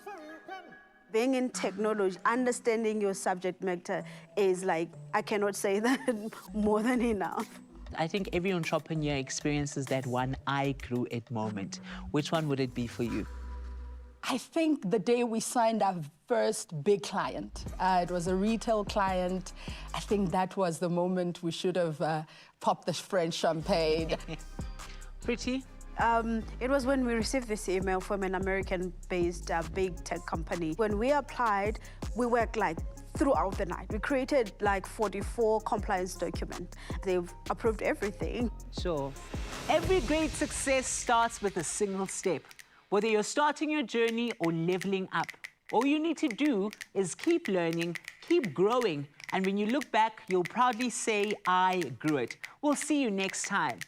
Being in technology, understanding your subject matter is like, I cannot say that more than enough. I think every entrepreneur experiences that one I grew it moment. Which one would it be for you? I think the day we signed our first big client, it was a retail client. I think that was the moment we should have popped the French champagne. Pretty? It was when we received this email from an American-based big tech company. When we applied, we worked like throughout the night. We created like 44 compliance documents. They've approved everything. Sure. Every great success starts with a single step. Whether you're starting your journey or leveling up, all you need to do is keep learning, keep growing, and when you look back, you'll proudly say, I grew it. We'll see you next time.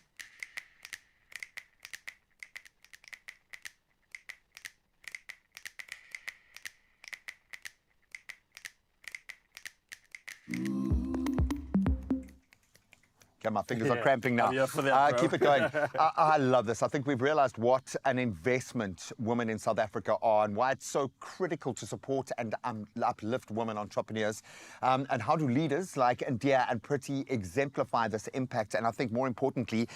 Okay, my fingers are cramping now. For that, keep it going. I love this. I think we've realized what an investment women in South Africa are and why it's so critical to support and uplift women entrepreneurs. And how do leaders like Ndia and Pretty exemplify this impact? And I think more importantly,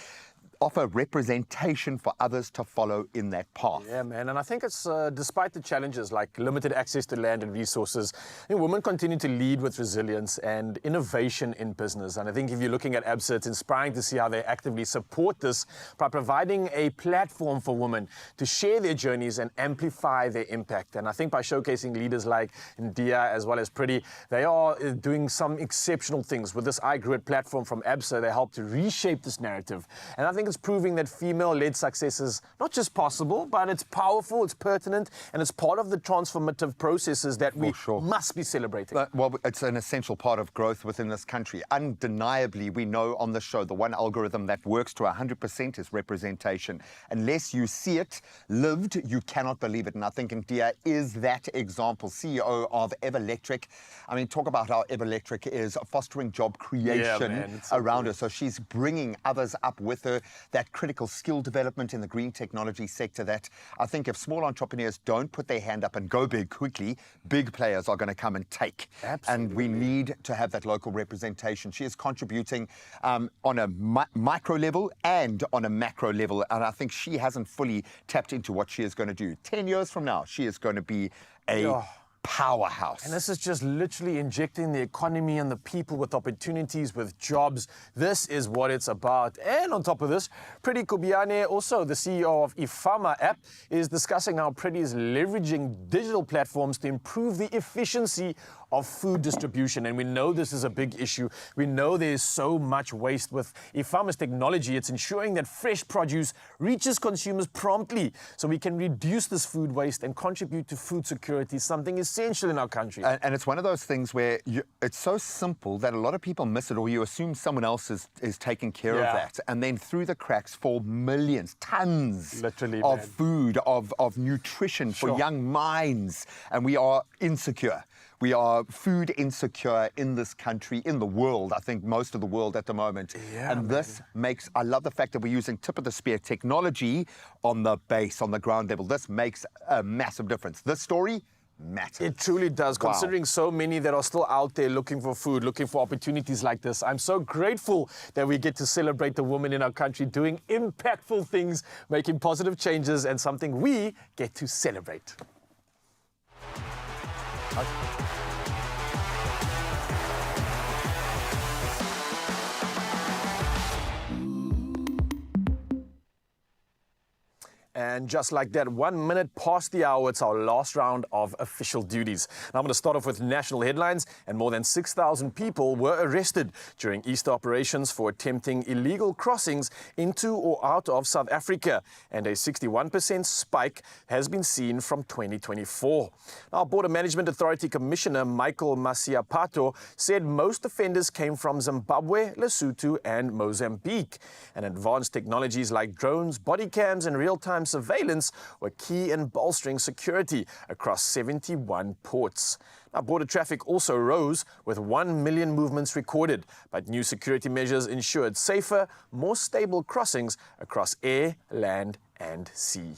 offer representation for others to follow in that path. Yeah, man, and I think it's despite the challenges like limited access to land and resources, women continue to lead with resilience and innovation in business. And I think if you're looking at ABSA, it's inspiring to see how they actively support this by providing a platform for women to share their journeys and amplify their impact. And I think by showcasing leaders like Ndia as well as Pretty, they are doing some exceptional things. With this I Grew It platform from ABSA, they help to reshape this narrative. And I think it's proving that female-led success is not just possible, but it's powerful, it's pertinent, and it's part of the transformative processes that we must be celebrating. Well, it's an essential part of growth within this country. Undeniably, we know on the show the one algorithm that works to 100% is representation. Unless you see it lived, you cannot believe it. And I think Ndia is that example, CEO of Electric. I mean, talk about how Electric is fostering job creation around her. So she's bringing others up with her. That critical skill development in the green technology sector that I think if small entrepreneurs don't put their hand up and go big quickly, big players are going to come and take. Absolutely. And we need to have that local representation. She is contributing on a micro level and on a macro level. And I think she hasn't fully tapped into what she is going to do. 10 years from now, she is going to be a powerhouse. And this is just literally injecting the economy and the people with opportunities, with jobs. This is what it's about. And on top of this, Pretty Kubiane, also the CEO of Ifama app, is discussing how Pretty is leveraging digital platforms to improve the efficiency of food distribution. And we know this is a big issue. We know there's so much waste. With Ifama's technology, it's ensuring that fresh produce reaches consumers promptly so we can reduce this food waste and contribute to food security, something essential in our country. And it's one of those things where it's so simple that a lot of people miss it, or you assume someone else is taking care of that. And then through the cracks fall millions, tons literally, of food, of nutrition for young minds. And we are insecure. We are food insecure in this country, in the world, I think most of the world at the moment. And this makes, I love the fact that we're using tip-of-the-spear technology on the base, on the ground level. This makes a massive difference. This story matters. It truly does, considering so many that are still out there looking for food, looking for opportunities like this. I'm so grateful that we get to celebrate the women in our country doing impactful things, making positive changes, and something we get to celebrate. And just like that, 1 minute past the hour, it's our last round of official duties. Now I'm going to start off with national headlines, and more than 6,000 people were arrested during Easter operations for attempting illegal crossings into or out of South Africa, and a 61% spike has been seen from 2024. Now, Border Management Authority Commissioner Michael Masiapato said most offenders came from Zimbabwe, Lesotho and Mozambique, and advanced technologies like drones, body cams and real-time surveillance were key in bolstering security across 71 ports. Now, border traffic also rose with 1 million movements recorded, but new security measures ensured safer, more stable crossings across air, land and sea.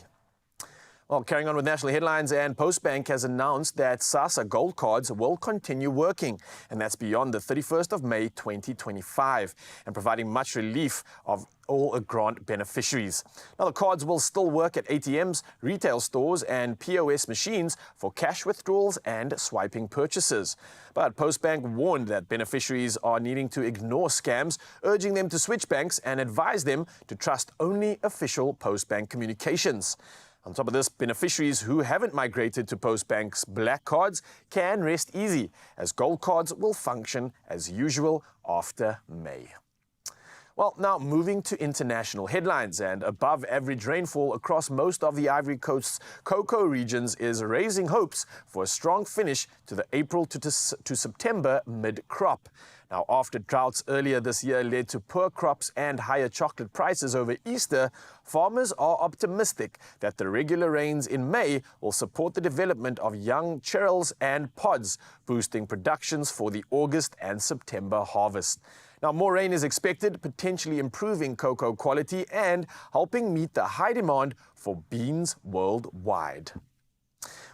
Well, carrying on with national headlines, and Postbank has announced that SASSA Gold Cards will continue working, and that's beyond the 31st of May 2025, and providing much relief of all grant beneficiaries. Now, the cards will still work at ATMs, retail stores and POS machines for cash withdrawals and swiping purchases. But Postbank warned that beneficiaries are needing to ignore scams, urging them to switch banks and advise them to trust only official Postbank communications. On top of this, beneficiaries who haven't migrated to Postbank's black cards can rest easy, as gold cards will function as usual after May. Well, now moving to international headlines, and above average rainfall across most of the Ivory Coast's cocoa regions is raising hopes for a strong finish to the April to September mid-crop. Now, after droughts earlier this year led to poor crops and higher chocolate prices over Easter, farmers are optimistic that the regular rains in May will support the development of young cherries and pods, boosting productions for the August and September harvest. Now, more rain is expected, potentially improving cocoa quality and helping meet the high demand for beans worldwide.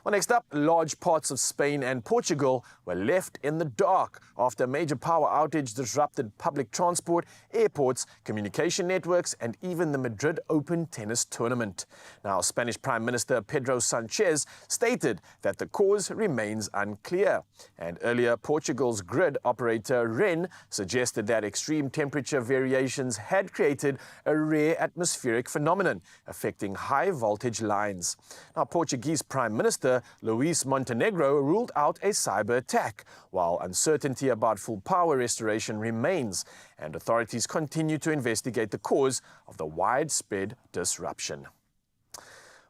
Well, next up, large parts of Spain and Portugal were left in the dark after a major power outage disrupted public transport, airports, communication networks, and even the Madrid Open tennis tournament. Now, Spanish Prime Minister Pedro Sanchez stated that the cause remains unclear. And earlier, Portugal's grid operator REN suggested that extreme temperature variations had created a rare atmospheric phenomenon affecting high voltage lines. Now, Portuguese Prime Minister Luis Montenegro ruled out a cyber attack, while uncertainty about full power restoration remains, and authorities continue to investigate the cause of the widespread disruption.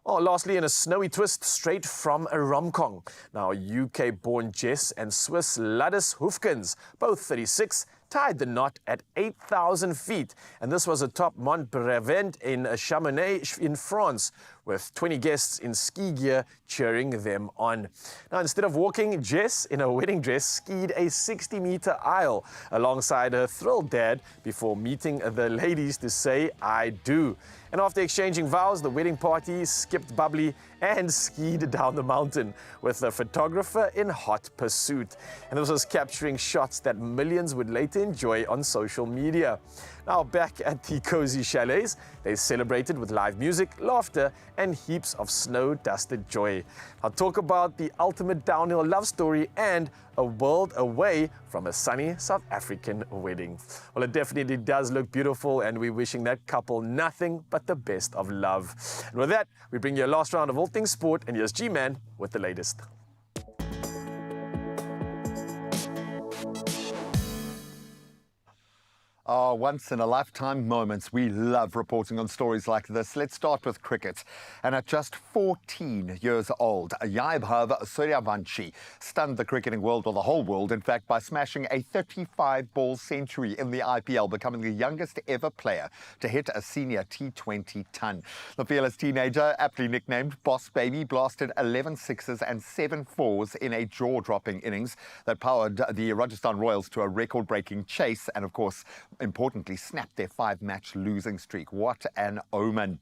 Well, lastly, in a snowy twist straight from a rom-com. Now, UK-born Jess and Swiss Ladis Hufkens, both 36, tied the knot at 8,000 feet. And this was atop Mont Brevent in Chamonix in France, with 20 guests in ski gear cheering them on. Now, instead of walking, Jess, in a wedding dress, skied a 60-meter aisle alongside her thrilled dad before meeting the ladies to say, "I do." And after exchanging vows, the wedding party skipped bubbly and skied down the mountain with a photographer in hot pursuit. And this was capturing shots that millions would later enjoy on social media. Now back at the cozy chalets, they celebrated with live music, laughter and heaps of snow-dusted joy. I'll talk about the ultimate downhill love story and a world away from a sunny South African wedding. Well, it definitely does look beautiful, and we're wishing that couple nothing but the best of love. And with that, we bring you a last round of all things sport, and here's G-Man with the latest. Oh, once-in-a-lifetime moments. We love reporting on stories like this. Let's start with cricket. And at just 14 years old, Vaibhav Suryavanshi stunned the cricketing world, or the whole world, in fact, by smashing a 35-ball century in the IPL, becoming the youngest ever player to hit a senior T20 ton. The fearless teenager, aptly nicknamed Boss Baby, blasted 11 sixes and 7 fours in a jaw-dropping innings that powered the Rajasthan Royals to a record-breaking chase and, of course, importantly, snapped their 5-match losing streak. What an omen.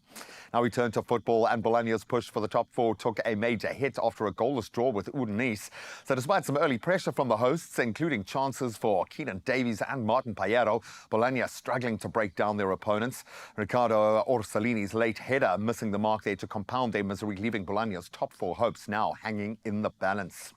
Now we turn to football, and Bologna's push for the top 4 took a major hit after a goalless draw with Udinese. So despite some early pressure from the hosts, including chances for Keenan Davies and Martin Payero, Bologna struggling to break down their opponents. Riccardo Orsolini's late header missing the mark there to compound their misery, leaving Bologna's top 4 hopes now hanging in the balance.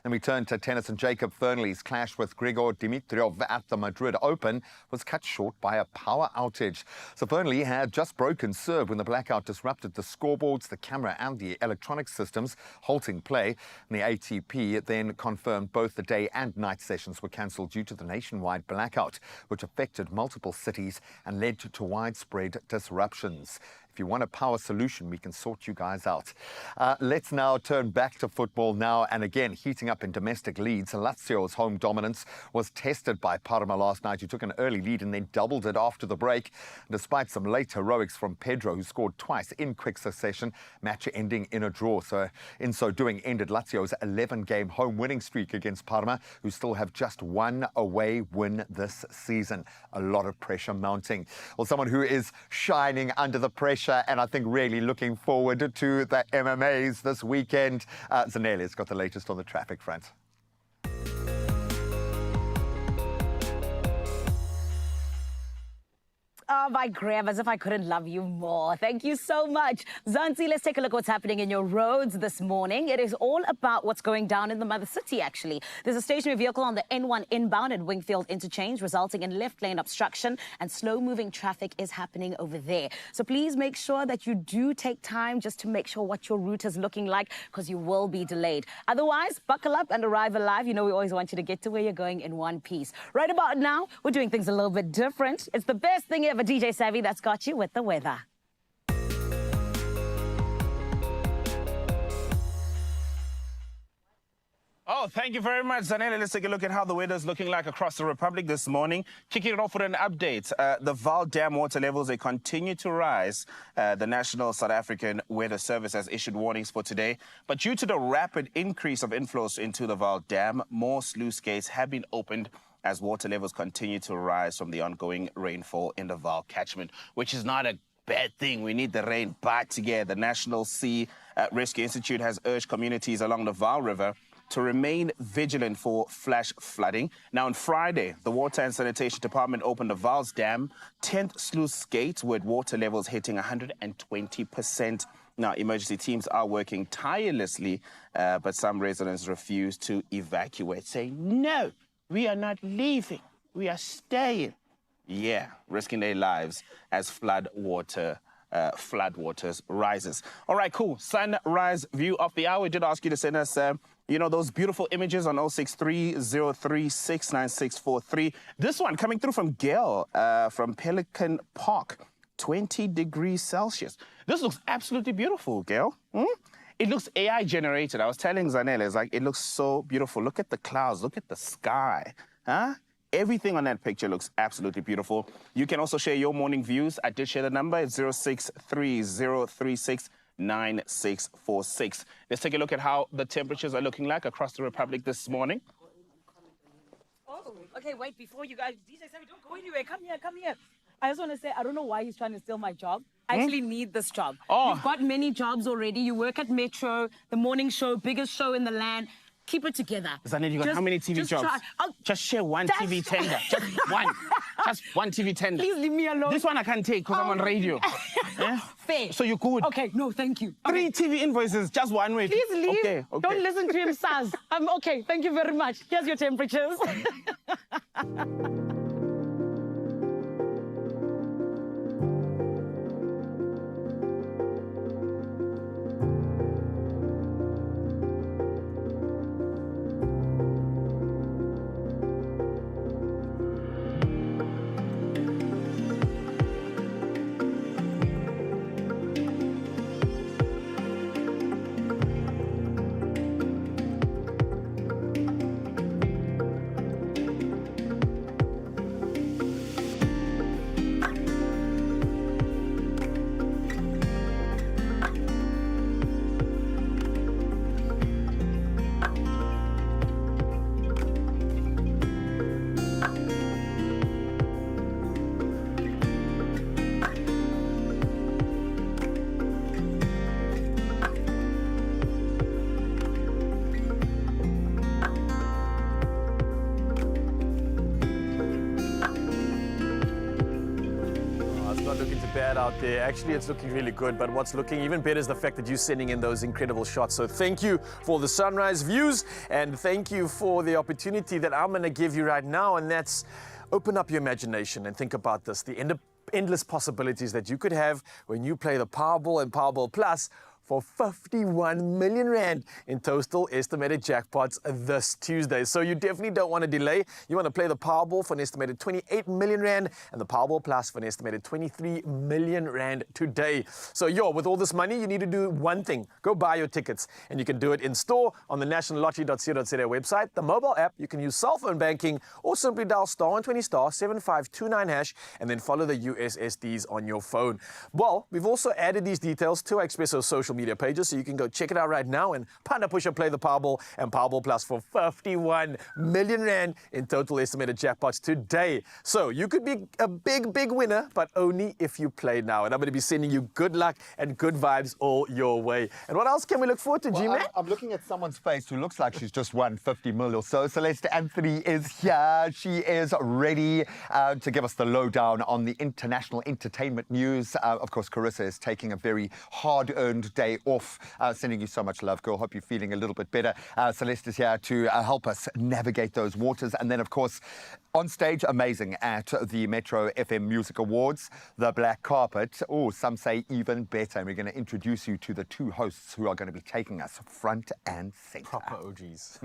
Then we turn to tennis, and Jacob Fernley's clash with Grigor Dimitrov at the Madrid Open was cut short by a power outage. So Fernley had just broken serve when the blackout disrupted the scoreboards, the camera and the electronic systems, halting play. And the ATP then confirmed both the day and night sessions were cancelled due to the nationwide blackout, which affected multiple cities and led to widespread disruptions. If you want a power solution, we can sort you guys out. Let's now turn back to football now, and again, heating up in domestic leads. Lazio's home dominance was tested by Parma last night, who took an early lead and then doubled it after the break. Despite some late heroics from Pedro, who scored twice in quick succession, match ending in a draw. So in so doing, ended Lazio's 11-game home winning streak against Parma, who still have just one away win this season. A lot of pressure mounting. Well, someone who is shining under the pressure, and I think really looking forward to the MMAs this weekend. Zanelli's got the latest on the traffic front. Oh, my Graham, as if I couldn't love you more. Thank you so much. Zanzi, let's take a look at what's happening in your roads this morning. It is all about what's going down in the mother city, actually. There's a stationary vehicle on the N1 inbound at Wingfield Interchange, resulting in left lane obstruction, and slow-moving traffic is happening over there. So please make sure that you do take time just to make sure what your route is looking like, because you will be delayed. Otherwise, buckle up and arrive alive. You know, we always want you to get to where you're going in one piece. Right about now, we're doing things a little bit different. It's the best thing ever. DJ Savvy, that's got you with the weather. Oh, thank you very much, Zanele. Let's take a look at how the weather is looking like across the Republic this morning. Kicking it off with an update. The Vaal Dam water levels, they continue to rise. The National South African Weather Service has issued warnings for today. But due to the rapid increase of inflows into the Vaal Dam, more sluice gates have been opened as water levels continue to rise from the ongoing rainfall in the Vaal catchment, which is not a bad thing. We need the rain, but the National Sea Rescue Institute has urged communities along the Vaal River to remain vigilant for flash flooding. Now, on Friday, the Water and Sanitation Department opened the Vaals Dam 10th sluice gate with water levels hitting 120%. Now, emergency teams are working tirelessly, but some residents refuse to evacuate, saying, no, we are not leaving. We are staying. Yeah, risking their lives as floodwaters rises. All right, cool. Sunrise view of the hour. We did ask you to send us, those beautiful images on 063-036-9643. This one coming through from Gail from Pelican Park, 20 degrees Celsius. This looks absolutely beautiful, Gail. It looks AI generated. I was telling Zanele, it's like, it looks so beautiful. Look at the clouds. Look at the sky. Everything on that picture looks absolutely beautiful. You can also share your morning views. I did share the number. It's 063-036-9646. Let's take a look at how the temperatures are looking like across the Republic this morning. Oh, okay, wait, before you guys, DJ Sammy, don't go anywhere. Come here. I just want to say, I don't know why he's trying to steal my job. I actually need this job. Oh. You've got many jobs already. You work at Metro, the morning show, biggest show in the land. Keep it together. Zanele, you got how many TV jobs? Just share one TV tender. Just one. Just one TV 10. Please leave me alone. This one I can't take because I'm on radio. Fair. So you're good. Okay, no, thank you. 3 TV invoices, just one way. Please leave. Okay. Don't listen to him, Saz. I'm okay. Thank you very much. Here's your temperatures. Bad out there. Actually, it's looking really good, but what's looking even better is the fact that you're sending in those incredible shots. So thank you for the sunrise views, and thank you for the opportunity that I'm going to give you right now, and that's open up your imagination and think about this, the endless possibilities that you could have when you play the Powerball and Powerball Plus for 51 million rand in total estimated jackpots this Tuesday. So you definitely don't want to delay. You want to play the Powerball for an estimated 28 million rand and the Powerball Plus for an estimated 23 million rand today. So with all this money, you need to do one thing. Go buy your tickets, and you can do it in store on the nationallottery.co.za website, the mobile app. You can use cell phone banking or simply dial *120 *7529 hash and then follow the USSDs on your phone. Well, we've also added these details to our Expresso social media pages, so you can go check it out right now and Panda Pusher play the Powerball and Powerball Plus for 51 million rand in total estimated jackpots today. So you could be a big winner, but only if you play now. And I'm going to be sending you good luck and good vibes all your way. And what else can we look forward to, G-Man? I'm looking at someone's face who looks like she's just won 50 mil or so. Celeste Anthony is here. She is ready to give us the lowdown on the international entertainment news. Of course, Carissa is taking a very hard-earned day off. Sending you so much love, girl. Hope you're feeling a little bit better. Celeste is here to help us navigate those waters. And then, of course, on stage, amazing, at the Metro FM Music Awards, the black carpet. Oh, some say even better. And we're going to introduce you to the two hosts who are going to be taking us front and center. Proper OGs.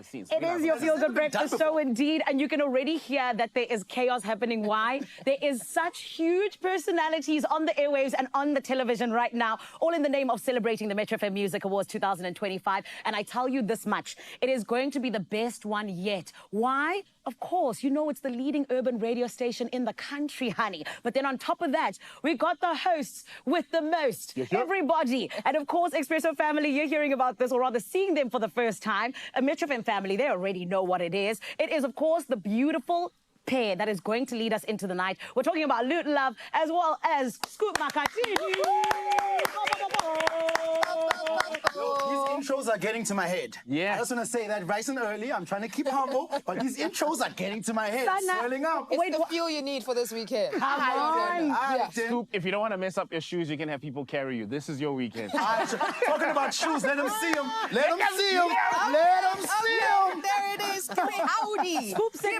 scenes. It is your feel-good breakfast show indeed, and you can already hear that there is chaos happening. Why? There is such huge personalities on the airwaves and on the television right now, all in the name of celebrating the Metro FM Music Awards 2025. And I tell you this much, it is going to be the best one yet. Why? Of course, you know it's the leading urban radio station in the country, honey. But then on top of that, we got the hosts with the most. Everybody. And of course, Expresso family, you're hearing about this, or rather seeing them for the first time. A Metro FM family, they already know what it is. It is, of course, the beautiful pair that is going to lead us into the night. We're talking about Lut Love as well as Scoop Makatini. These intros are getting to my head. Yeah. I just want to say that right and early. I'm trying to keep humble, but these intros are getting to my head. Swelling up. It's the fuel you need for this weekend. Come on. Yeah. Scoop, if you don't want to mess up your shoes, you can have people carry you. This is your weekend. Talking about shoes, let them see them. Let them see them. Let them see them. There it is. Howdy. Scoop said,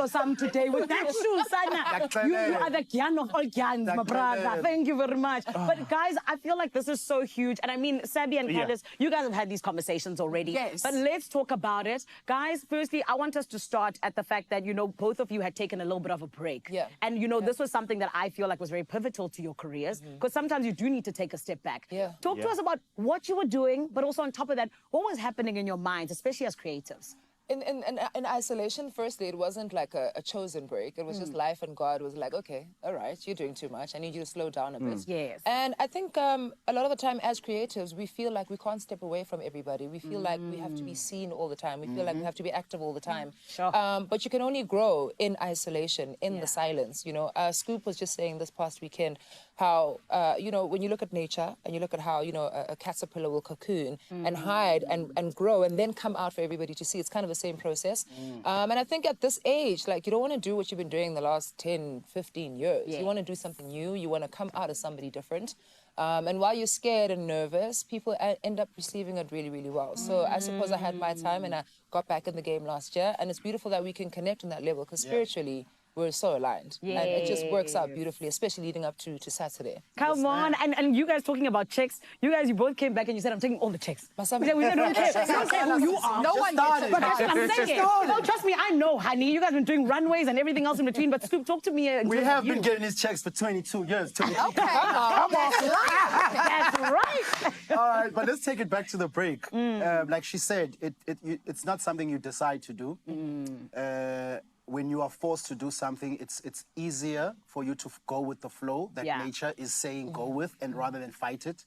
some today with that shoe, Sana. You are the Gyan of all Gyans, my brother. Thank you very much. But guys, I feel like this is so huge. And I mean, Sabi and Candice, you guys have had these conversations already. Yes. But let's talk about it. Guys, firstly, I want us to start at the fact that, you know, both of you had taken a little bit of a break. Yeah. And, you know, this was something that I feel like was very pivotal to your careers, because sometimes you do need to take a step back. Yeah. Talk to us about what you were doing, but also on top of that, what was happening in your minds, especially as creatives? In isolation, firstly, it wasn't like a chosen break. It was just life, and God was like, okay, all right, you're doing too much. I need you to slow down a bit. Yes. And I think a lot of the time as creatives, we feel like we can't step away from everybody. We feel like we have to be seen all the time. We feel like we have to be active all the time. Sure. But you can only grow in isolation, in the silence. You know, Scoop was just saying this past weekend how, you know, when you look at nature and you look at how, you know, a caterpillar will cocoon and hide and grow and then come out for everybody to see. It's kind of the same process. And I think at this age, like, you don't want to do what you've been doing the last 10, 15 years. You want to do something new. You want to come out as somebody different. And while you're scared and nervous, people end up receiving it really, really well. So I suppose I had my time and I got back in the game last year. And it's beautiful that we can connect on that level, because spiritually, we're so aligned. And it just works out beautifully, especially leading up to Saturday. Come on. And you guys talking about chicks, you both came back and you said, I'm taking all the chicks. We said, we don't care. We don't care who you are. No one started. But that's what I'm saying. No, trust me, I know, honey. You guys have been doing runways and everything else in between, but Scoop, talk to me. We have been getting these checks for 22 years. Okay. Come on. That's right. All right, but let's take it back to the break. Like she said, it's not something you decide to do. When you are forced to do something, it's easier for you to go with the flow that nature is saying go with, and rather than fight it.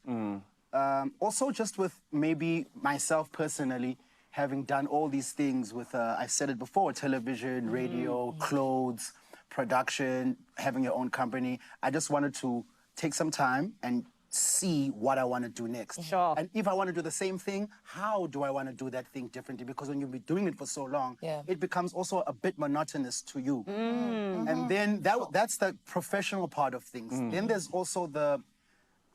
Also, just with maybe myself personally, having done all these things with, I said it before, television, radio, clothes, production, having your own company, I just wanted to take some time and see what I want to do next. Sure. And if I want to do the same thing, how do I want to do that thing differently? Because when you've been doing it for so long, it becomes also a bit monotonous to you. And then that's the professional part of things. Then there's also the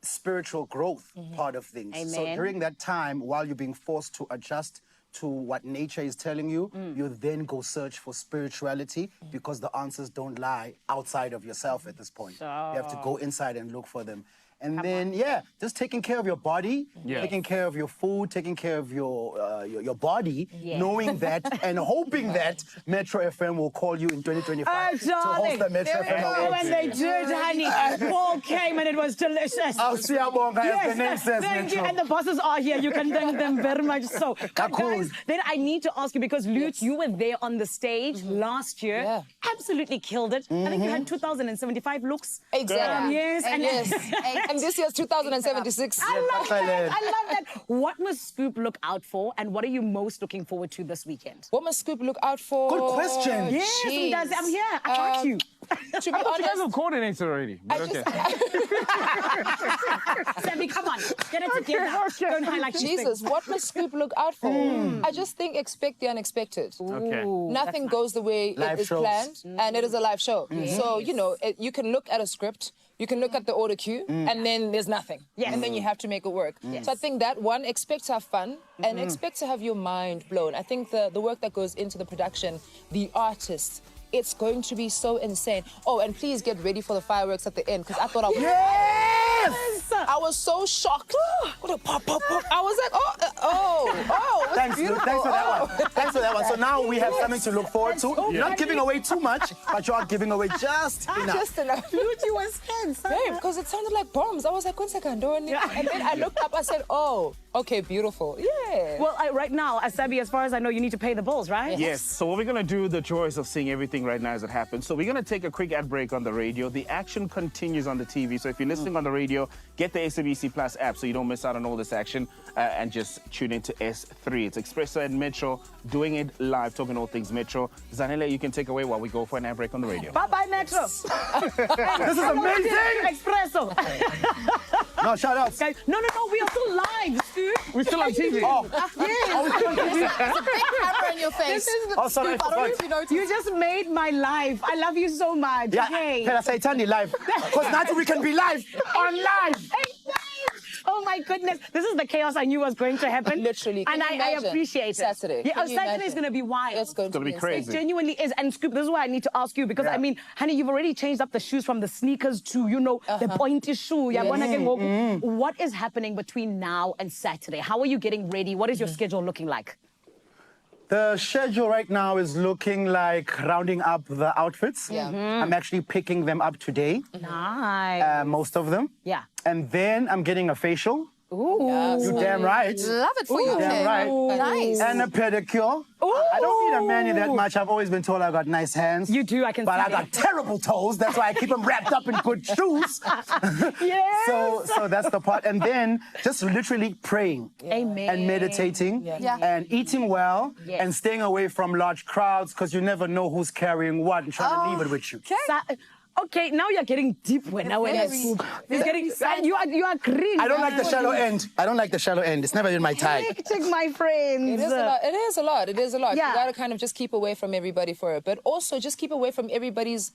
spiritual growth part of things. Amen. So during that time, while you're being forced to adjust to what nature is telling you, you then go search for spirituality, because the answers don't lie outside of yourself at this point. You have to go inside and look for them. And then, just taking care of your body, taking care of your food, taking care of your body, knowing that and hoping that Metro FM will call you in 2025 to host the Metro FM Awards. When they did, honey, Paul came and it was delicious. Oh, Siyabonga, as the name says, thank you. Metro. And the bosses are here. You can thank them very much so. But guys, then I need to ask you, because Lut, you were there on the stage last year. Absolutely killed it. I think you had 2,075 looks. Exactly. Yes. And this year's 2076. I love that. What must Scoop look out for, and what are you most looking forward to this weekend? What must Scoop look out for? Good question. Yes, I'm here. I trust you. To be honest, you guys have coordinated already. But okay. Sammy, come on. Get it together. Don't highlight Jesus, what must Scoop look out for? I just think expect the unexpected. Nothing goes the way it is planned, and it is a live show. So, you know, you can look at a script, you can look at the order queue, and then there's nothing. And then you have to make it work. So I think that, one, expect to have fun, and expect to have your mind blown. I think the work that goes into the production, the artists, it's going to be so insane. Oh, and please get ready for the fireworks at the end, because I thought I was... Yes! I was so shocked. Pop, pop, pop. I was like, oh, Thanks, Luke. Thanks for that one. Thanks for that one. So now we have Yes. something to look forward to. You're not giving away too much, but you are giving away just enough. Just enough. Lucy was tense. Babe, because it sounded like bombs. I was like, 1 second. And then I looked up, I said, oh, okay, beautiful. Yeah. Well, right now, Asabi, as far as I know, you need to pay the bills, right? Yes. So what we're going to do, the choice of seeing everything right now as it happens. So we're going to take a quick ad break on the radio. The action continues on the TV. So if you're listening on the radio, get the SABC Plus app so you don't miss out on all this action and just tune into S3. It's Expresso and Metro doing it live, talking all things Metro. Zanele, you can take away while we go for an ad break on the radio. Bye-bye, Metro. This is amazing. Expresso. No, shout out. Guys, no, we are still live, Stu. We're still on TV. Oh, yes. Are we still on TV? There's a big camera in your face. This is the Oh, sorry, I Stu, I don't know forgot. if you noticed. You just made my life. I love you so much. Yeah, Okay. can I say Tandy live? Because now we can be live on live. Oh my goodness. This is the chaos I knew was going to happen. Literally. And Can you I imagine? appreciate it. Saturday. Yeah, Can you Saturday is imagine? going to be wild. It's going to be insane. crazy. It genuinely is. And Scoop, this is why I need to ask you because, I mean, honey, you've already changed up the shoes from the sneakers to, the pointy shoe. Yeah, What is happening between now and Saturday? How are you getting ready? What is your schedule looking like? The schedule right now is looking like rounding up the outfits. Yeah. I'm actually picking them up today, Nice. most of them. Yeah. And then I'm getting a facial. Ooh. You damn right. Love it for you. Damn right. Nice. And a pedicure. I don't need a mani that much. I've always been told I got nice hands. You do, I can but see I got it. terrible toes. That's why I keep them wrapped up in good shoes. Yes. So that's the part. And then just literally praying. Amen. And meditating. Yeah. And eating well. Yes. And staying away from large crowds because you never know who's carrying what and trying to leave it with you. Okay, now you're getting deep when I Scoop. It's getting you are green. I don't like the shallow end. I don't like the shallow end. It's never been my type. Hectic, my friends. It is a lot. It is a lot. It is a lot. Yeah. You gotta kind of just keep away from everybody for it, but also just keep away from everybody's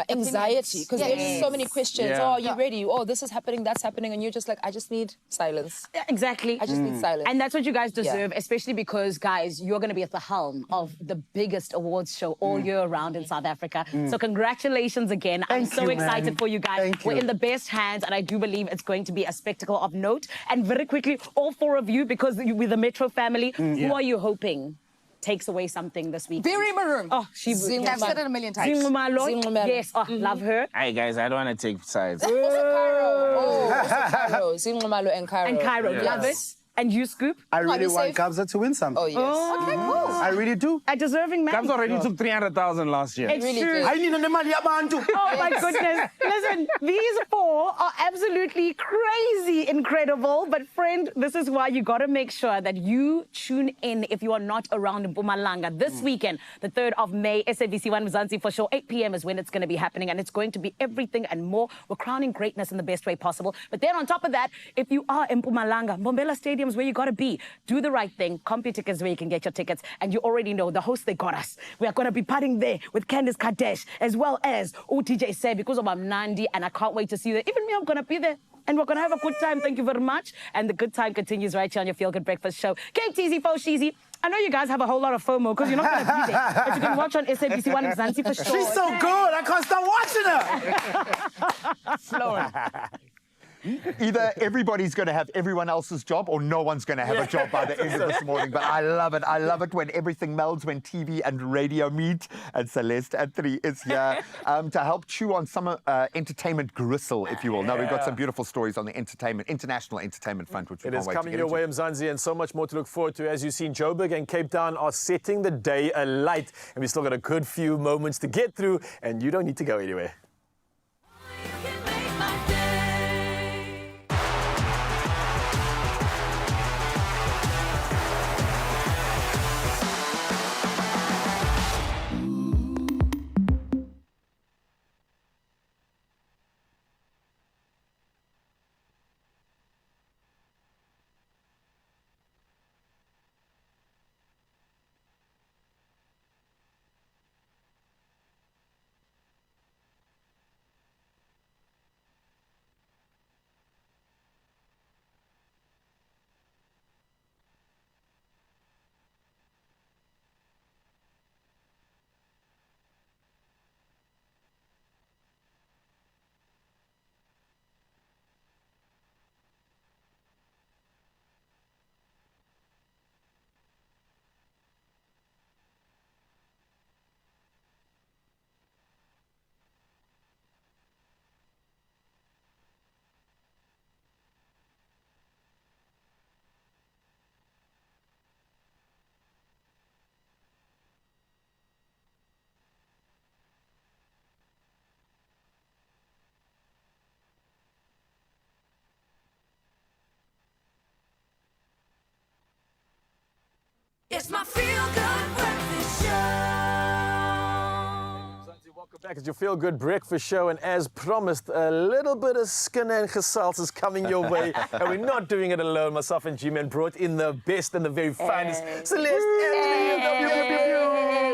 anxiety because there's so many questions. Yeah. Oh, are you ready? Oh, this is happening, that's happening, and you're just like, I just need silence. Yeah, exactly. I just need silence. And that's what you guys deserve, especially because, guys, you're going to be at the helm of the biggest awards show all year round in South Africa. So congratulations again. I'm Thank so you, excited man. for you guys. Thank We're you. in the best hands, and I do believe it's going to be a spectacle of note. And very quickly, all four of you, because we're the Metro family, who are you hoping takes away something this week? Very maroon. Oh, she I've said it a million times. Zingumalo. Zingumalo. Yes, love her. Hey, guys, I don't want to take sides. Also Cairo. Also Cairo. Zingumalo and Cairo. And Cairo, Yes. love it. And you, Scoop? I really you want safe? Kabza to win something. Oh, yes. Okay, cool. I really do. A deserving man. Gabs already took 300,000 last year. It's really true. did. I need a nemali abantu. Oh my goodness. Listen, these four are absolutely crazy incredible. But friend, this is why you got to make sure that you tune in if you are not around in Mpumalanga this weekend, the 3rd of May, SABC 1 Mzansi for sure. 8 p.m. is when it's going to be happening, and it's going to be everything and more. We're crowning greatness in the best way possible. But then on top of that, if you are in Mpumalanga, Mbombela Stadium is where you got to be. Do the right thing. CompuTickets is where you can get your tickets. And you already know the host, they got us. We are going to be partying there with Candice Kadesh, as well as OTJ said, because of Nandi, and I can't wait to see you there. Even me, I'm going to be there. And we're going to have a good time. Thank you very much. And the good time continues right here on your Feel Good Breakfast Show. KTZ, Fo Sheezy. I know you guys have a whole lot of FOMO because you're not going to be there. But you can watch on SABC 1 Mzansi for sure. She's so good. I can't stop watching her. Flowing. Either everybody's going to have everyone else's job or no one's going to have a job by the end of this morning. But I love it. I love it when everything melds, when TV and radio meet. And Celeste at 3 is here to help chew on some entertainment gristle, if you will. Now, we've got some beautiful stories on the international entertainment front, which we It can't is wait to coming get your into. way, Mzansi, and so much more to look forward to. As you've seen, Joburg and Cape Town are setting the day alight. And we've still got a good few moments to get through, and you don't need to go anywhere. It's my feel-good breakfast show. Welcome back. It's your Feel Good Breakfast Show, and as promised, a little bit of skin and gesels is coming your way, and we're not doing it alone. Myself and G-Man brought in the best and the very finest. Celeste,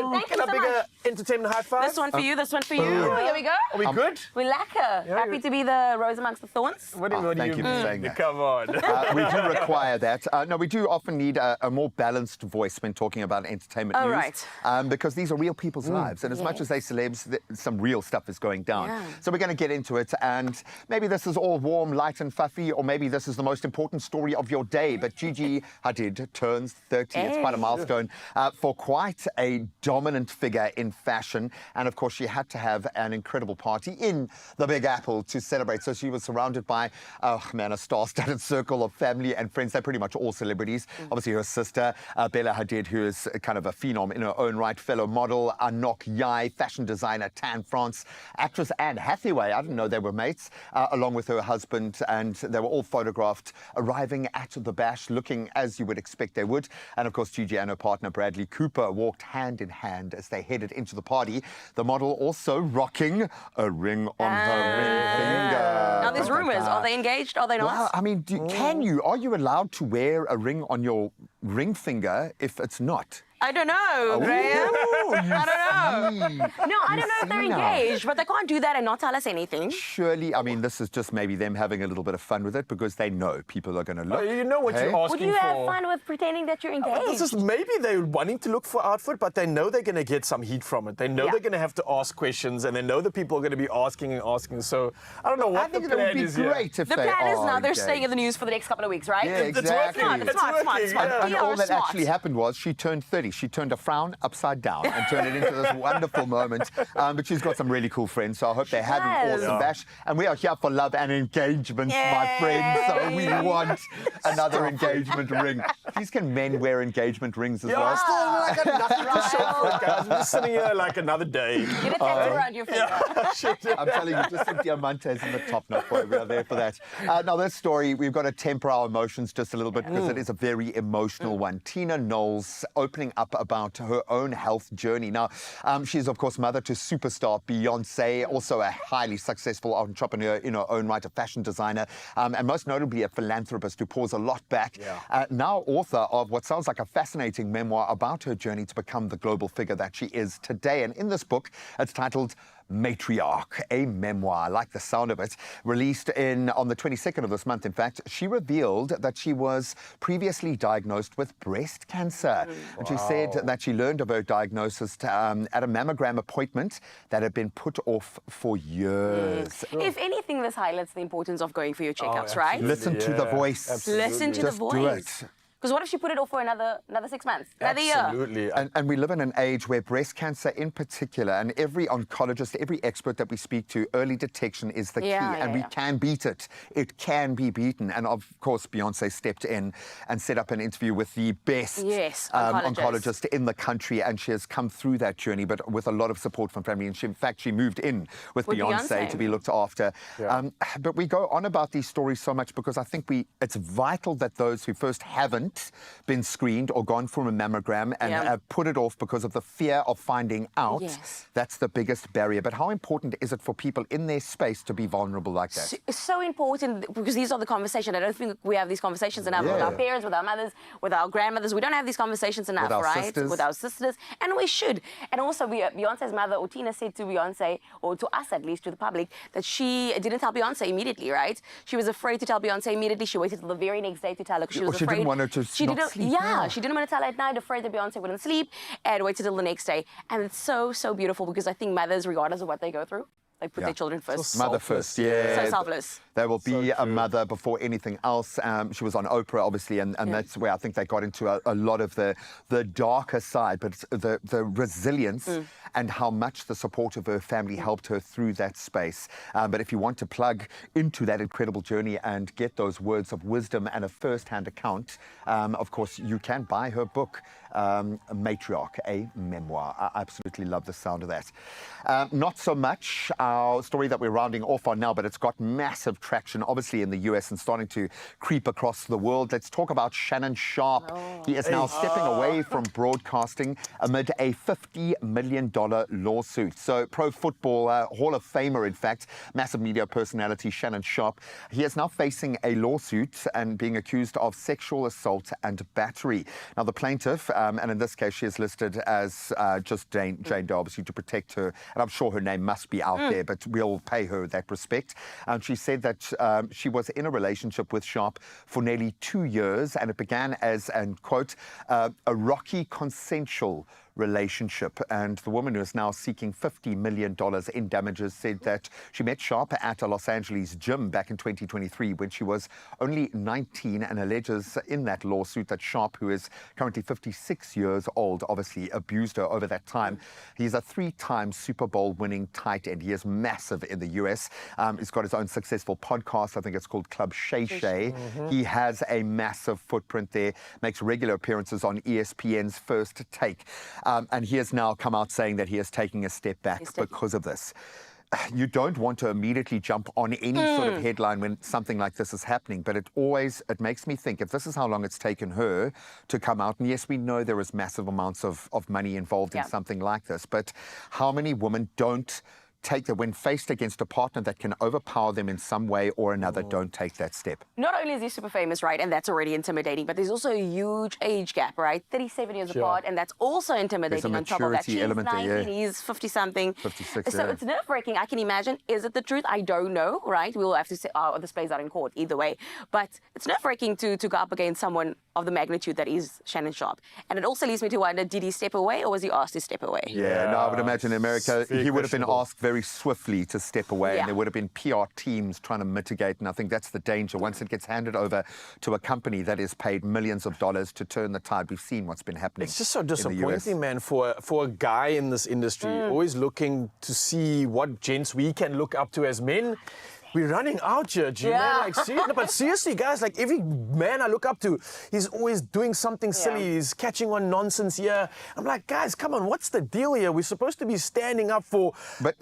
Thank Can you I so big much. entertainment high five? This one for you, this one for you. Oh, Here we go. Are we good? We lacquer. Happy to be the rose amongst the thorns. What do Thank you for saying that. Come on. We do require that. No, we do often need a more balanced voice when talking about entertainment Oh, news. right. Because these are real people's lives. And as much as they celebs, some real stuff is going down. Yeah. So we're going to get into it. And maybe this is all warm, light and fluffy, or maybe this is the most important story of your day. But Gigi Hadid turns 30. It's quite a milestone for quite a dominant figure in fashion. And of course, she had to have an incredible party in the Big Apple to celebrate. So she was surrounded by, a star-studded circle of family and friends. They're pretty much all celebrities. Obviously, her sister, Bella Hadid, who is kind of a phenom in her own right, fellow model, Anok Yai, fashion designer, Tan France, actress Anne Hathaway. I didn't know they were mates, along with her husband. And they were all photographed arriving at the bash, looking as you would expect they would. And of course, Gigi and her partner, Bradley Cooper, walked hand in hand as they headed into the party. The model also rocking a ring on her ring finger. Now, there's rumours. Are they engaged? Are they not? Well, I mean, are you allowed to wear a ring on your ring finger if it's not? I don't know, Graham. I don't know. No, I don't know if they're engaged, but they can't do that and not tell us anything. Surely, I mean, this is just maybe them having a little bit of fun with it because they know people are going to look. You know what you're asking for. Would you have fun with pretending that you're engaged? This is maybe they're wanting to look for outfit, but they know they're going to get some heat from it. They know they're going to have to ask questions, and they know the people are going to be asking and asking. So I don't know what the plan is here. If the plan is now they're staying in the news for the next couple of weeks, right? Yeah, exactly. It's smart. And all that actually happened was she turned 30. She turned a frown upside down and turned it into this wonderful moment. But she's got some really cool friends, so I hope they have an awesome bash. And we are here for love and engagement, my friends. So we want another engagement ring. Please, can men wear engagement rings as well? Still like nothing to show for it, guys. We're just sitting here like another day. Get a tattoo around your finger. I'm telling you, just some diamantes in the top knot, boy. We are there for that. Now, this story, we've got to temper our emotions just a little bit because it is a very emotional one. Tina Knowles opening up about her own health journey. Now, she's, of course, mother to superstar Beyonce, also a highly successful entrepreneur in her own right, a fashion designer, and most notably a philanthropist who pours a lot back. Now author of what sounds like a fascinating memoir about her journey to become the global figure that she is today. And in this book, it's titled Matriarch, a memoir. I like the sound of it. Released on the 22nd of this month, in fact, she revealed that she was previously diagnosed with breast cancer. And she said that she learned of her diagnosis at a mammogram appointment that had been put off for years. If anything, this highlights the importance of going for your checkups, right? Listen to the voice. Listen to the voice. Do it. Because what if she put it off for another 6 months, another year? Absolutely. And we live in an age where breast cancer in particular, and every oncologist, every expert that we speak to, early detection is the key. And we can beat it. It can be beaten. And of course, Beyonce stepped in and set up an interview with the best oncologist in the country. And she has come through that journey, but with a lot of support from family. And in fact, she moved in with Beyonce to be looked after. But we go on about these stories so much because I think it's vital that those who first haven't been screened or gone for a mammogram and have put it off because of the fear of finding out. That's the biggest barrier. But how important is it for people in their space to be vulnerable like that? It's so important because these are the conversations. I don't think we have these conversations enough with our parents, with our mothers, with our grandmothers. We don't have these conversations enough, with our sisters. And we should. And also, Beyonce's mother, or Tina, said to Beyonce, or to us at least, to the public, that she didn't tell Beyonce immediately, right? She was afraid to tell Beyonce immediately. She waited till the very next day to tell her because she was afraid. She didn't want her to she not didn't, sleep. she didn't want to tell her at night, afraid that Beyonce wouldn't sleep, and waited till the next day. And it's so, so beautiful because I think mothers, regardless of what they go through, they put their children first. Mother first, so selfless. There will be a mother before anything else. She was on Oprah, obviously, and that's where I think they got into a lot of the darker side, but the resilience and how much the support of her family helped her through that space. But if you want to plug into that incredible journey and get those words of wisdom and a first-hand account, of course, you can buy her book, Matriarch, a memoir. I absolutely love the sound of that. Not so much our story that we're rounding off on now, but it's got massive traction, obviously in the US and starting to creep across the world. Let's talk about Shannon Sharpe. He is now stepping away from broadcasting amid a $50 million lawsuit. So Pro Football Hall of Famer, in fact, massive media personality Shannon Sharpe, he is now facing a lawsuit and being accused of sexual assault and battery. Now, the plaintiff, and in this case, she is listed as just Jane Doe, obviously, to protect her. And I'm sure her name must be out there, but we'll pay her that respect. And she said that she was in a relationship with Sharpe for nearly 2 years, and it began as, and quote, a rocky consensual relationship. And the woman who is now seeking $50 million in damages said that she met Sharpe at a Los Angeles gym back in 2023 when she was only 19, and alleges in that lawsuit that Sharpe, who is currently 56 years old, obviously abused her over that time. He's a 3-time Super Bowl winning tight end. He is massive in the US. He's got his own successful podcast. I think it's called Club Shay Shay. He has a massive footprint there, makes regular appearances on ESPN's First Take. And he has now come out saying that he is taking a step back because of this. You don't want to immediately jump on any sort of headline when something like this is happening, but it makes me think, if this is how long it's taken her to come out, and yes, we know there is massive amounts of money involved in something like this, but how many women don't take that when faced against a partner that can overpower them in some way or another, don't take that step? Not only is he super famous, right, and that's already intimidating, but there's also a huge age gap, right? 37 years apart, and that's also intimidating on top of that. She's 19, he's 50-something. 56, so it's nerve-wracking. I can imagine. Is it the truth? I don't know, right? We will have to say, this plays out in court either way. But it's nerve-wracking to go up against someone of the magnitude that is Shannon Sharpe. And it also leads me to wonder, did he step away or was he asked to step away? Yeah, no, I would imagine in America, he would have been asked very swiftly to step away, and there would have been PR teams trying to mitigate, and I think that's the danger. Once it gets handed over to a company that is paid millions of dollars to turn the tide, we've seen what's been happening. It's just so disappointing, man, for a guy in this industry, always looking to see what gents we can look up to as men. We're running out here, G, man. Like, but seriously, guys, like every man I look up to, he's always doing something silly. He's catching on nonsense here. I'm like, guys, come on, what's the deal here? We're supposed to be standing up for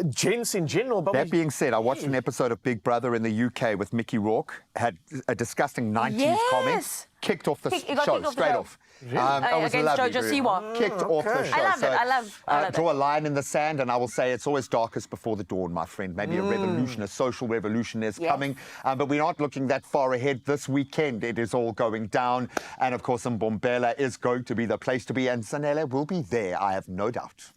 gents in general. But that being said, I watched an episode of Big Brother in the UK with Mickey Rourke, had a disgusting 90s comment, kicked off the show, straight off. Really? Against Jojo Siwa. Kicked off the show. I love it. I love draw a line in the sand, and I will say it's always darkest before the dawn, my friend. Maybe a revolution, a social revolution is coming, but we're not looking that far ahead. This weekend, it is all going down, and of course, Mbombela is going to be the place to be, and Zanele will be there, I have no doubt.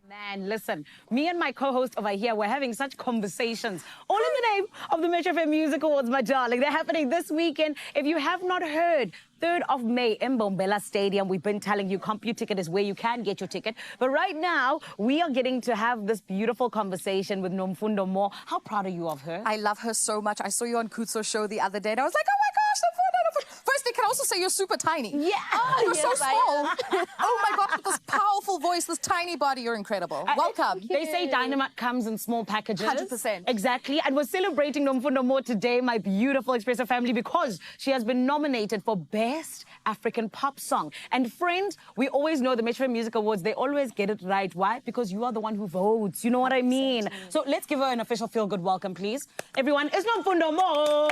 Man, listen, me and my co-host over here, we're having such conversations, all in the name of the Metro FM Music Awards, my darling. They're happening this weekend. If you have not heard, 3rd of May in Mbombela Stadium. We've been telling you CompuTicket is where you can get your ticket. But right now, we are getting to have this beautiful conversation with Nomfundo Mo. How proud are you of her? I love her so much. I saw you on Kutso's show the other day, and I was like, oh my gosh, Nomfundo. Firstly, can I also say you're super tiny? Yeah. Oh, you're so small. Oh my gosh, with this powerful voice, this tiny body, you're incredible. Welcome. They say dynamite comes in small packages. 100%. Exactly. And we're celebrating Nomfundo Mo today, my beautiful Expresso family, because she has been nominated for Best African Pop Song. And friends, we always know the Metro Music Awards, they always get it right. Why? Because you are the one who votes. You know what I mean? So let's give her an official feel-good welcome, please. Everyone, it's Nomfundo Mo!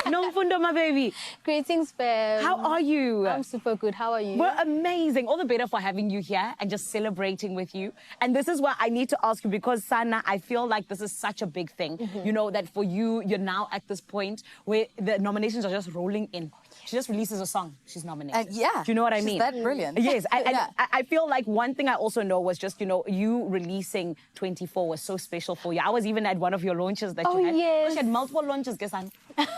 Nomfundo, my baby. Greetings, Fam. How are you? I'm super good. How are you? We're amazing. All the better for having you here and just celebrating with you. And this is why I need to ask you, because Sana, I feel like this is such a big thing. You know, that for you, you're now at this point where the nominations are just rolling in. She just releases a song, she's nominated. Yeah. Do you know what I mean? She's that brilliant. Yes. I feel like one thing I also know was just, you know, you releasing 24 was so special for you. I was even at one of your launches that you had. Yes. She had multiple launches, guess.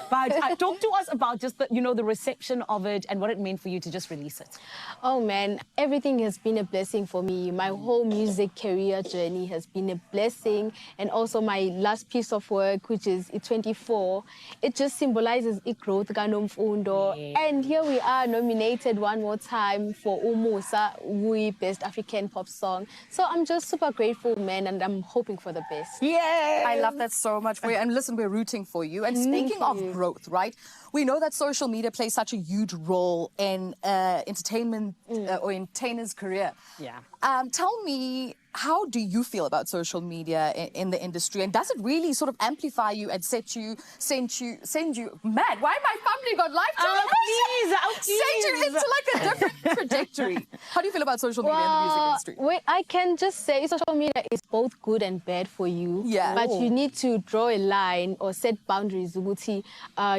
But talk to us about just the, you know, the reception of it and what it meant for you to just release it. Oh man, everything has been a blessing for me. My whole music career journey has been a blessing, and also my last piece of work, which is 24, it just symbolizes growth kaNomfundo. And here we are, nominated one more time for Umusa, we Best African Pop Song. So I'm just super grateful, man, and I'm hoping for the best. Yeah, I love that so much for you. And listen, we're rooting for you. And speaking of growth, right? We know that social media plays such a huge role in entertainment or entertainers' career. Yeah. Tell me, how do you feel about social media in the industry? And does it really sort of amplify you and send you, man, why my family got life send you into like a different trajectory? How do you feel about social media in the music industry? Well, I can just say social media is both good and bad for you. Yeah. But you need to draw a line or set boundaries. Uguti,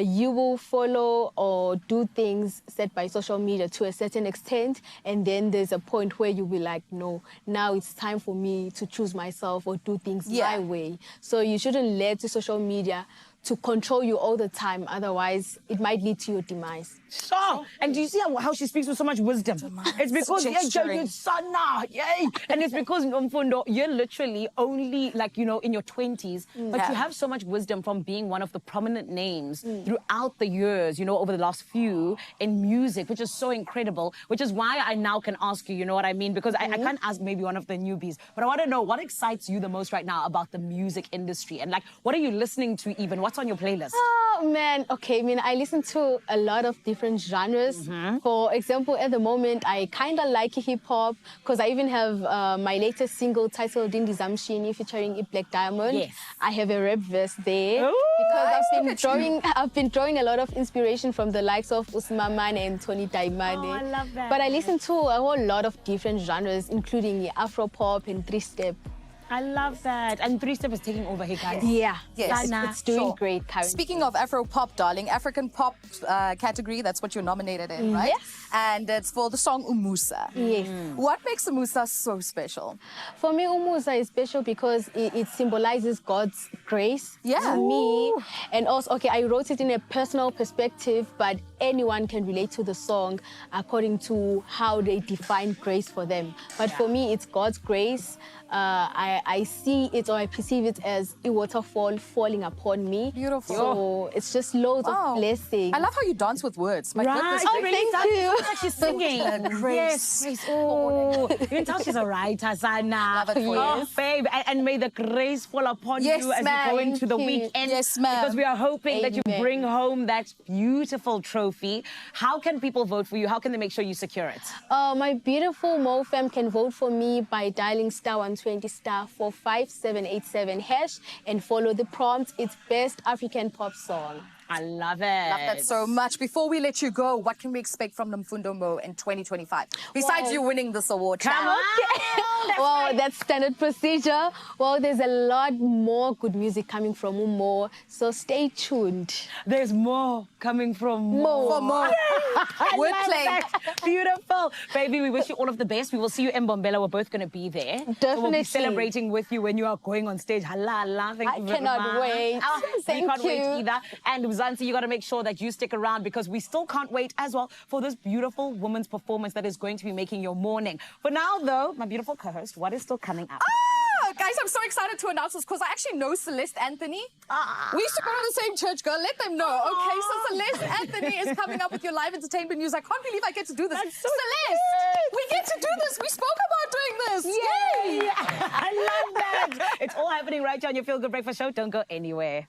you will follow or do things set by social media to a certain extent, and then there's a point where you'll be like, no, now it's time for me to choose myself or do things my way. So you shouldn't let the social media to control you all the time. Otherwise, it might lead to your demise. Sure. And do you see how she speaks with so much wisdom? It's because and it's because Mfundo, you're literally only like, you know, in your 20s, but you have so much wisdom from being one of the prominent names throughout the years, you know, over the last few in music, which is so incredible, which is why I now can ask you, you know what I mean? Because I can't ask maybe one of the newbies, but I want to know what excites you the most right now about the music industry, and like, what are you listening to even? What's on your playlist? Oh, man. Okay, I mean, I listen to a lot of different genres. For example, at the moment, I kind of like hip-hop because I even have my latest single titled Dindi Zamshini featuring Black Diamond. Yes. I have a rap verse there because I've been drawing a lot of inspiration from the likes of Usmaman and Tony Daimane. Oh, I love that. But I listen to a whole lot of different genres, including Afro-pop and three-step. I love that. And Three Step is taking over here, guys. Yeah, Yes. it's doing great currently. Speaking of Afro pop, darling, African pop category, that's what you're nominated in, right? Yes. And it's for the song Umusa. Yes. What makes Umusa so special? For me, Umusa is special because it symbolizes God's grace to me. And also, okay, I wrote it in a personal perspective, but anyone can relate to the song according to how they define grace for them. But for me, it's God's grace. I see it, or I perceive it as a waterfall falling upon me. Beautiful. So it's just loads of blessings. I love how you dance with words. My goodness. Oh, thank you. Like she's singing. Grace. Yes. Oh, you can tell she's a writer, Sana. Love it for Oh, you. babe. And may the grace fall upon Yes, you as ma'am. we go into the Thank you. weekend. Yes, ma'am. Because we are hoping that you Amen. bring home that beautiful trophy. How can people vote for you? How can they make sure you secure it? My beautiful Mo fam can vote for me by dialing *120 *45787# and follow the prompt. It's best African pop song. I love it. Love that so much. Before we let you go, what can we expect from Mfundo Mo in 2025? Besides you winning this award, Come on. Well, that's standard procedure. Well, there's a lot more good music coming from Mo, so stay tuned. There's more coming from Mo. For more. I love Wordplay. that. Beautiful. Baby, we wish you all of the best. We will see you in Bombela. We're both going to be there. So we'll be Definitely. celebrating with you when you are going on stage. Hala, hala. Thank I you very cannot much. wait. Oh, we Thank can't wait you. either. And Zansi, you got to make sure that you stick around because we still can't wait as well for this beautiful woman's performance that is going to be making your morning. For now, though, my beautiful co-host, what is still coming up? Guys, I'm so excited to announce this because I actually know Celeste Anthony. We used to go to the same church, girl. Let them know, okay? So Celeste Anthony is coming up with your live entertainment news. I can't believe I get to do this. That's so Celeste, cute. we get to do this. We spoke about doing this. Yay! I love that. It's all happening right here on your Feel Good Breakfast Show. Don't go anywhere.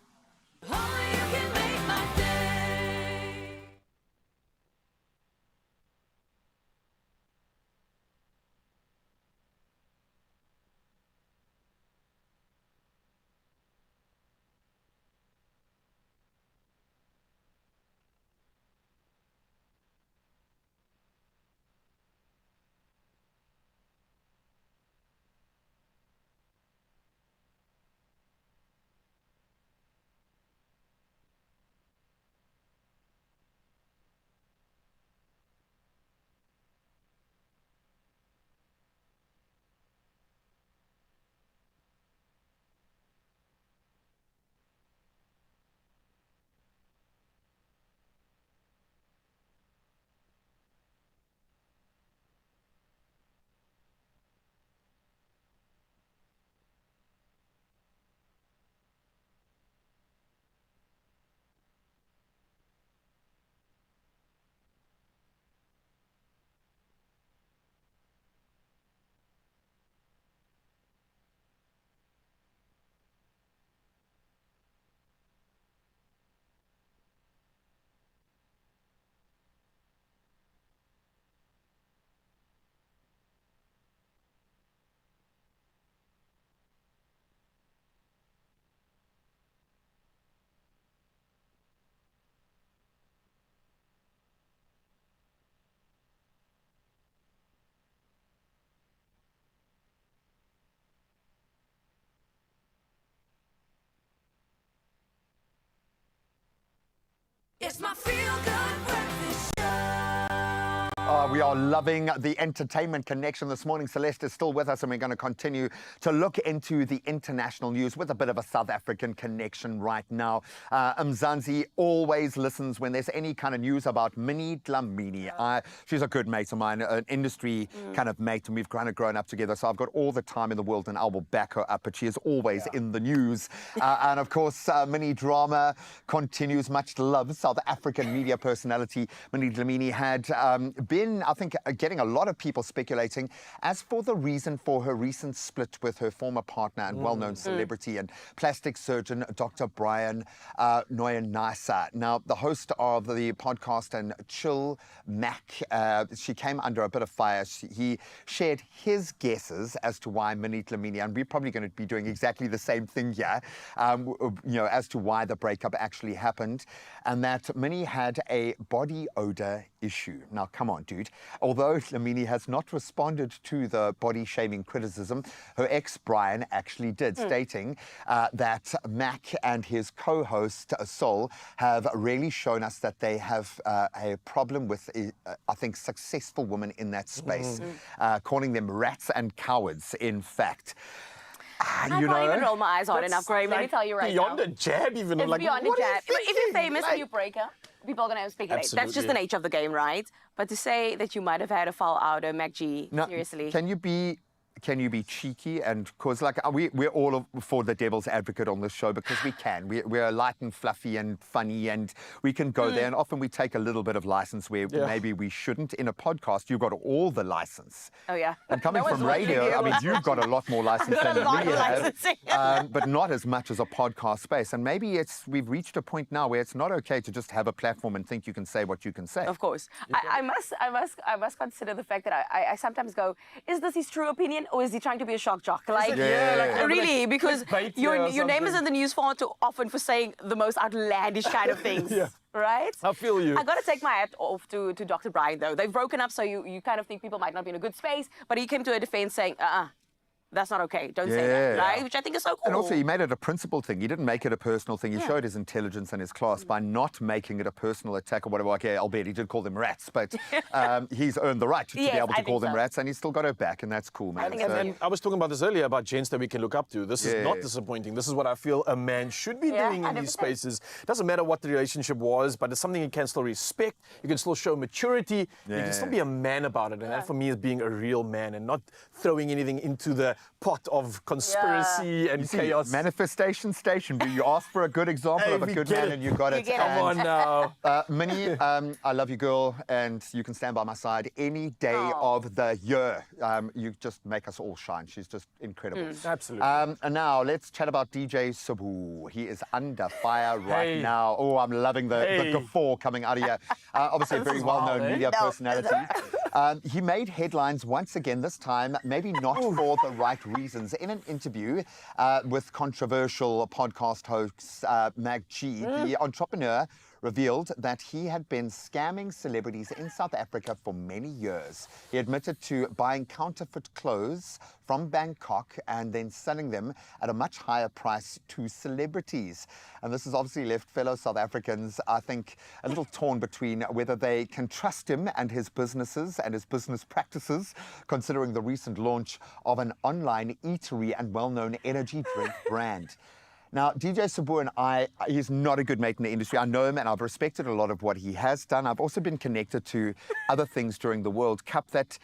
It's my feel-good breakfast show. We are loving the entertainment connection this morning. Celeste is still with us, and we're going to continue to look into the international news with a bit of a South African connection right now. Mzansi always listens when there's any kind of news about Minnie Dlamini. She's a good mate of mine, an industry kind of mate, and we've kind of grown up together. So I've got all the time in the world, and I will back her up. But she is always in the news. And of course, Minnie drama continues. Much loved South African media personality Minnie Dlamini had been, I think, getting a lot of people speculating as for the reason for her recent split with her former partner and well-known celebrity and plastic surgeon, Dr. Brian Noyanisa. Now, the host of the podcast and Chill Mac, she came under a bit of fire. He shared his guesses as to why Minnie Dlamini, and we're probably going to be doing exactly the same thing here, as to why the breakup actually happened, and that Minnie had a body odor issue. Now, come on, dude. Although Dlamini has not responded to the body-shaming criticism, her ex, Brian, actually did, stating that Mac and his co-host, Sol, have really shown us that they have a problem with, I think, successful women in that space, calling them rats and cowards, in fact. I can't even roll my eyes hard enough, Graham. Let me tell you right beyond now. a jab, even. It's like, beyond a what jab. are you If you're thinking? famous and you break up, people are going to speculate. That's just Absolutely. the nature of the game, right? But to say that you might have had a fall out of Mac G, Now, seriously. Can you be cheeky? And because, like, we're all for the devil's advocate on this show because we can. We're light and fluffy and funny, and we can go there. And often we take a little bit of license where maybe we shouldn't. In a podcast, you've got all the license. Oh, yeah. And coming from radio, I mean, you've got a lot more license than we have, but not as much as a podcast space. And maybe we've reached a point now where it's not okay to just have a platform and think you can say what you can say. Of course. I must consider the fact that I sometimes go, is this his true opinion or is he trying to be a shock jock? Like, really, because your name is in the news far too often for saying the most outlandish kind of things. Right? I feel you. I got to take my hat off to Dr. Brian, though. They've broken up, so you kind of think people might not be in a good space, but he came to her defense saying, that's not okay. Don't say that, right? Which I think is so cool. And also, he made it a principle thing. He didn't make it a personal thing. He showed his intelligence and his class by not making it a personal attack or whatever. Okay, albeit he did call them rats, but he's earned the right to be able to call them rats, and he's still got her back, and that's cool, man. And I was talking about this earlier about gents that we can look up to. This is not disappointing. This is what I feel a man should be doing in these spaces. It doesn't matter what the relationship was, but it's something you can still respect. You can still show maturity. You can still be a man about it. And that, for me, is being a real man and not throwing anything into the pot of conspiracy and chaos. Manifestation station. You asked for a good example of a good man and you got it. Come on now. Minnie, I love you, girl, and you can stand by my side any day of the year. You just make us all shine. She's just incredible. Absolutely. And now let's chat about DJ Sabu. He is under fire right now. Oh, I'm loving the guffaw coming out of here. Obviously, a very well-known media personality. He made headlines once again, this time maybe not for the right reasons. In an interview with controversial podcast host Mag G, the entrepreneur revealed that he had been scamming celebrities in South Africa for many years. He admitted to buying counterfeit clothes from Bangkok and then selling them at a much higher price to celebrities. And this has obviously left fellow South Africans, I think, a little torn between whether they can trust him and his businesses and his business practices, considering the recent launch of an online eatery and well-known energy drink brand. Now, DJ Sabu and he's not a good mate in the industry. I know him and I've respected a lot of what he has done. I've also been connected to other things during the World Cup that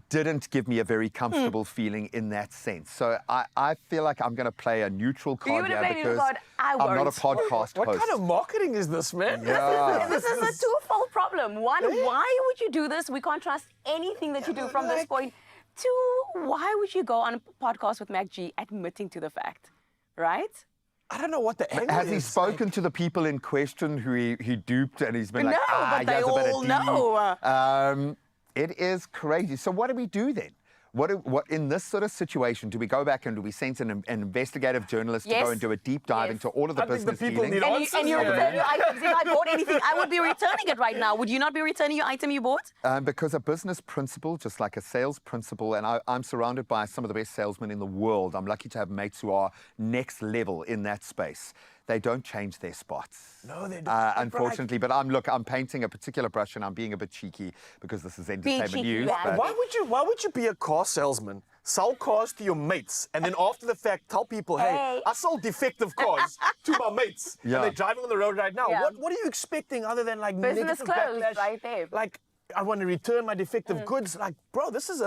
didn't give me a very comfortable feeling in that sense. So I feel like I'm going to play a neutral card here because I'm not a podcast host. What kind of marketing is this, man? Yeah. This is a twofold problem. One, why would you do this? We can't trust anything that you do from this point. Two, why would you go on a podcast with Mac G admitting to the fact, right? I don't know what the angle Has is. he spoken to the people in question who he duped and he's been like, but they all know. It is crazy. So what do we do then? What in this sort of situation, do we go back and do we send an investigative journalist to go and do a deep dive into all of the business dealings? And you return your items. If I bought anything, I would be returning it right now. Would you not be returning your item you bought? Because a business principle, just like a sales principle, and I'm surrounded by some of the best salesmen in the world. I'm lucky to have mates who are next level in that space. they don't change their spots. No, they don't. Unfortunately, but I'm painting a particular brush and I'm being a bit cheeky because this is entertainment news. But Why would you be a car salesman? Sell cars to your mates, and then after the fact, tell people, hey, I sold defective cars to my mates, and they're driving on the road right now. What are you expecting other than like business negative closed backlash? right there. Like, I want to return my defective goods. Like, bro, this is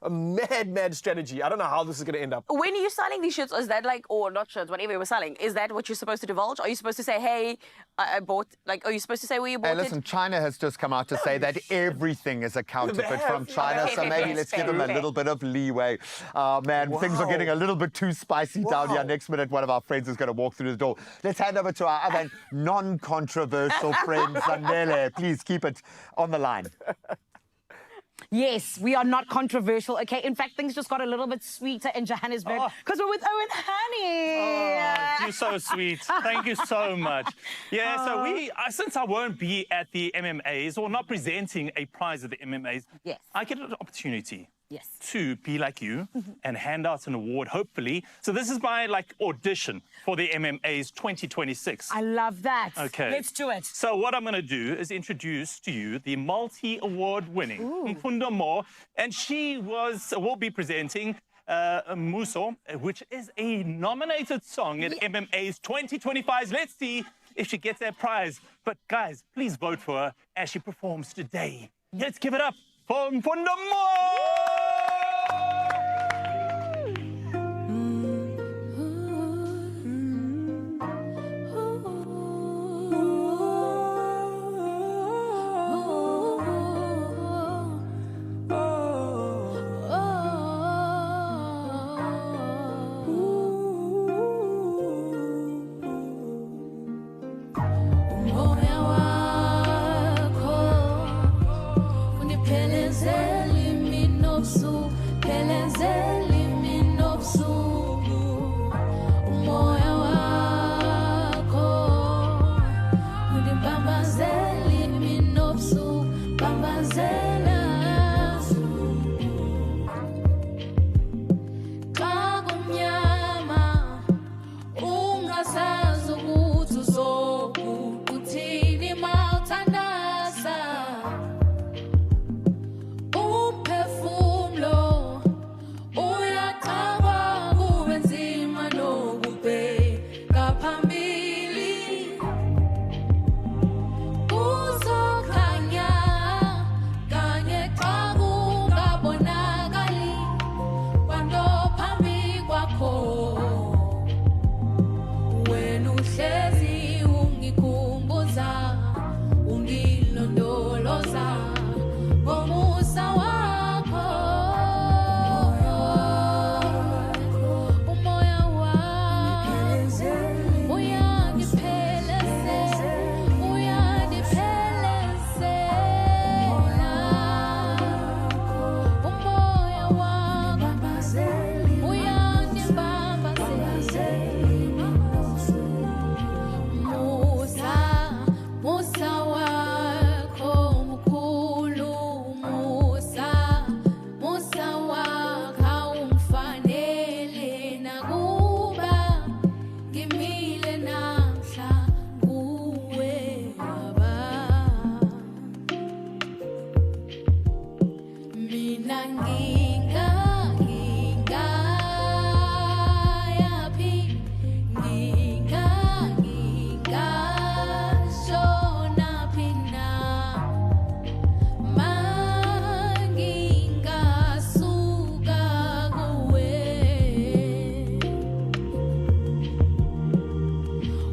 a mad strategy. I don't know how this is going to end up. When you're selling these shirts, is that like, or not shirts, whatever you were selling, is that what you're supposed to divulge? Are you supposed to say, hey, I bought, like, are you supposed to say where you bought it? Hey, listen, China has just come out to say that everything is a counterfeit from China, so maybe let's give them a little bit of leeway. Man, things are getting a little bit too spicy down here. Next minute, one of our friends is going to walk through the door. Let's hand over to our other non-controversial friend, Zanele. Please keep it on the line. Yes, we are not controversial, okay? In fact, things just got a little bit sweeter in Johannesburg because we're with Owen Honey. Oh, you're so sweet. Thank you so much. Yeah, so we, since I won't be at the MMAs or not presenting a prize at the MMAs, I get an opportunity to be like you and hand out an award, hopefully. So this is my audition for the MMAs 2026. I love that. Okay. Let's do it. So what I'm going to do is introduce to you the multi-award winning Mfundo Mo, and she will be presenting Muso, which is a nominated song at MMAs 2025. Let's see if she gets that prize. But guys, please vote for her as she performs today. Let's give it up for Mfundo Mo!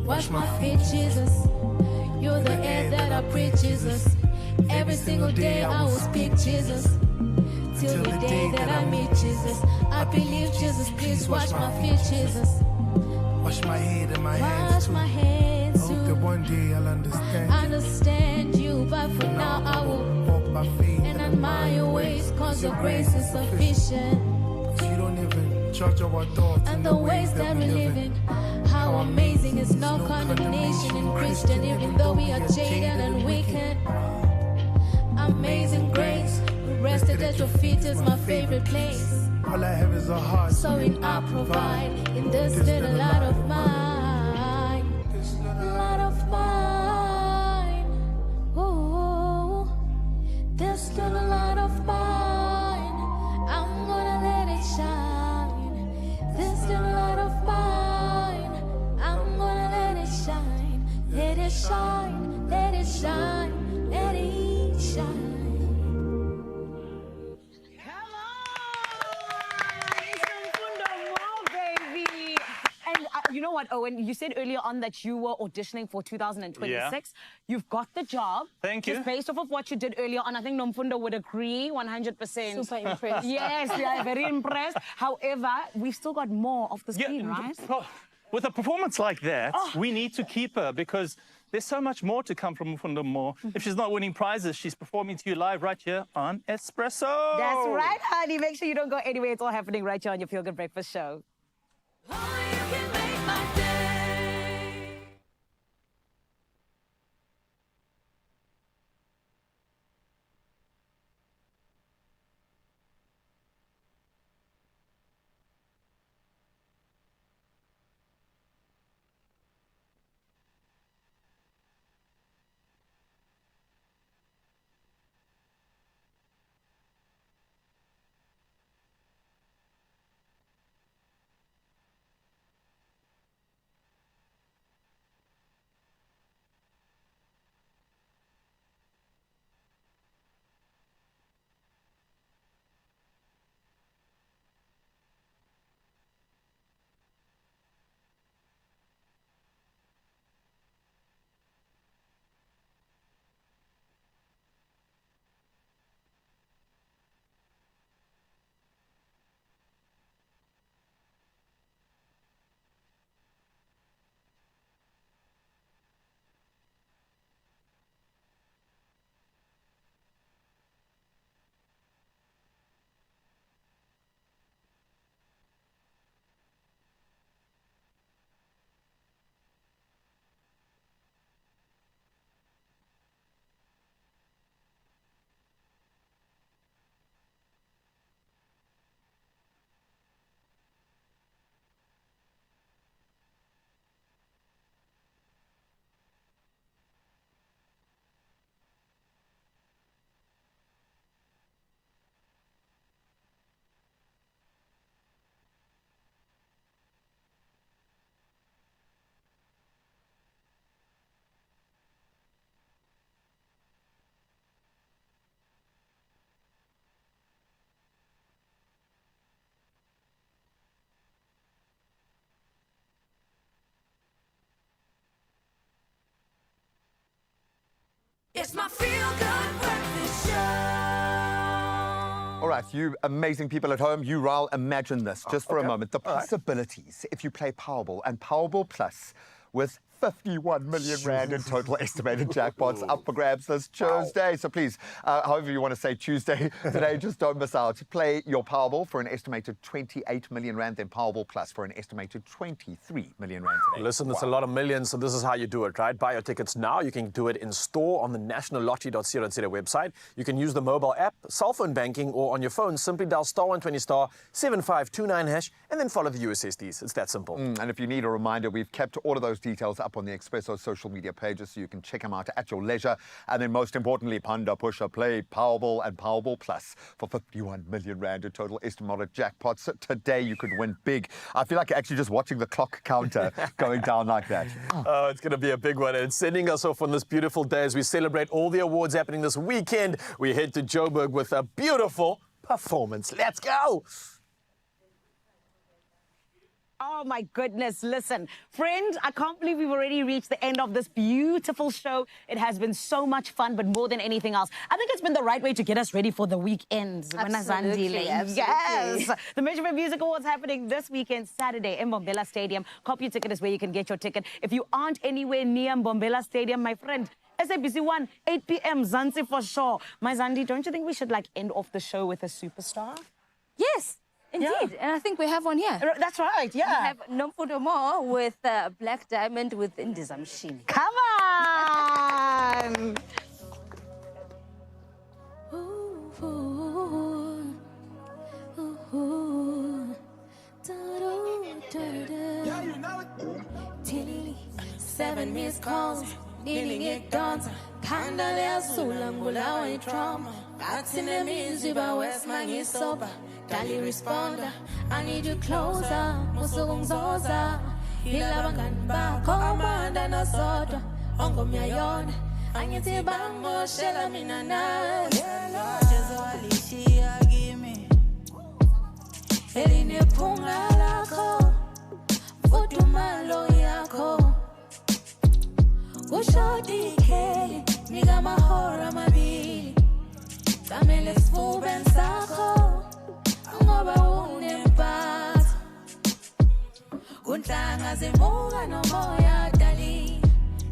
Wash my feet, Jesus. You're the air that I breathe, Jesus. Every single day I will speak, Jesus. Till the day that I meet Jesus. I believe, Jesus, please wash my feet, Jesus. Wash my head and my hands Wash too. my hands I hope that one day I'll understand. Understand you, but for now I will walk by faith and admire your ways, cause your grace is sufficient. Cause you don't even judge our thoughts And the ways that we live in, how amazing is no condemnation in Christian, even though we are jaded and wicked. Amazing grace, rested at your feet is my favorite place. All I have is a heart. So in I provide in this little light of mine. You know what, Owen, you said earlier on that you were auditioning for 2026. Yeah. You've got the job. Thank you. Just based off of what you did earlier on, I think Nomfundo would agree 100%. Super impressed. Yes, they are very impressed. However, we've still got more off the screen, right? With a performance like that, we need to keep her because there's so much more to come from Mfundo Moore. If she's not winning prizes, she's performing to you live right here on Expresso. That's right, honey. Make sure you don't go anywhere. It's all happening right here on your Feel Good Breakfast show. It's my Feel Good Breakfast Show. All right, you amazing people at home, you, Raul, imagine this just for a moment. The possibilities if you play Powerball and Powerball Plus with 51 million rand in total estimated jackpots up for grabs this Tuesday. So please, however you want to say Tuesday today, just don't miss out. Play your Powerball for an estimated 28 million rand, then Powerball Plus for an estimated 23 million rand today. Listen, it's a lot of millions, so this is how you do it, right? Buy your tickets now. You can do it in store on the nationallottery.co.za website. You can use the mobile app, cell phone banking, or on your phone. Simply dial *120 *7529# and then follow the USSDs. It's that simple. And if you need a reminder, we've kept all of those details up on the Expresso social media pages so you can check them out at your leisure. And then most importantly, Panda Pusher, play Powerball and Powerball Plus for 51 million rand in total estimated jackpots. Today you could win big. I feel like actually just watching the clock counter going down like that. Oh, it's going to be a big one. And sending us off on this beautiful day as we celebrate all the awards happening this weekend, we head to Joburg with a beautiful performance. Let's go! Oh my goodness, listen. Friend, I can't believe we've already reached the end of this beautiful show. It has been so much fun, but more than anything else, I think it's been the right way to get us ready for the weekends. Absolutely. Yes. The Measurement Music Awards happening this weekend, Saturday, in Mbombela Stadium. Copy your ticket is where you can get your ticket. If you aren't anywhere near Mbombela Stadium, my friend, SABC 1, 8 p.m, Zanzi for sure. My Zandi, don't you think we should end off the show with a superstar? Yes. Indeed, and I think we have one here. That's right, yeah. We have Nomfundo Moore with Black Diamond with Indiza Machine. Come on! Seven missed calls, needing it done. Kandale asula ngulawa trauma. That's in the music, but West man is sober. Dali responder, I need you closer. Musung zoza, ilabangani bakho manda nasodwa. Ongomya yona, Angithi bangoshela mina nawe Jesu alishiya kimi Elinephunga lakho Fudumalo yakho Ushodi ikheli Nika mahora amabili Kamele sifubeni sakho Ngoba unempatho Kunhlanga zimuka nomoya dali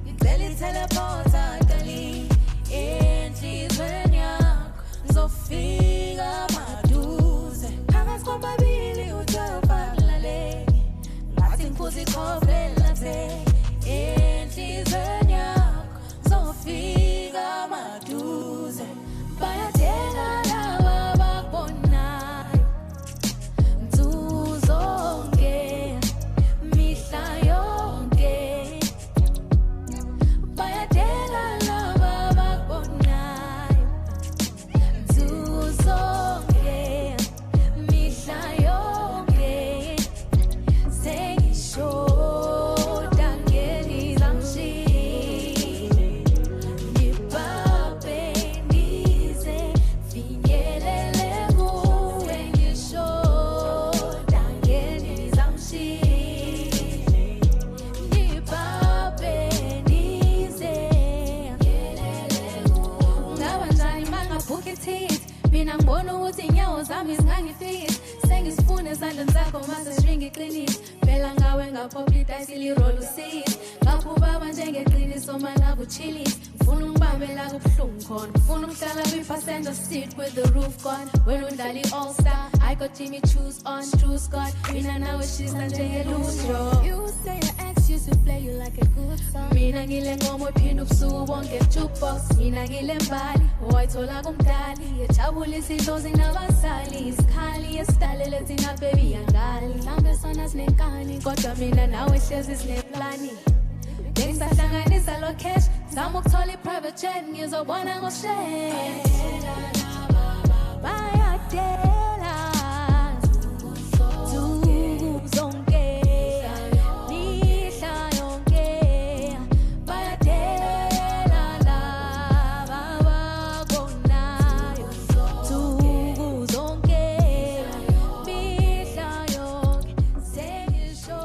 Ngicela iteleporter dali Enhlizweni yakho Ngizofika maduze Phakathi kwababili uthoba kulaleki Ngathi ngiphuza ikhove latheki Enhlizweni yakho Ngizofika maduze Bayadela laba bakubonayo Nzuzonke Mihla yonke Bayadela laba bakubonayo Nzuzonke Mihla yonke Sengishoda ngelizamshini Nibambe nize finyelele kuwe ngishoda ngelizamshini Nibambe nize finyelele kuwe Ngabanjani mangabhukha ithikithi Mina ngibona ukuthi inyawo zami zingangifikisi Sengisifune esandleni zakho mase string iqinisi Phela ngawe ngaphopha idayisi lirole usisi Ngakubaba njengeqiniso mangabe uchilisi Ngifuna ungibambe la kubuhlungu khona Ngifuna ukuhlala kwi-passenger seat with the roof gone Wena udlala i-all-star I got Jimmy choose on true Scott Mina nawe shisa njengelusho You say your ex used to play you like a good song Mina ngile ngoma iphinda ubusuku bonke jukebox Mina ngile mbali owayithola kumdali Yejabulisa idlozi nabasali Isikhali esidalele thina baby yangali Mhlambe sona sinenkani Kodwa mina nawe hlezi sineplani Ngisahlanganisa lo cash Zama ukuthola i-private jet Ngizobona ngoshare Bayadela Nzuzonke Mihla yonke Bayadela laba bakubonayo Nzuzonke Mihla yonke Sengisho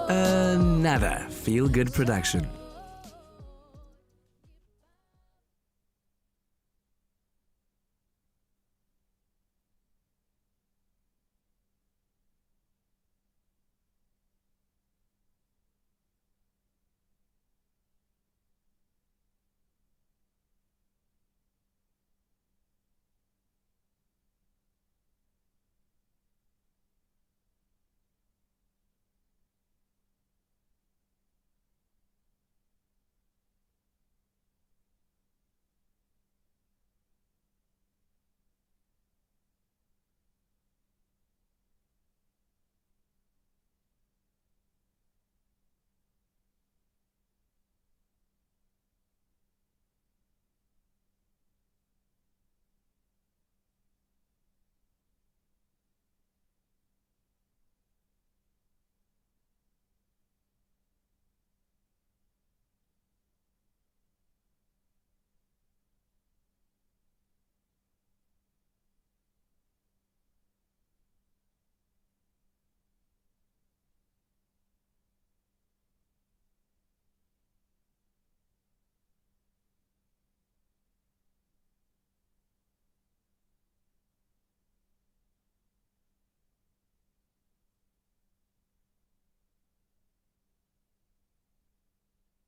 Another feel-good production.